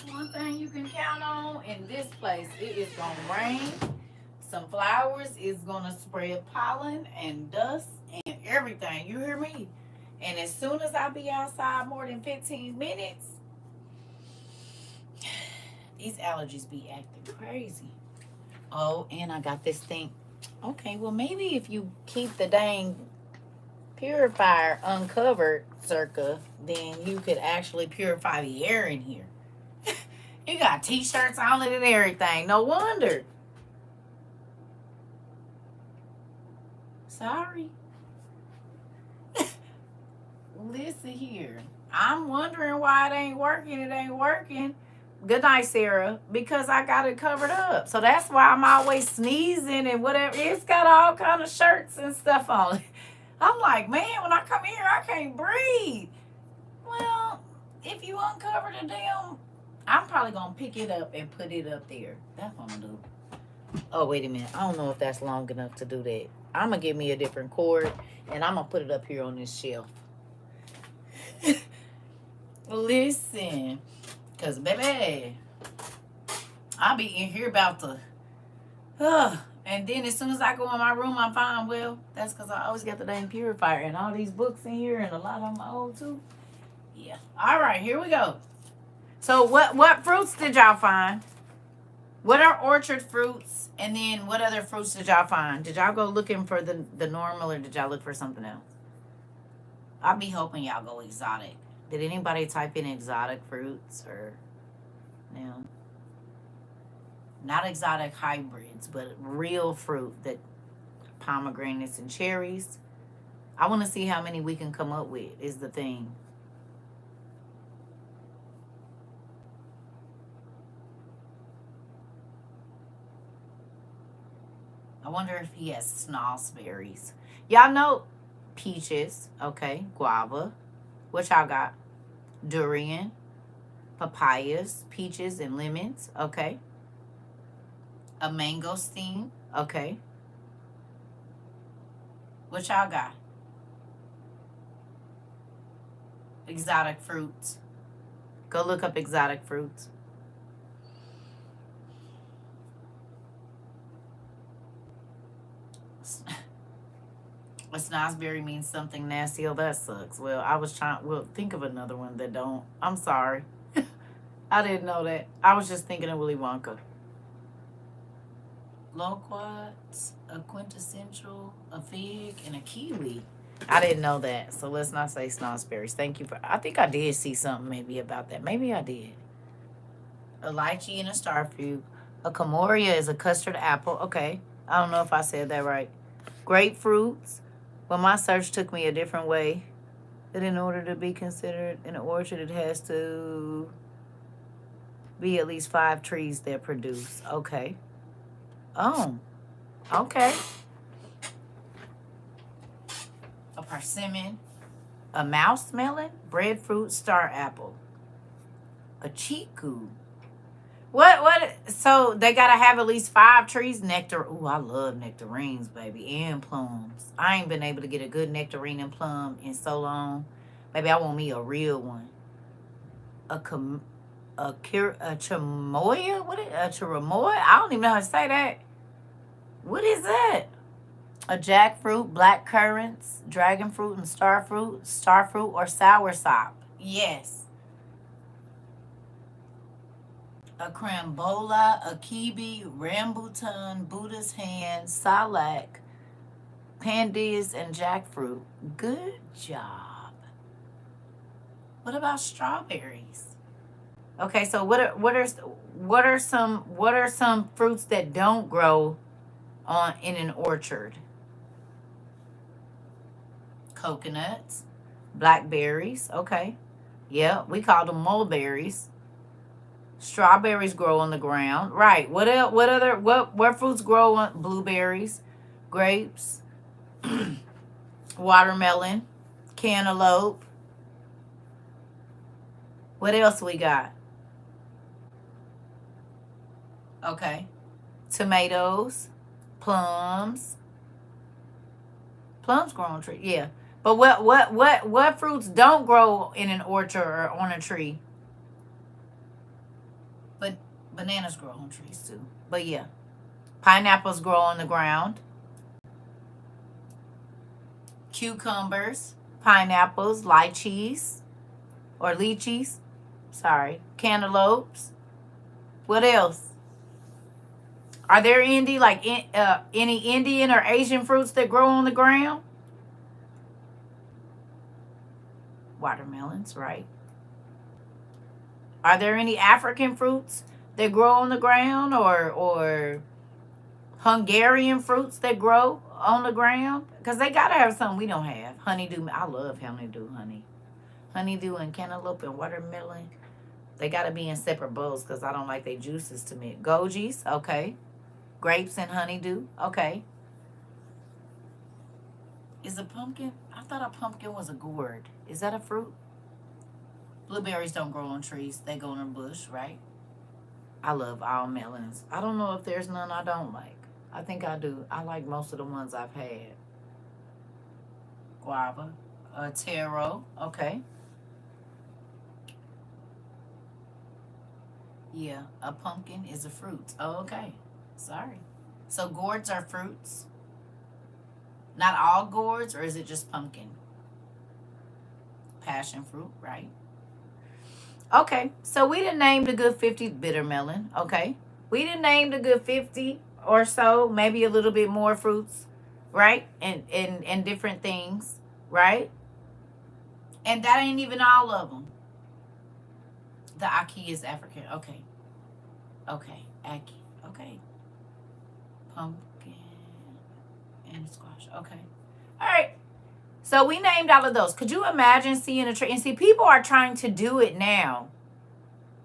One thing you can count on in this place, it is gonna rain. Some flowers is gonna spread pollen and dust and everything. You hear me? And as soon as I be outside more than 15 minutes, these allergies be acting crazy. Oh, and I got this thing. Okay, well maybe if you keep the dang purifier uncovered, CERCA, then you could actually purify the air in here. You got t-shirts on it and everything. No wonder. Sorry. Listen here. I'm wondering why it ain't working. It ain't working. Good night, Sarah. Because I got it covered up. So that's why I'm always sneezing and whatever. It's got all kind of shirts and stuff on it. I'm like, man, when I come here, I can't breathe. Well, if you uncover the damn, I'm probably going to pick it up and put it up there. That's what I'm going to do. Oh, wait a minute. I don't know if that's long enough to do that. I'm going to give me a different cord, and I'm going to put it up here on this shelf. Listen, because, baby, I'll be in here about to, and then as soon as I go in my room, I'm fine. Well, that's because I always got the dang purifier and all these books in here, and a lot of them are old, too. Yeah. All right, here we go. So what fruits did y'all find? What are orchard fruits? And then what other fruits did y'all find? Did y'all go looking for the normal, or did y'all look for something else? I'll be hoping y'all go exotic. Did anybody type in exotic fruits or no? Not exotic hybrids, but real fruit, that pomegranates and cherries. I want to see how many we can come up with is the thing. I wonder if he has snozzberries. Y'all know peaches, okay, guava. What y'all got? Durian, papayas, peaches, and lemons, okay. A mangosteen, okay. What y'all got? Exotic fruits. Go look up exotic fruits. A snozzberry means something nasty. Oh, that sucks. Well, I was trying. Well, think of another one that don't. I'm sorry. I didn't know that. I was just thinking of Willy Wonka. Loquats, a quintessential, a fig, and a kiwi. I didn't know that. So let's not say snozzberries. Thank you for. I think I did see something maybe about that. Maybe I did. A lychee and a star fruit. A camoria is a custard apple. Okay. I don't know if I said that right. Grapefruits. Well, my search took me a different way. That in order to be considered an orchard, it has to be at least 5 trees that produce. Okay. Oh. Okay. A persimmon. A mouse melon. Breadfruit, star apple. A chiku. What? So they gotta have at least 5 trees. Nectar. Ooh, I love nectarines, baby, and plums. I ain't been able to get a good nectarine and plum in so long. Baby, I want me a real one. A chamoya? What is a chiramoya? I don't even know how to say that. What is that? A jackfruit, black currants, dragon fruit, and starfruit or soursop. Yes. A crambola, a kiwi, rambutan, Buddha's hand, salak, pandas, and jackfruit. Good job. What about strawberries? Okay, so what are some fruits that don't grow in an orchard? Coconuts, blackberries. Okay, yeah, we call them mulberries. Strawberries grow on the ground. Right. What else? What fruits grow on? Blueberries, grapes, watermelon, cantaloupe. What else we got? Okay. Tomatoes, plums. Plums grow on a tree. Yeah. But what fruits don't grow in an orchard or on a tree? Bananas grow on trees too. But yeah. Pineapples grow on the ground. Cucumbers, pineapples, lychees, or lychees. Sorry. Cantaloupes. What else? Are there any Indian or Asian fruits that grow on the ground? Watermelons, right? Are there any African fruits that grow on the ground, or Hungarian fruits that grow on the ground? Because they got to have something we don't have. Honeydew. I love honeydew honey. Honeydew and cantaloupe and watermelon. They got to be in separate bowls because I don't like their juices to mix. Goji's, okay. Grapes and honeydew, okay. Is a pumpkin? I thought a pumpkin was a gourd. Is that a fruit? Blueberries don't grow on trees. They go in a bush, right? I love all melons. I don't know if there's none I don't like. I think I do. I like most of the ones I've had. Guava. Taro. Okay. Yeah, a pumpkin is a fruit. Oh, okay. Sorry. So gourds are fruits? Not all gourds, or is it just pumpkin? Passion fruit, right? Okay, so we done named a good 50 bitter melon. Okay. We done named a good 50 or so, maybe a little bit more fruits, right? And different things, right? And that ain't even all of them. The Aki is African. Okay. Okay. Aki. Okay. Pumpkin and squash. Okay. All right. So we named all of those. Could you imagine seeing a tree? And see, people are trying to do it now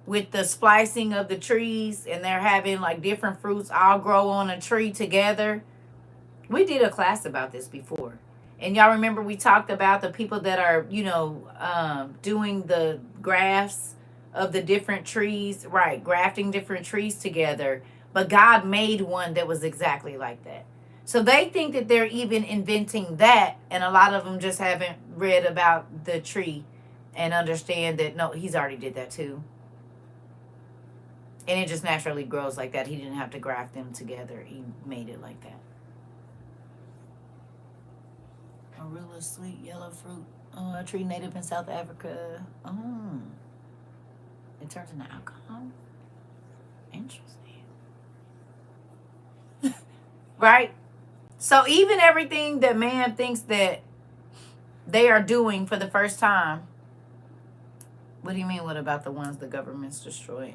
with the splicing of the trees, and they're having like different fruits all grow on a tree together. We did a class about this before. And y'all remember we talked about the people that are, doing the grafts of the different trees, right? Grafting different trees together. But God made one that was exactly like that. So they think that they're even inventing that. And a lot of them just haven't read about the tree and understand that, no, he's already did that too. And it just naturally grows like that. He didn't have to graft them together. He made it like that. Marula, sweet yellow fruit. Oh, a tree native in South Africa. Oh. It turns into alcohol? Interesting. Right? So even everything that man thinks that they are doing for the first time. What do you mean, what about the ones the government's destroyed?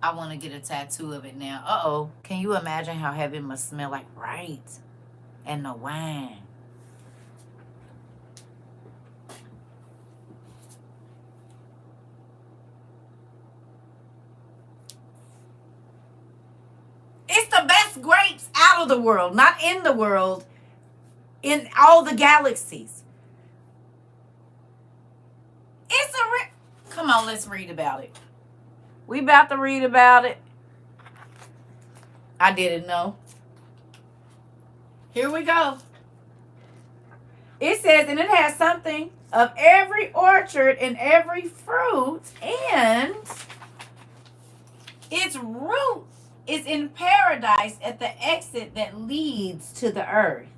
I want to get a tattoo of it now. Uh-oh. Can you imagine how heaven must smell like? Right. And the wine. It's the best grapes out of the world. Not in the world. In all the galaxies. It's a... Come on, let's read about it. We about to read about it. I didn't know. Here we go. It says, and it has something of every orchard and every fruit, and its root is in paradise at the exit that leads to the earth.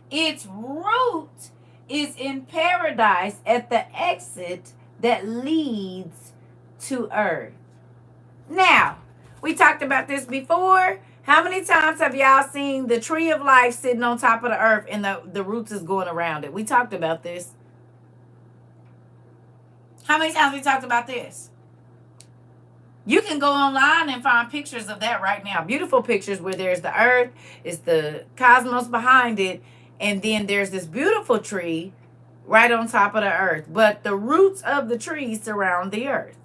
Its root is in paradise at the exit that leads to earth. Now, we talked about this before. How many times have y'all seen the tree of life sitting on top of the earth and the roots is going around it? We talked about this. How many times we talked about this? You can go online and find pictures of that right now. Beautiful pictures where there's the earth, it's the cosmos behind it, and then there's this beautiful tree right on top of the earth. But the roots of the tree surround the earth.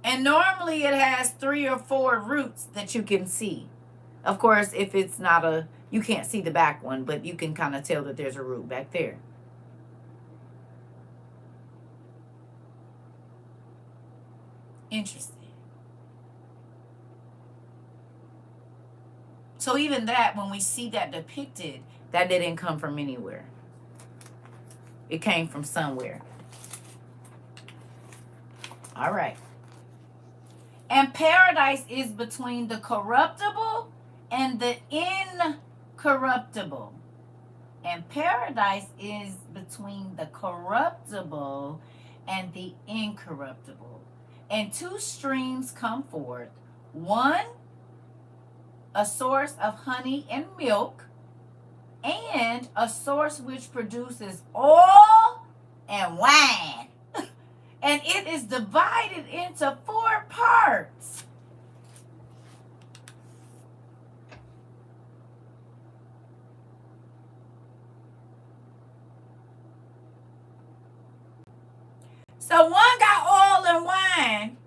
And normally it has 3 or 4 roots that you can see. Of course, if it's not you can't see the back one, but you can kind of tell that there's a root back there. Interesting. So even that, when we see that depicted, that didn't come from anywhere. It came from somewhere. All right. And paradise is between the corruptible and the incorruptible. And paradise is between the corruptible and the incorruptible. And two streams come forth. One, a source of honey and milk, and a source which produces oil and wine. And it is divided into 4 parts. So one got oil and wine,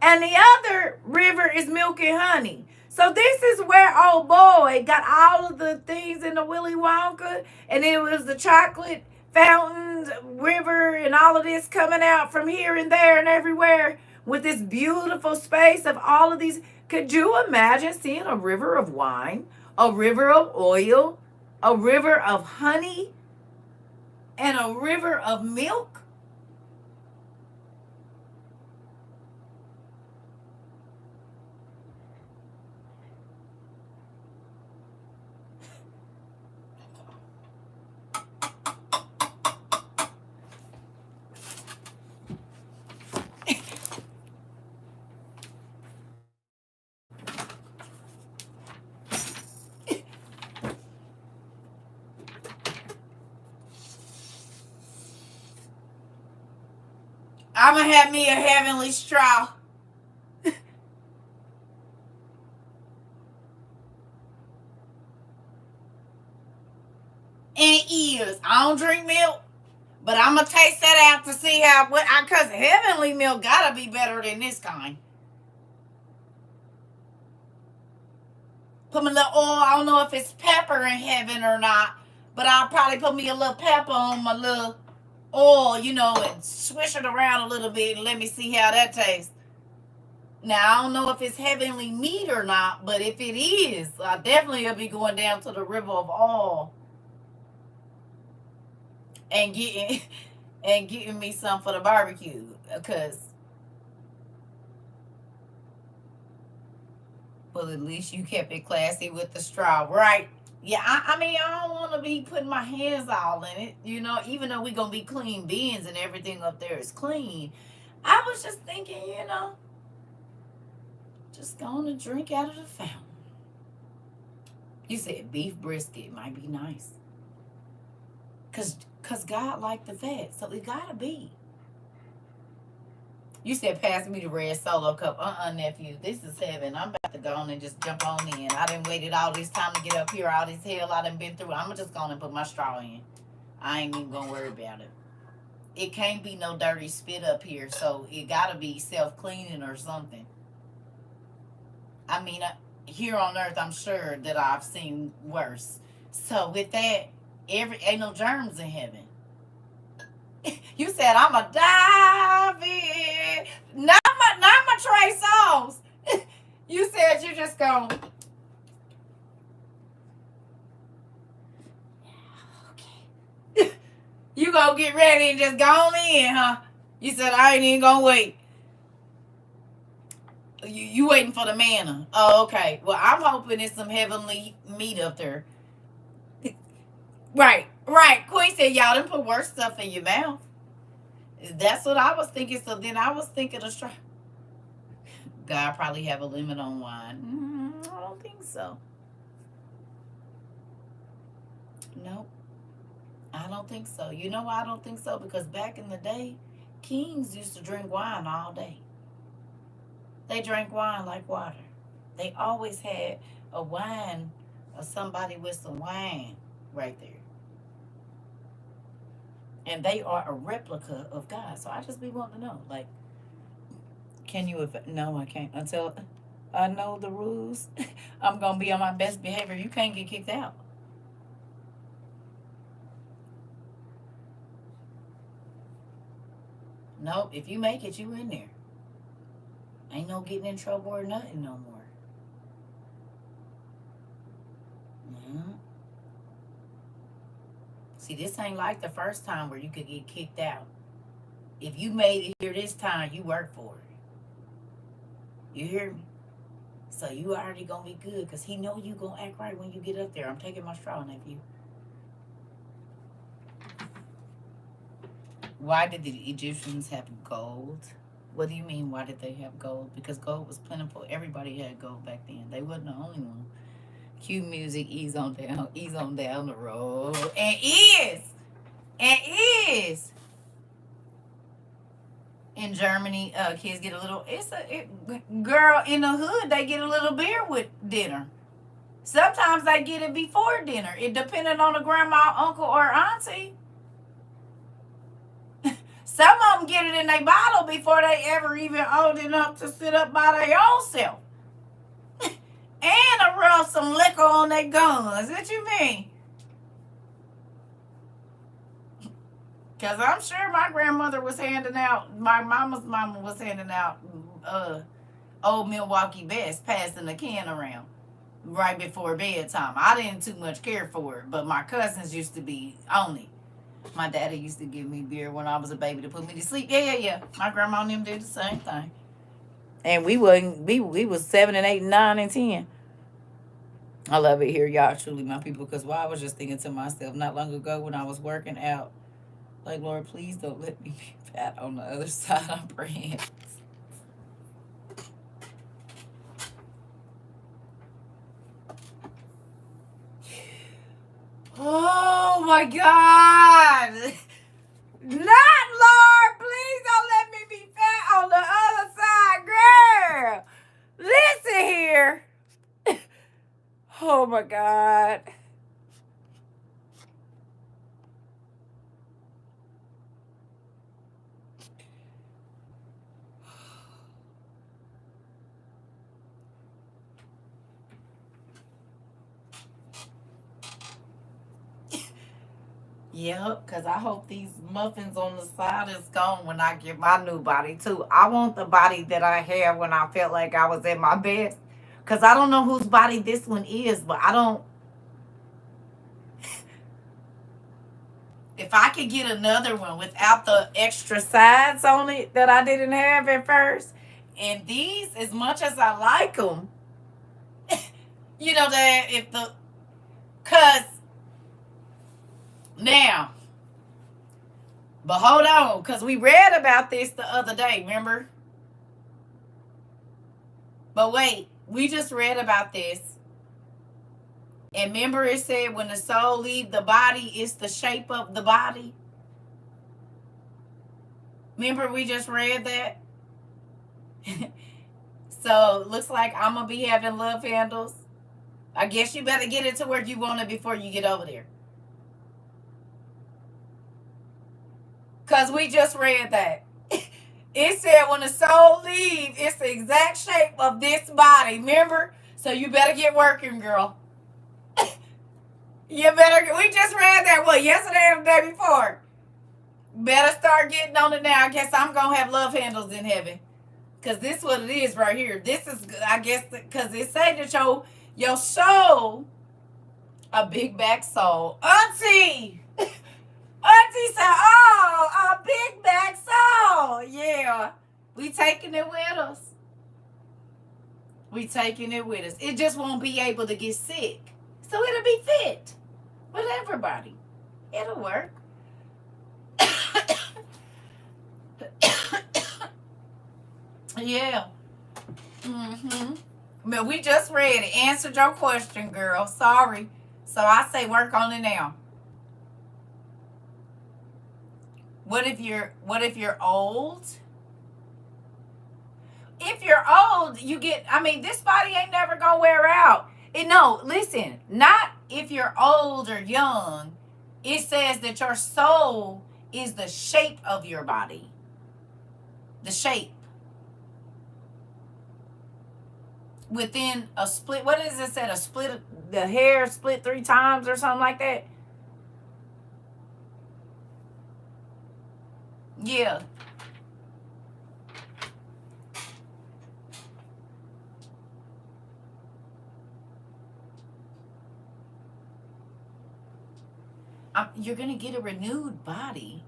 and the other river is milk and honey. So this is where old boy got all of the things in the Willy Wonka, and it was the chocolate fountains, river, and all of this coming out from here and there and everywhere with this beautiful space of all of these. Could you imagine seeing a river of wine, a river of oil, a river of honey, and a river of milk? I'm going to have me a heavenly straw. And ears. I don't drink milk, but I'm going to taste that out to see how, because heavenly milk got to be better than this kind. Put me a little oil. I don't know if it's pepper in heaven or not, but I'll probably put me a little pepper on my little oil, you know, and swish it around a little bit and let me see how that tastes. Now, I don't know if it's heavenly meat or not, but if it is, I definitely will be going down to the river of oil and getting me some for the barbecue, because well, at least you kept it classy with the straw, right? Yeah, I mean, I don't want to be putting my hands all in it, you know, even though we're going to be clean beings and everything up there is clean. I was just thinking, you know, just going to drink out of the fountain. You said beef brisket might be nice. Because God liked the fat, so it got to be. You said, pass me the red Solo cup. Nephew. This is heaven. I'm about to go on and just jump on in. I done waited all this time to get up here, all this hell I done been through. I'm just going to put my straw in. I ain't even going to worry about it. It can't be no dirty spit up here, so it got to be self-cleaning or something. I mean, here on earth, I'm sure that I've seen worse. So with that, ain't no germs in heaven. You said I'm a dive. Not my Trey Songz. You said you just go. Okay. You gonna get ready and just go on in, huh? You said I ain't even gonna wait. You waiting for the manna. Oh, okay. Well, I'm hoping it's some heavenly meat up there. Right. Queen said y'all didn't put worse stuff in your mouth. That's what I was thinking. So then I was thinking of God probably have a limit on wine. I don't think so. Nope. I don't think so. You know why I don't think so? Because back in the day, kings used to drink wine all day. They drank wine like water. They always had a wine or somebody with some wine right there. And they are a replica of God. So I just be wanting to know, like, can you? No, I can't. Until I know the rules, I'm going to be on my best behavior. You can't get kicked out. Nope. If you make it, you in there. Ain't no getting in trouble or nothing no more. See, this ain't like the first time where you could get kicked out. If you made it here this time, you work for it. You hear me? So you already gonna be good because he know you gonna act right when you get up there. I'm taking my straw, nephew. Why did the Egyptians have gold? What do you mean, why did they have gold? Because gold was plentiful. Everybody had gold back then. They wasn't the only one. Cue music, ease on down the road. And is. In Germany, kids get a little, girl, in the hood, they get a little beer with dinner. Sometimes they get it before dinner. It depending on the grandma, uncle, or auntie. Some of them get it in their bottle before they ever even old enough to sit up by their own self. And rub some liquor on their guns. What you mean? Because I'm sure my grandmother was handing out, my mama's mama was handing out old Milwaukee Best, passing the can around right before bedtime. I didn't too much care for it, but my cousins used to be on it. My daddy used to give me beer when I was a baby to put me to sleep. Yeah. My grandma and them did the same thing. And we was 7 and 8 and 9 and 10. I love it here, y'all, truly my people, because I was just thinking to myself not long ago when I was working out, like, Lord, please don't let me be fat on the other side. I'm praying. Oh my God. Not, Lord, please don't let me be fat on the other side, girl. Listen here. Oh my God. Yep, because I hope these muffins on the side is gone when I get my new body, too. I want the body that I had when I felt like I was at my best. Because I don't know whose body this one is, but I don't. If I could get another one without the extra sides on it that I didn't have at first, and these, as much as I like them, you know, that if the, because now, but hold on, because we read about this the other day, remember? But wait, we just read about this. And remember it said when the soul leaves the body, it's the shape of the body. Remember we just read that? So looks like I'm going to be having love handles. I guess you better get it to where you want it before you get over there. Because we just read that. It said when the soul leaves, it's the exact shape of this body. Remember? So you better get working, girl. You better. We just read that, what, yesterday or the day before? Better start getting on it now. I guess I'm going to have love handles in heaven. Because this is what it is right here. This is, I guess, because it say that your soul, a big back soul. Auntie! Auntie said, oh, a big back soul. Yeah. We taking it with us. We taking it with us. It just won't be able to get sick. So it'll be fit with everybody. It'll work. Yeah. But we just read it. Answered your question, girl. Sorry. So I say work on it now. What if you're old? If you're old, this body ain't never gonna wear out. No, listen, not if you're old or young. It says that your soul is the shape of your body. The shape. Within a split, what is it said? A split, the hair split 3 times or something like that? Yeah. You're gonna get a renewed body.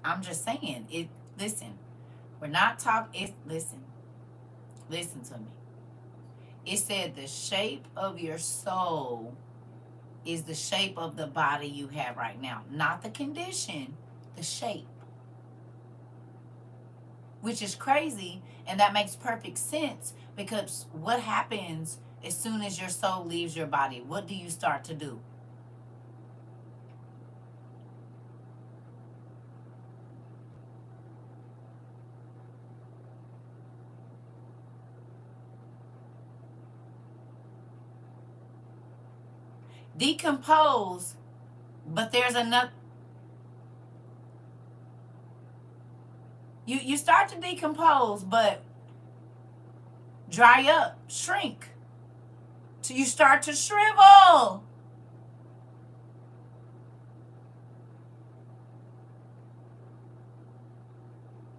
I'm just saying it. Listen, we're not talking. Listen to me. It said the shape of your soul is the shape of the body you have right now, not the condition, the shape. Which is crazy, and that makes perfect sense, because what happens as soon as your soul leaves your body? What do you start to do? Decompose, but there's another. You start to decompose, but dry up, shrink. So you start to shrivel.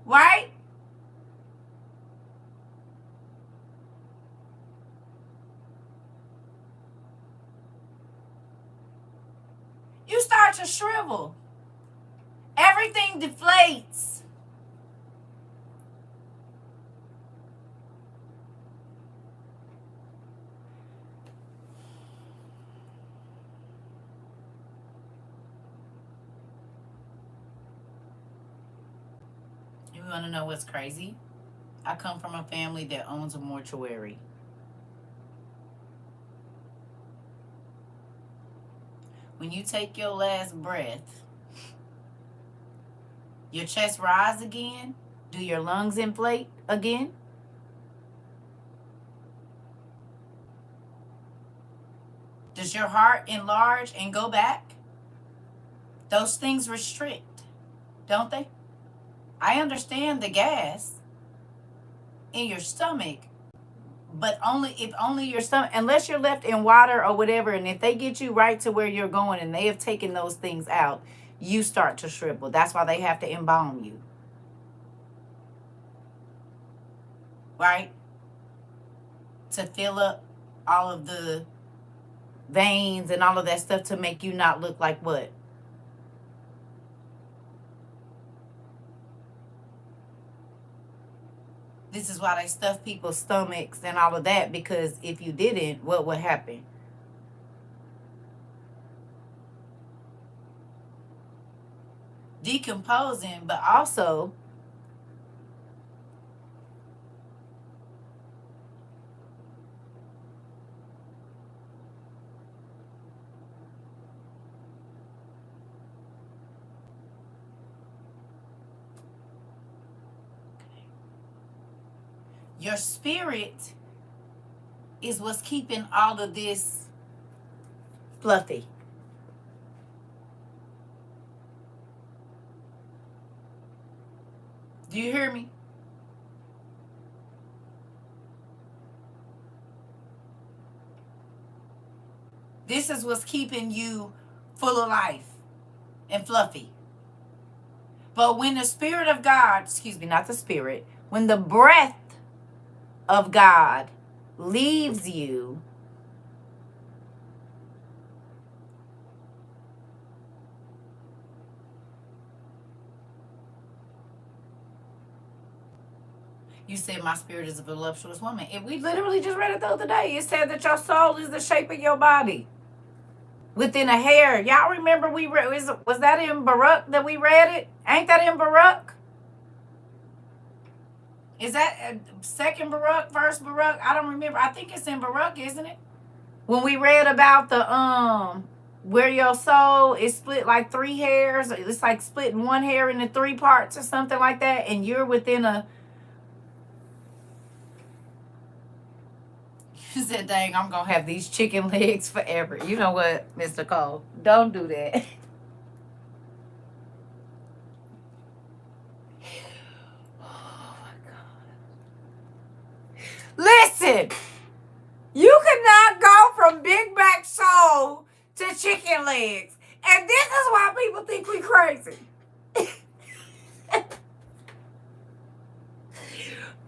Right? You start to shrivel. Everything deflates. You want to know what's crazy? I come from a family that owns a mortuary. When you take your last breath, your chest rise again? Do your lungs inflate again? Does your heart enlarge and go back? Those things restrict, don't they? I understand the gas in your stomach, but only your stomach, unless you're left in water or whatever, and if they get you right to where you're going and they have taken those things out, you start to shrivel. That's why they have to embalm you. Right? To fill up all of the veins and all of that stuff to make you not look like what? This is why they stuff people's stomachs and all of that, because if you didn't, what would happen? Decomposing, but also your spirit is what's keeping all of this fluffy. Do you hear me? This is what's keeping you full of life and fluffy. But when the Spirit of God, not the Spirit, when the breath of God leaves you, you said my spirit is a voluptuous woman. And we literally just read it the other day. It said that your soul is the shape of your body. Within a hair. Y'all remember we read, was that in Baruch that we read it? Ain't that in Baruch? Is that second Baruch, first Baruch? I don't remember. I think it's in Baruch, isn't it? When we read about the where your soul is split like 3 hairs, it's like splitting 1 hair into 3 parts or something like that, and you're within a. She said, dang, I'm going to have these chicken legs forever. You know what, Mr. Cole? Don't do that. Oh, my God. Listen, you cannot go from Big Back Soul to chicken legs. And this is why people think we crazy.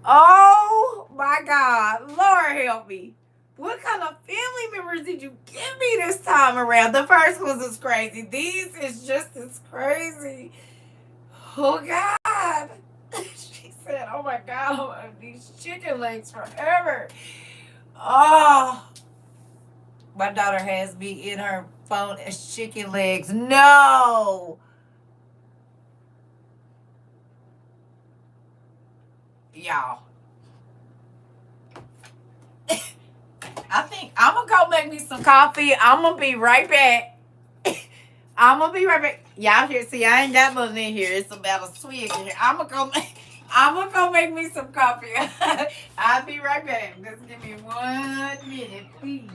Oh, my God. Lord help me. What kind of family members did you give me this time around? The first one was crazy. These is just as crazy. Oh, God. She said, oh, my God, I want these chicken legs forever. Oh, my daughter has me in her phone as chicken legs. No. Y'all. I think I'm going to go make me some coffee. I'm going to be right back. I'm going to be right back. Y'all here, see, I ain't got nothing in here. It's about a swig in here. I'm going to go make me some coffee. I'll be right back. Just give me 1 minute, please.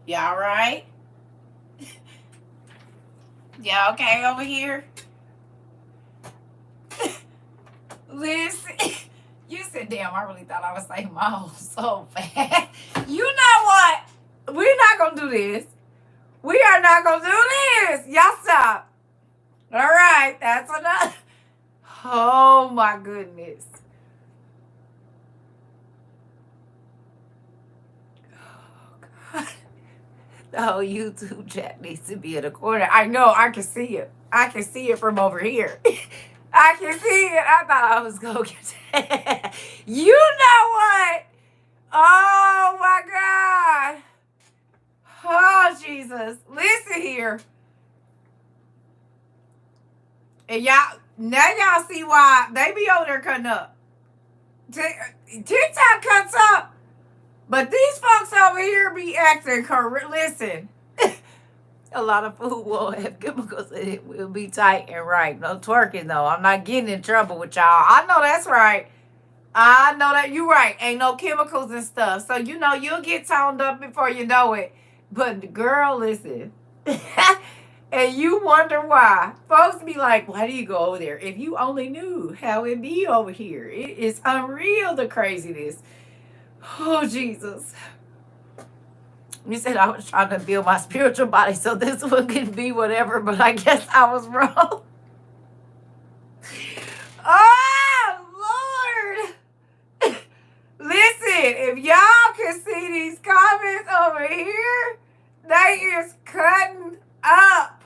Y'all right? Y'all okay over here? Listen, you said, damn, I really thought I was saying my whole soul fast. You know what? We're not going to do this. We are not going to do this. Y'all stop. All right, that's enough. Oh, my goodness. Oh, God. The whole YouTube chat needs to be in the corner. I know, I can see it. I can see it from over here. I can see it. I thought I was going to get that. You know what? Oh, my God. Oh, Jesus. Listen here. And y'all, now y'all see why they be over there cutting up. TikTok cuts up. But these folks over here be acting correct. Listen. A lot of food won't have chemicals in it. Will be tight and right. No twerking, though. I'm not getting in trouble with y'all. I know that's right. I know that you're right. Ain't no chemicals and stuff. So, you know, you'll get toned up before you know it. But, girl, listen. And you wonder why. Folks be like, why do you go over there? If you only knew how it be over here. It is unreal, the craziness. Oh, Jesus. You said I was trying to build my spiritual body so this one could be whatever, but I guess I was wrong. Oh, Lord. Listen, if y'all can see these comments over here, they is cutting up.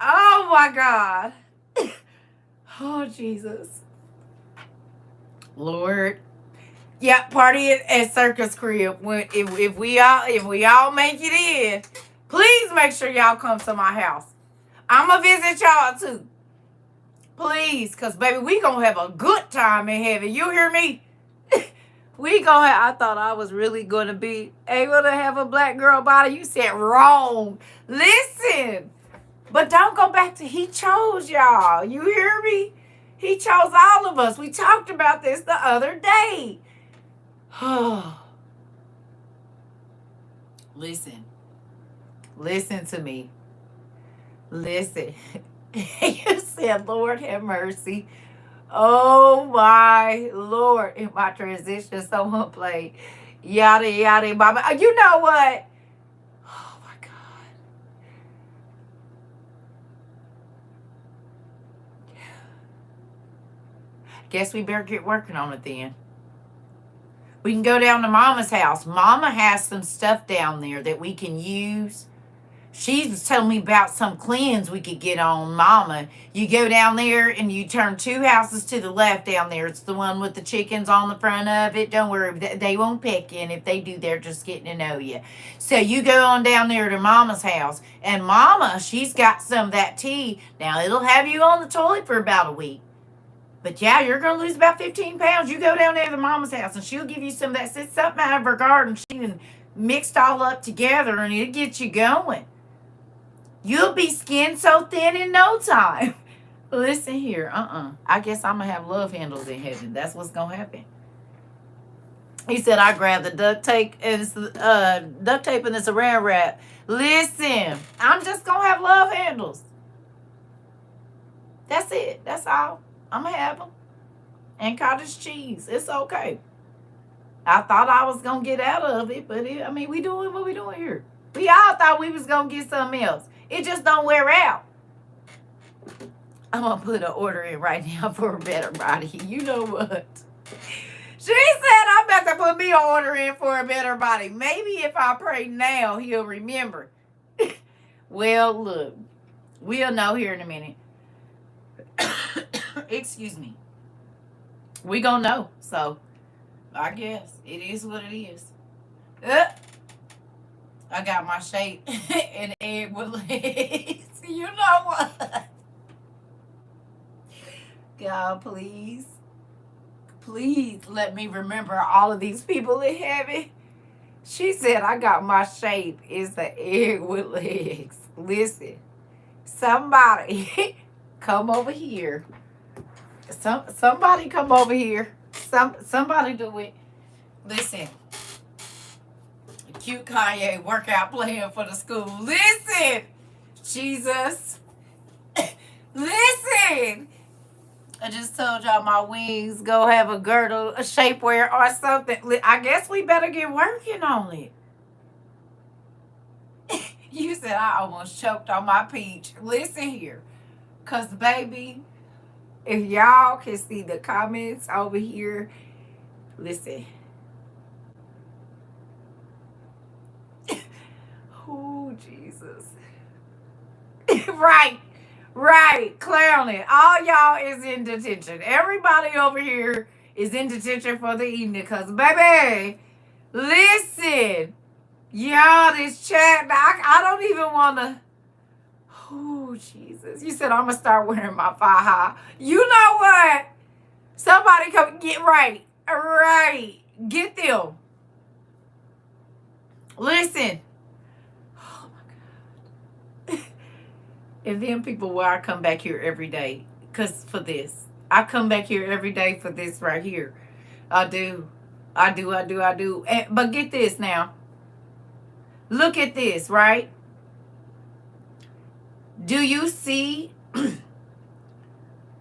Oh, my God. Oh, Jesus. Lord. Yeah, party at Circus Crib. If we all make it in, please make sure y'all come to my house. I'ma visit y'all too. Please, because baby, we gonna have a good time in heaven. You hear me? I thought I was really gonna be able to have a black girl body. You said wrong. Listen. But don't go back to he chose y'all. You hear me? He chose all of us. We talked about this the other day. Listen, Listen to me. Listen. You said, Lord have mercy. Oh my Lord. In my transition, someone played yada yada mama. You know what? Oh my God. Guess we better get working on it then. We can go down to Mama's house. Mama has some stuff down there that we can use. She was telling me about some cleanse we could get on Mama. You go down there and you turn 2 houses to the left down there. It's the one with the chickens on the front of it. Don't worry, they won't pick in. If they do, they're just getting to know you. So you go on down there to Mama's house. And Mama, she's got some of that tea. Now, it'll have you on the toilet for about a week. But yeah, you're going to lose about 15 pounds. You go down there to Mama's house and she'll give you some of that. It's something out of her garden. She can mixed all up together and it'll get you going. You'll be skin so thin in no time. Listen here. I guess I'm going to have love handles in heaven. That's what's going to happen. He said, I grabbed the duct tape and it's duct tape and it's a saran wrap. Listen, I'm just going to have love handles. That's it. That's all. I'm going to have them. And cottage cheese. It's okay. I thought I was going to get out of it, but we doing what we doing here. We all thought we was going to get something else. It just don't wear out. I'm going to put an order in right now for a better body. You know what? She said I'm about to put me an order in for a better body. Maybe if I pray now, he'll remember. Well, look. We'll know here in a minute. Excuse me. We gonna know. So, I guess it is what it is. I got my shape and egg with legs. You know what? God, please. Please let me remember all of these people in heaven. She said, I got my shape. It's the egg with legs. Listen. Somebody come over here. Somebody come over here. Somebody do it. Listen. Cute Kanye workout plan for the school. Listen. Jesus. Listen. I just told y'all my wings go have a girdle, a shapewear or something. I guess we better get working on it. You said I almost choked on my peach. Listen here. Because, baby, if y'all can see the comments over here, listen. Oh, Jesus. Right. Clowning. All y'all is in detention. Everybody over here is in detention for the evening. Because, baby, listen. Y'all, this chat, I don't even want to. Oh, Jesus. You said I'm going to start wearing my faja. You know what? Somebody come get right. Right. Get them. Listen. Oh, my God. And then people, why I come back here every day. Because for this. I come back here every day for this right here. I do. But get this now. Look at this, right? Do you see?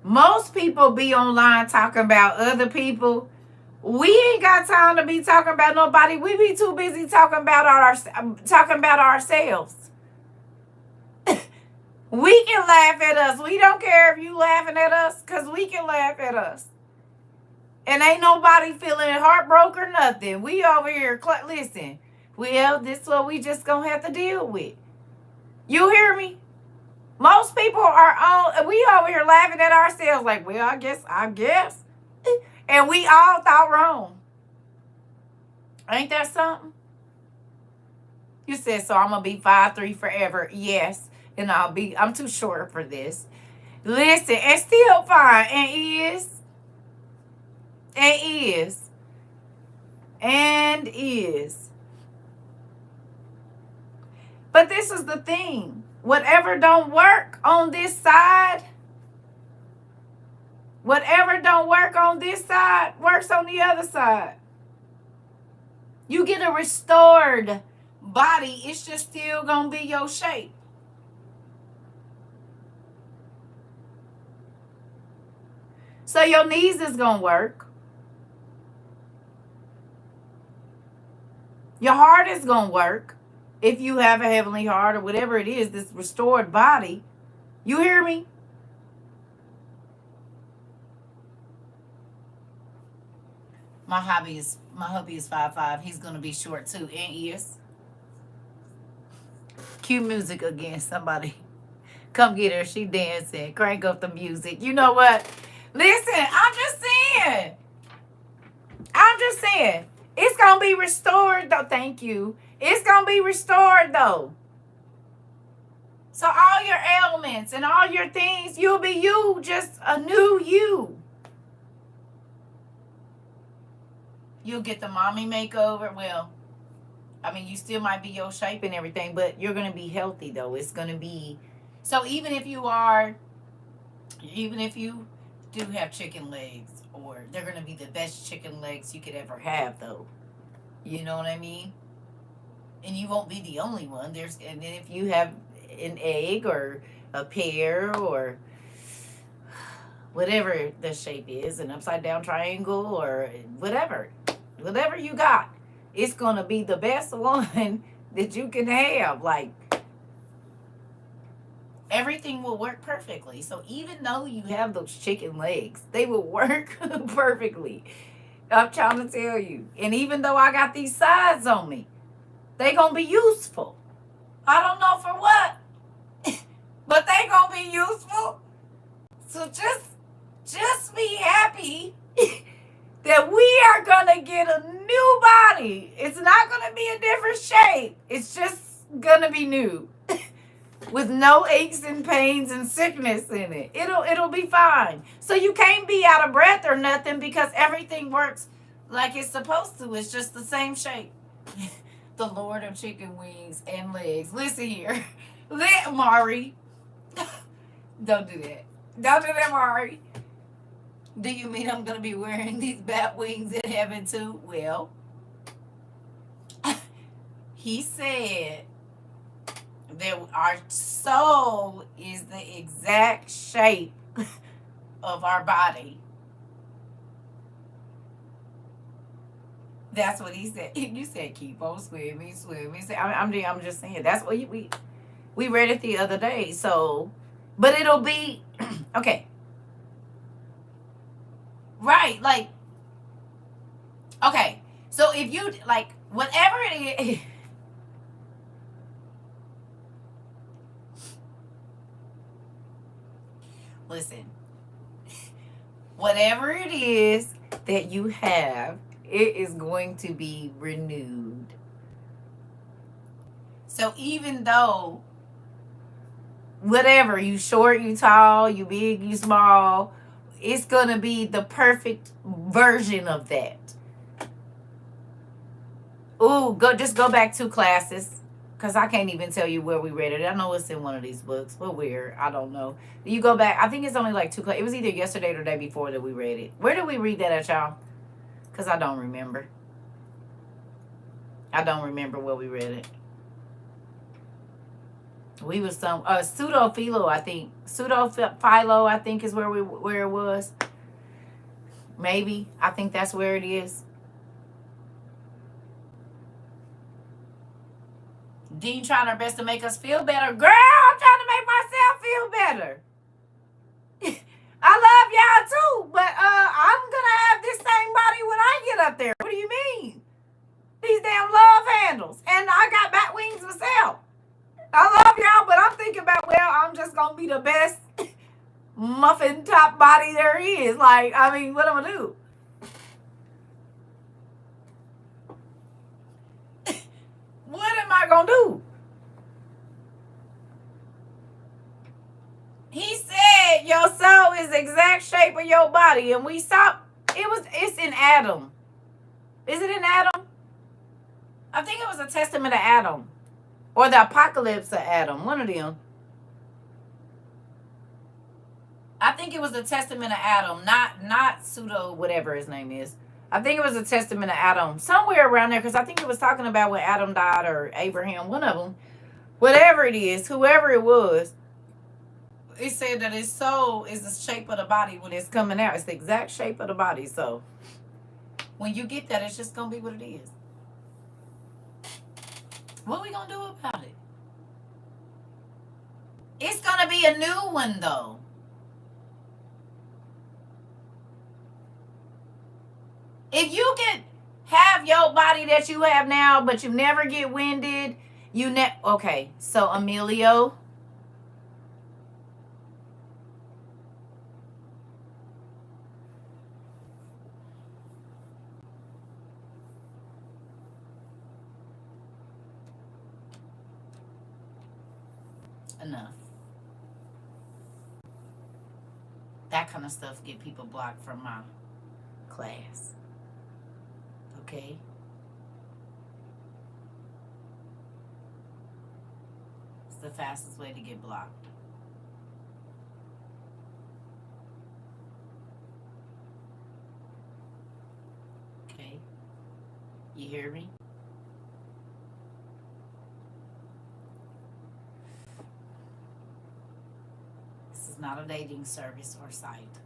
Most people be online talking about other people. We ain't got time to be talking about nobody. We be too busy talking about ourselves. We can laugh at us. We don't care if you laughing at us, because we can laugh at us. And ain't nobody feeling heartbroken or nothing. We over here, listen. Well, this is what we just gonna have to deal with. You hear me? Most people are on, we over here laughing at ourselves like, well, I guess. And we all thought wrong. Ain't that something? You said, so I'm gonna be 5'3" forever. Yes. And I'm too short for this. Listen, and still fine. And is. But this is the thing. Whatever don't work on this side, works on the other side. You get a restored body, it's just still gonna be your shape. So your knees is gonna work. Your heart is gonna work. If you have a heavenly heart or whatever it is, this restored body. You hear me? My hubby is 5'5". He's gonna be short too, and is. Cue music again. Somebody come get her. She dancing. Crank up the music. You know what? Listen, I'm just saying. It's gonna be restored though. Thank you. It's gonna be restored though. So all your ailments and all your things, you'll be you, just a new you. You'll get the mommy makeover. Well, I mean, you still might be your shape and everything, but you're going to be healthy, though. It's going to be... So even if you do have chicken legs, or they're going to be the best chicken legs you could ever have, though. You know what I mean? And you won't be the only one. And then if you have an egg or a pear or whatever the shape is, an upside down triangle or whatever you got, it's going to be the best one that you can have. Like, everything will work perfectly. So even though you have those chicken legs, they will work perfectly. I'm trying to tell you. And even though I got these sides on me, they going to be useful. I don't know for what, but they going to be useful. So just be happy that we are going to get a new body. It's not going to be a different shape. It's just going to be new. With no aches and pains and sickness in it. It'll be fine. So you can't be out of breath or nothing because everything works like it's supposed to. It's just the same shape. The Lord of chicken wings and legs. Listen here. Mari. Don't do that. Don't do that, Mari. Do you mean I'm going to be wearing these bat wings in heaven too? Well, he said that our soul is the exact shape of our body. That's what he said. You said keep on swimming. I'm just saying. That's what we read it the other day. So, but it'll be okay. Right, like, okay, so if you, like, whatever it is, listen, whatever it is that you have, it is going to be renewed. So even though, whatever, you short, you tall, you big, you small, it's going to be the perfect version of that. Ooh, just go back 2 classes. Because I can't even tell you where we read it. I know it's in one of these books. But where? I don't know. You go back. I think it's only like 2 classes. It was either yesterday or the day before that we read it. Where did we read that at, y'all? Because I don't remember. I don't remember where we read it. We was pseudo-philo, I think. Pseudo-philo, I think, is where it was. Maybe. I think that's where it is. Dean trying her best to make us feel better. Girl, I'm trying to make myself feel better. I love y'all too, but I'm gonna have this same body when I get up there. What do you mean? These damn love handles. And I got bat wings myself. I love y'all, but I'm thinking about, well, I'm just going to be the best muffin top body there is. Like, I mean, what am I going to do? What am I going to do? He said your soul is the exact shape of your body. And we saw, it's in Adam. Is it in Adam? I think it was a testament of Adam. Or the apocalypse of Adam. One of them. I think it was the testament of Adam. Not pseudo whatever his name is. I think it was a testament to Adam. Somewhere around there. Because I think it was talking about when Adam died or Abraham. One of them. Whatever it is. Whoever it was. It said that his soul is the shape of the body when it's coming out. It's the exact shape of the body. So when you get that, it's just going to be what it is. What are we going to do about it? It's going to be a new one, though. If you can have your body that you have now, but you never get winded, okay, so Emilio. Enough. That kind of stuff get people blocked from my class. Okay? It's the fastest way to get blocked. Okay? You hear me? This is not a dating service or site.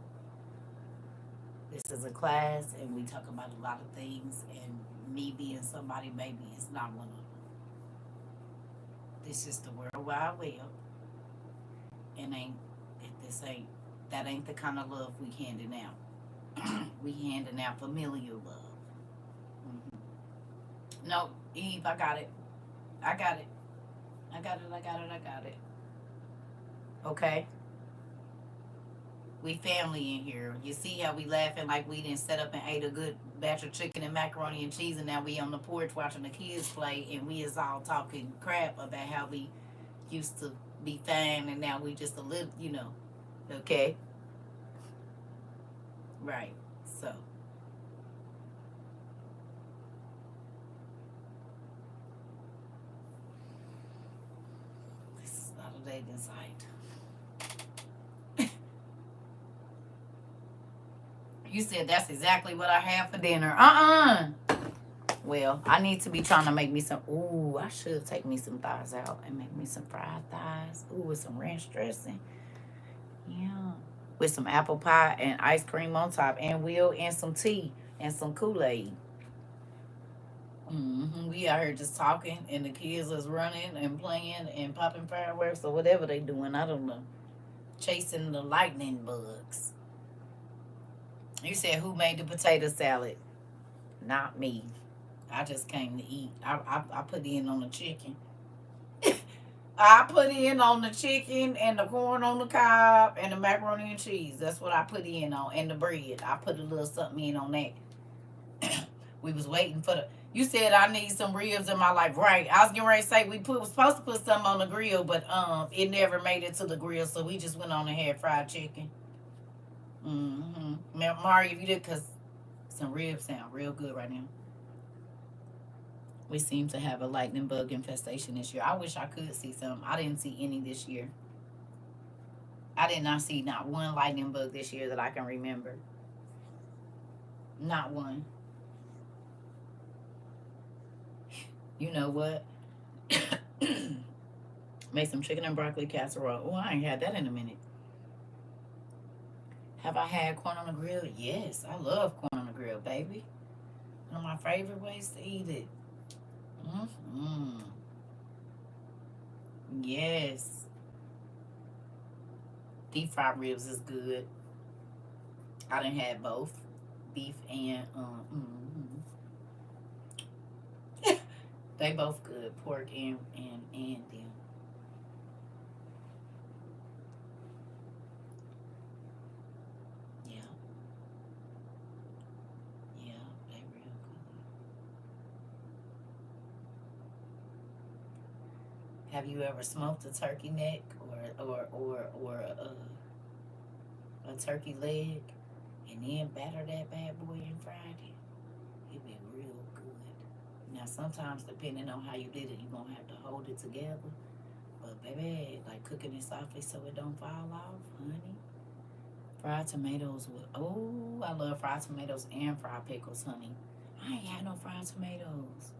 This is a class, and we talk about a lot of things, and me being somebody maybe is not one of them. This is the World Wide Web, and that ain't the kind of love we handing out. We handing out familial love. Mm-hmm. No, Eve, I got it. Okay? We family in here. You see how we laughing like we didn't set up and ate a good batch of chicken and macaroni and cheese, and now we on the porch watching the kids play, and we is all talking crap about how we used to be fine, and now we just a little, okay? Right. So. This is not a dating site. You said that's exactly what I have for dinner. Well, I need to be trying to make me some. Ooh, I should take me some thighs out and make me some fried thighs. Ooh, with some ranch dressing. Yeah. With some apple pie and ice cream on top, and some tea and some Kool-Aid. We out here just talking, and the kids is running and playing and popping fireworks or whatever they doing. I don't know. Chasing the lightning bugs. You said who made the potato salad? Not me. I just came to eat. I put in on the chicken. I put in on the chicken and the corn on the cob and the macaroni and cheese. That's what I put in on. And the bread. I put a little something in on that. We was waiting for the... You said I need some ribs in my life. Right. I was getting ready to say we was supposed to put something on the grill, but it never made it to the grill, so we just went on and had fried chicken. Mario, if you did, because some ribs sound real good right now. We seem to have a lightning bug infestation this year. I wish I could see some. I didn't see any this year. I did not see not one lightning bug this year that I can remember. Not one. You know what? Make some chicken and broccoli casserole. Oh, I ain't had that in a minute. Have I had corn on the grill? Yes, I love corn on the grill, baby. One of my favorite ways to eat it. Yes. Deep fried ribs is good. I done had both beef and they both good, pork and them. Yeah. Yeah, they real good. Have you ever smoked a turkey neck or a turkey leg and then batter that bad boy and fried it? It be real good. Now sometimes depending on how you did it, you're gonna have to hold it together. But baby, like cooking it softly so it don't fall off, honey. Fried tomatoes with, oh, I love fried tomatoes and fried pickles, honey. I ain't had no fried tomatoes.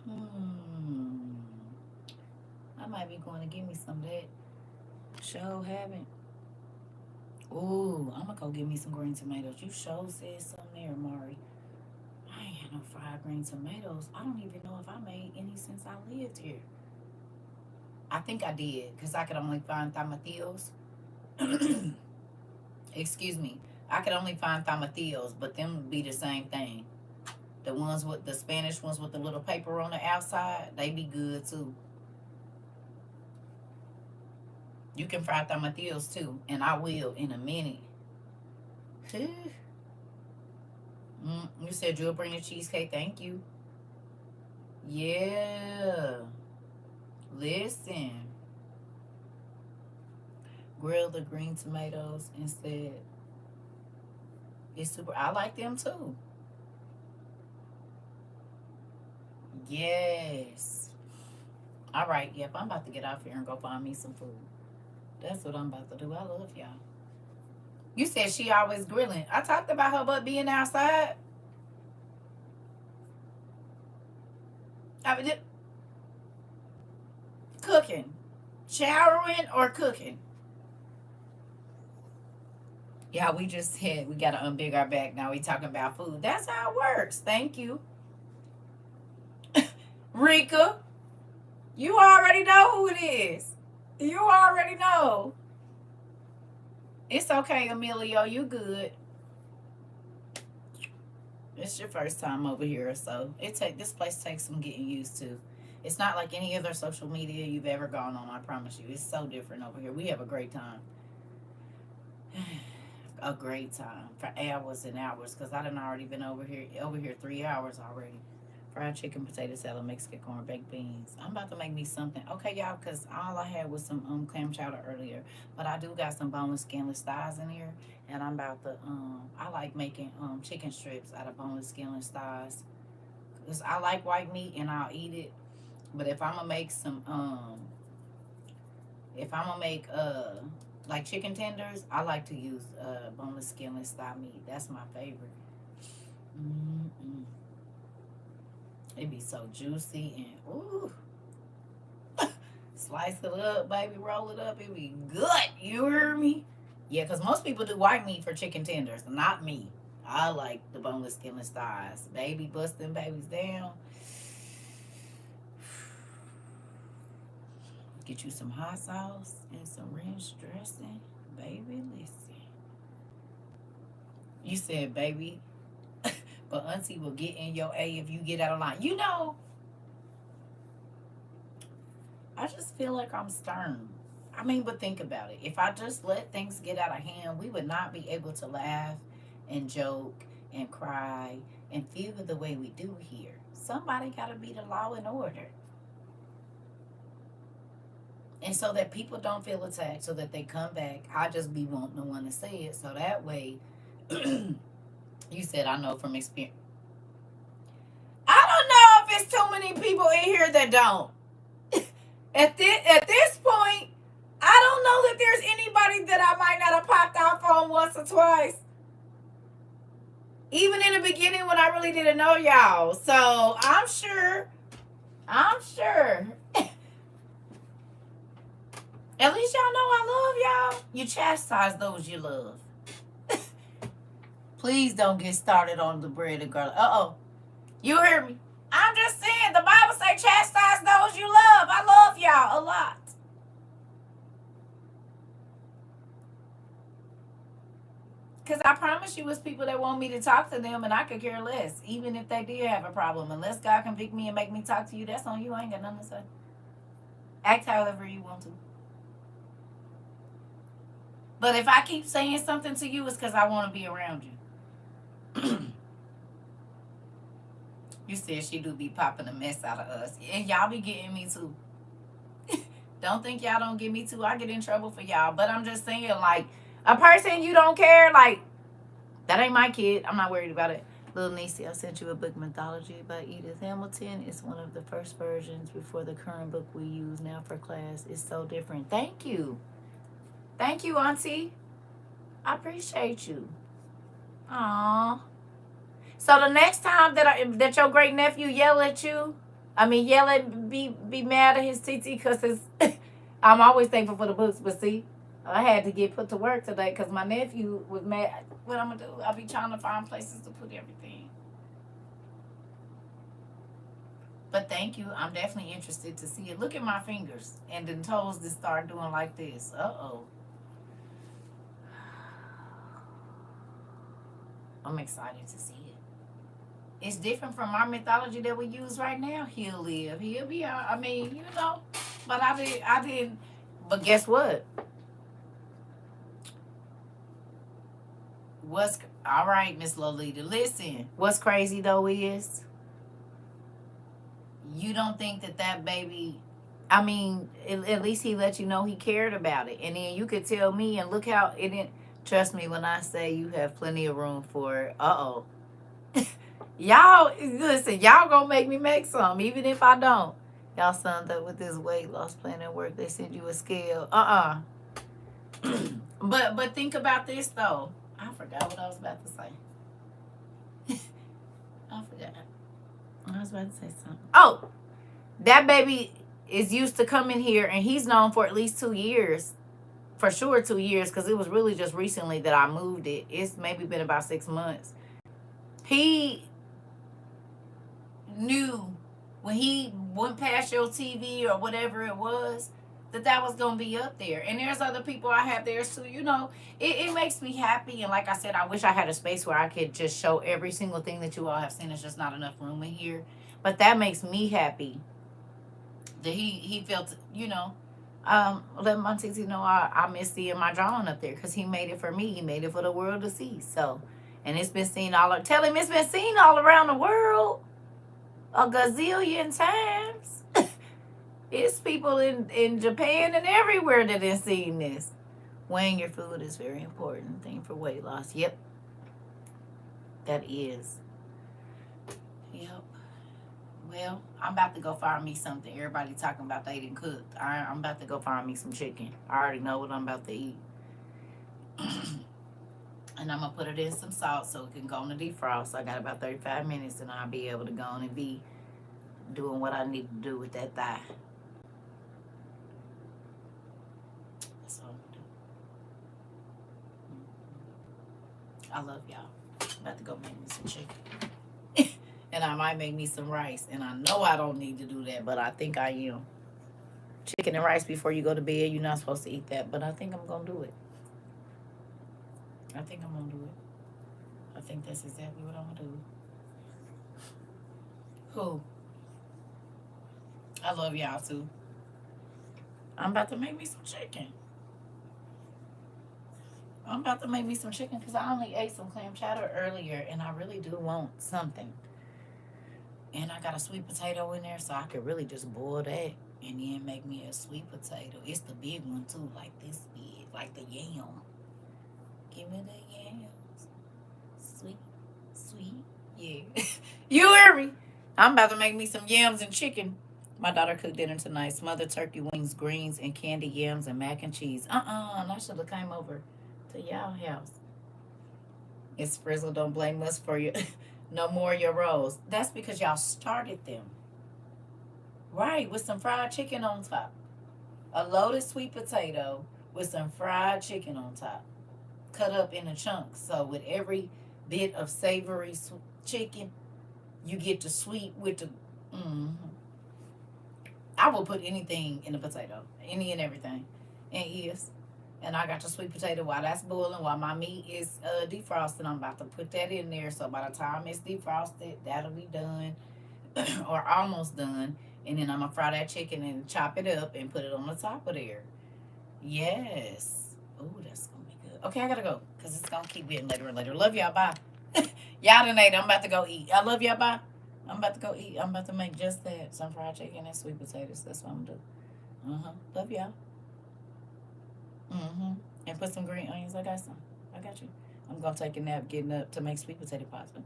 Hmm. I might be going to give me some of that. Show haven't. Ooh, I'm gonna go get me some green tomatoes. You sure said something there, Mari. I ain't had no fried green tomatoes. I don't even know if I made any since I lived here. I think I did, because I could only find tomatillos. Excuse me. I could only find tomatillos, but them would be the same thing. The ones with the Spanish ones with the little paper on the outside, they be good too. You can fry tomatillos too, and I will in a minute. You said you'll bring a cheesecake. Thank you. Yeah. Listen. Grill the green tomatoes instead. It's super. I like them too. Yes. All right. Yep. I'm about to get off here and go find me some food. That's what I'm about to do. I love y'all. You said she always grilling. I talked about her butt being outside. I mean, cooking, showering, or cooking. Yeah, we just said we got to unbig our back. Now we talking about food. That's how it works. Thank you. Rika, you already know who it is. You already know. It's okay, Emilio. You good. It's your first time over here, so this place takes some getting used to. It's not like any other social media you've ever gone on, I promise you. It's so different over here. We have a great time. A great time for hours and hours, because I done already been over here 3 hours already. Fried chicken, potato salad, Mexican corn, baked beans. I'm about to make me something. Okay, y'all, because all I had was some clam chowder earlier. But I do got some boneless, skinless thighs in here. And I'm about to, I like making chicken strips out of boneless, skinless thighs. Because I like white meat and I'll eat it. But if I'm going to make like chicken tenders, I like to use boneless, skinless thigh meat. That's my favorite. Mm-mm. It be so juicy and ooh. Slice it up, baby, roll it up. It be good. You hear me? Yeah, because most people do white meat for chicken tenders. Not me. I like the boneless, skinless thighs. Baby, bust them babies down. Get you some hot sauce and some ranch dressing. Baby, listen. You said, baby, but auntie will get in your A if you get out of line. You know, I just feel like I'm stern. I mean, but think about it. If I just let things get out of hand, we would not be able to laugh and joke and cry and feel the way we do here. Somebody got to be the law and order. And so that people don't feel attacked, so that they come back, I just be wanting the one to say it. So that way, you said, I know from experience. I don't know if it's too many people in here that don't. At this point, I don't know that there's anybody that I might not have popped off on once or twice. Even in the beginning when I really didn't know y'all. So I'm sure. At least y'all know I love y'all. You chastise those you love. Please don't get started on the bread and garlic. Uh-oh. You hear me? I'm just saying, the Bible say chastise those you love. I love y'all a lot. Because I promise you it's people that want me to talk to them and I could care less. Even if they did have a problem. Unless God convict me and make me talk to you, that's on you. I ain't got nothing to say. Act however you want to. But if I keep saying something to you, it's because I want to be around you. You said she do be popping a mess out of us. And y'all be getting me too. Don't think y'all don't get me too. I get in trouble for y'all. But I'm just saying, like, a person you don't care, like, that ain't my kid. I'm not worried about it. Little Niecy, I sent you a book, Mythology by Edith Hamilton. It's one of the first versions before the current book we use now for class. It's so different. Thank you. Thank you, Auntie. I appreciate you. Aww. So the next time that your great nephew yell at you, yell at be mad at his TT because his I'm always thankful for the books, but see, I had to get put to work today because my nephew was mad. What I'm gonna do? I'll be trying to find places to put everything. But thank you. I'm definitely interested to see it. Look at my fingers and the toes that start doing like this. Uh-oh. I'm excited to see it. It's different from our mythology that we use right now. He'll live. He'll be out. But I didn't. But guess what? What's all right, Miss Lolita? Listen. What's crazy though is you don't think that baby. At least he let you know he cared about it, and then you could tell me. And look how it didn't. Trust me when I say you have plenty of room for it. Uh oh. Y'all listen. Y'all gonna make me make some, even if I don't. Y'all signed up with this weight loss plan at work. They send you a scale. But think about this though. I forgot what I was about to say. I forgot. I was about to say something. Oh, that baby is used to coming here, and he's known for at least 2 years. For sure 2 years, because it was really just recently that I moved it. It's maybe been about 6 months. He knew when he went past your TV or whatever it was that was going to be up there. And there's other people I have there too. It makes me happy. And like I said, I wish I had a space where I could just show every single thing that you all have seen. There's just not enough room in here. But that makes me happy that he felt, let my TT know I miss seeing my drawing up there because he made it for me. He made it for the world to see. So, and it's been seen tell him it's been seen all around the world a gazillion times. It's people in Japan and everywhere that have seen this. Weighing your food is very important thing for weight loss. Yep. That is. Yep. Well, I'm about to go find me something. Everybody talking about they didn't cook. I'm about to go find me some chicken. I already know what I'm about to eat. And I'm going to put it in some salt so it can go in the defrost. I got about 35 minutes and I'll be able to go on and be doing what I need to do with that thigh. That's all I'm going to do. I love y'all. I'm about to go make me some chicken. And I might make me some rice. And I know I don't need to do that, but I think I am. Chicken and rice before you go to bed. You're not supposed to eat that, but I think I'm going to do it. I think I'm going to do it. I think that's exactly what I'm going to do. Who? I love y'all too. I'm about to make me some chicken. I'm about to make me some chicken because I only ate some clam chowder earlier and I really do want something. And I got a sweet potato in there so I could really just boil that and then make me a sweet potato. It's the big one too, like this big, like the yam. Give me the yams. Sweet, yeah. You hear me? I'm about to make me some yams and chicken. My daughter cooked dinner tonight. Smothered turkey wings, greens, and candy yams and mac and cheese. And I should have came over to y'all house. It's Frizzle, don't blame us for you. No more your rolls. That's because y'all started them. Right, with some fried chicken on top. A loaded sweet potato with some fried chicken on top. Cut up in a chunk. So with every bit of savory chicken, you get the sweet with the... I will put anything in a potato. Any and everything. And yes. And I got the sweet potato while that's boiling, while my meat is defrosted. I'm about to put that in there. So by the time it's defrosted, that'll be done. Or almost done. And then I'm going to fry that chicken and chop it up and put it on the top of there. Yes. Oh, that's going to be good. Okay, I got to go. Because it's going to keep getting later and later. Love y'all. Bye. Y'all done ate. I'm about to go eat. I love y'all. Bye. I'm about to go eat. I'm about to make just that. Some fried chicken and sweet potatoes. That's what I'm going to do. Love y'all. And put some green onions. I got some. I got you. I'm going to take a nap getting up to make sweet potato pasta.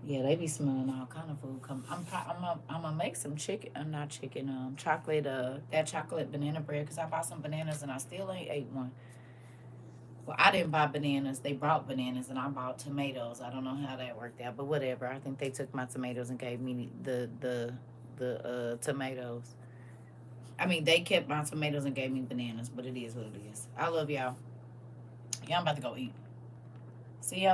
Yeah, they be smelling all kind of food. I'm gonna make some chicken. Not chicken. Chocolate. That chocolate banana bread. Cause I bought some bananas and I still ain't ate one. Well, I didn't buy bananas. They brought bananas and I bought tomatoes. I don't know how that worked out, but whatever. I think they took my tomatoes and gave me the tomatoes. I mean, they kept my tomatoes and gave me bananas, but it is what it is. I love y'all. Yeah, I'm about to go eat. See y'all.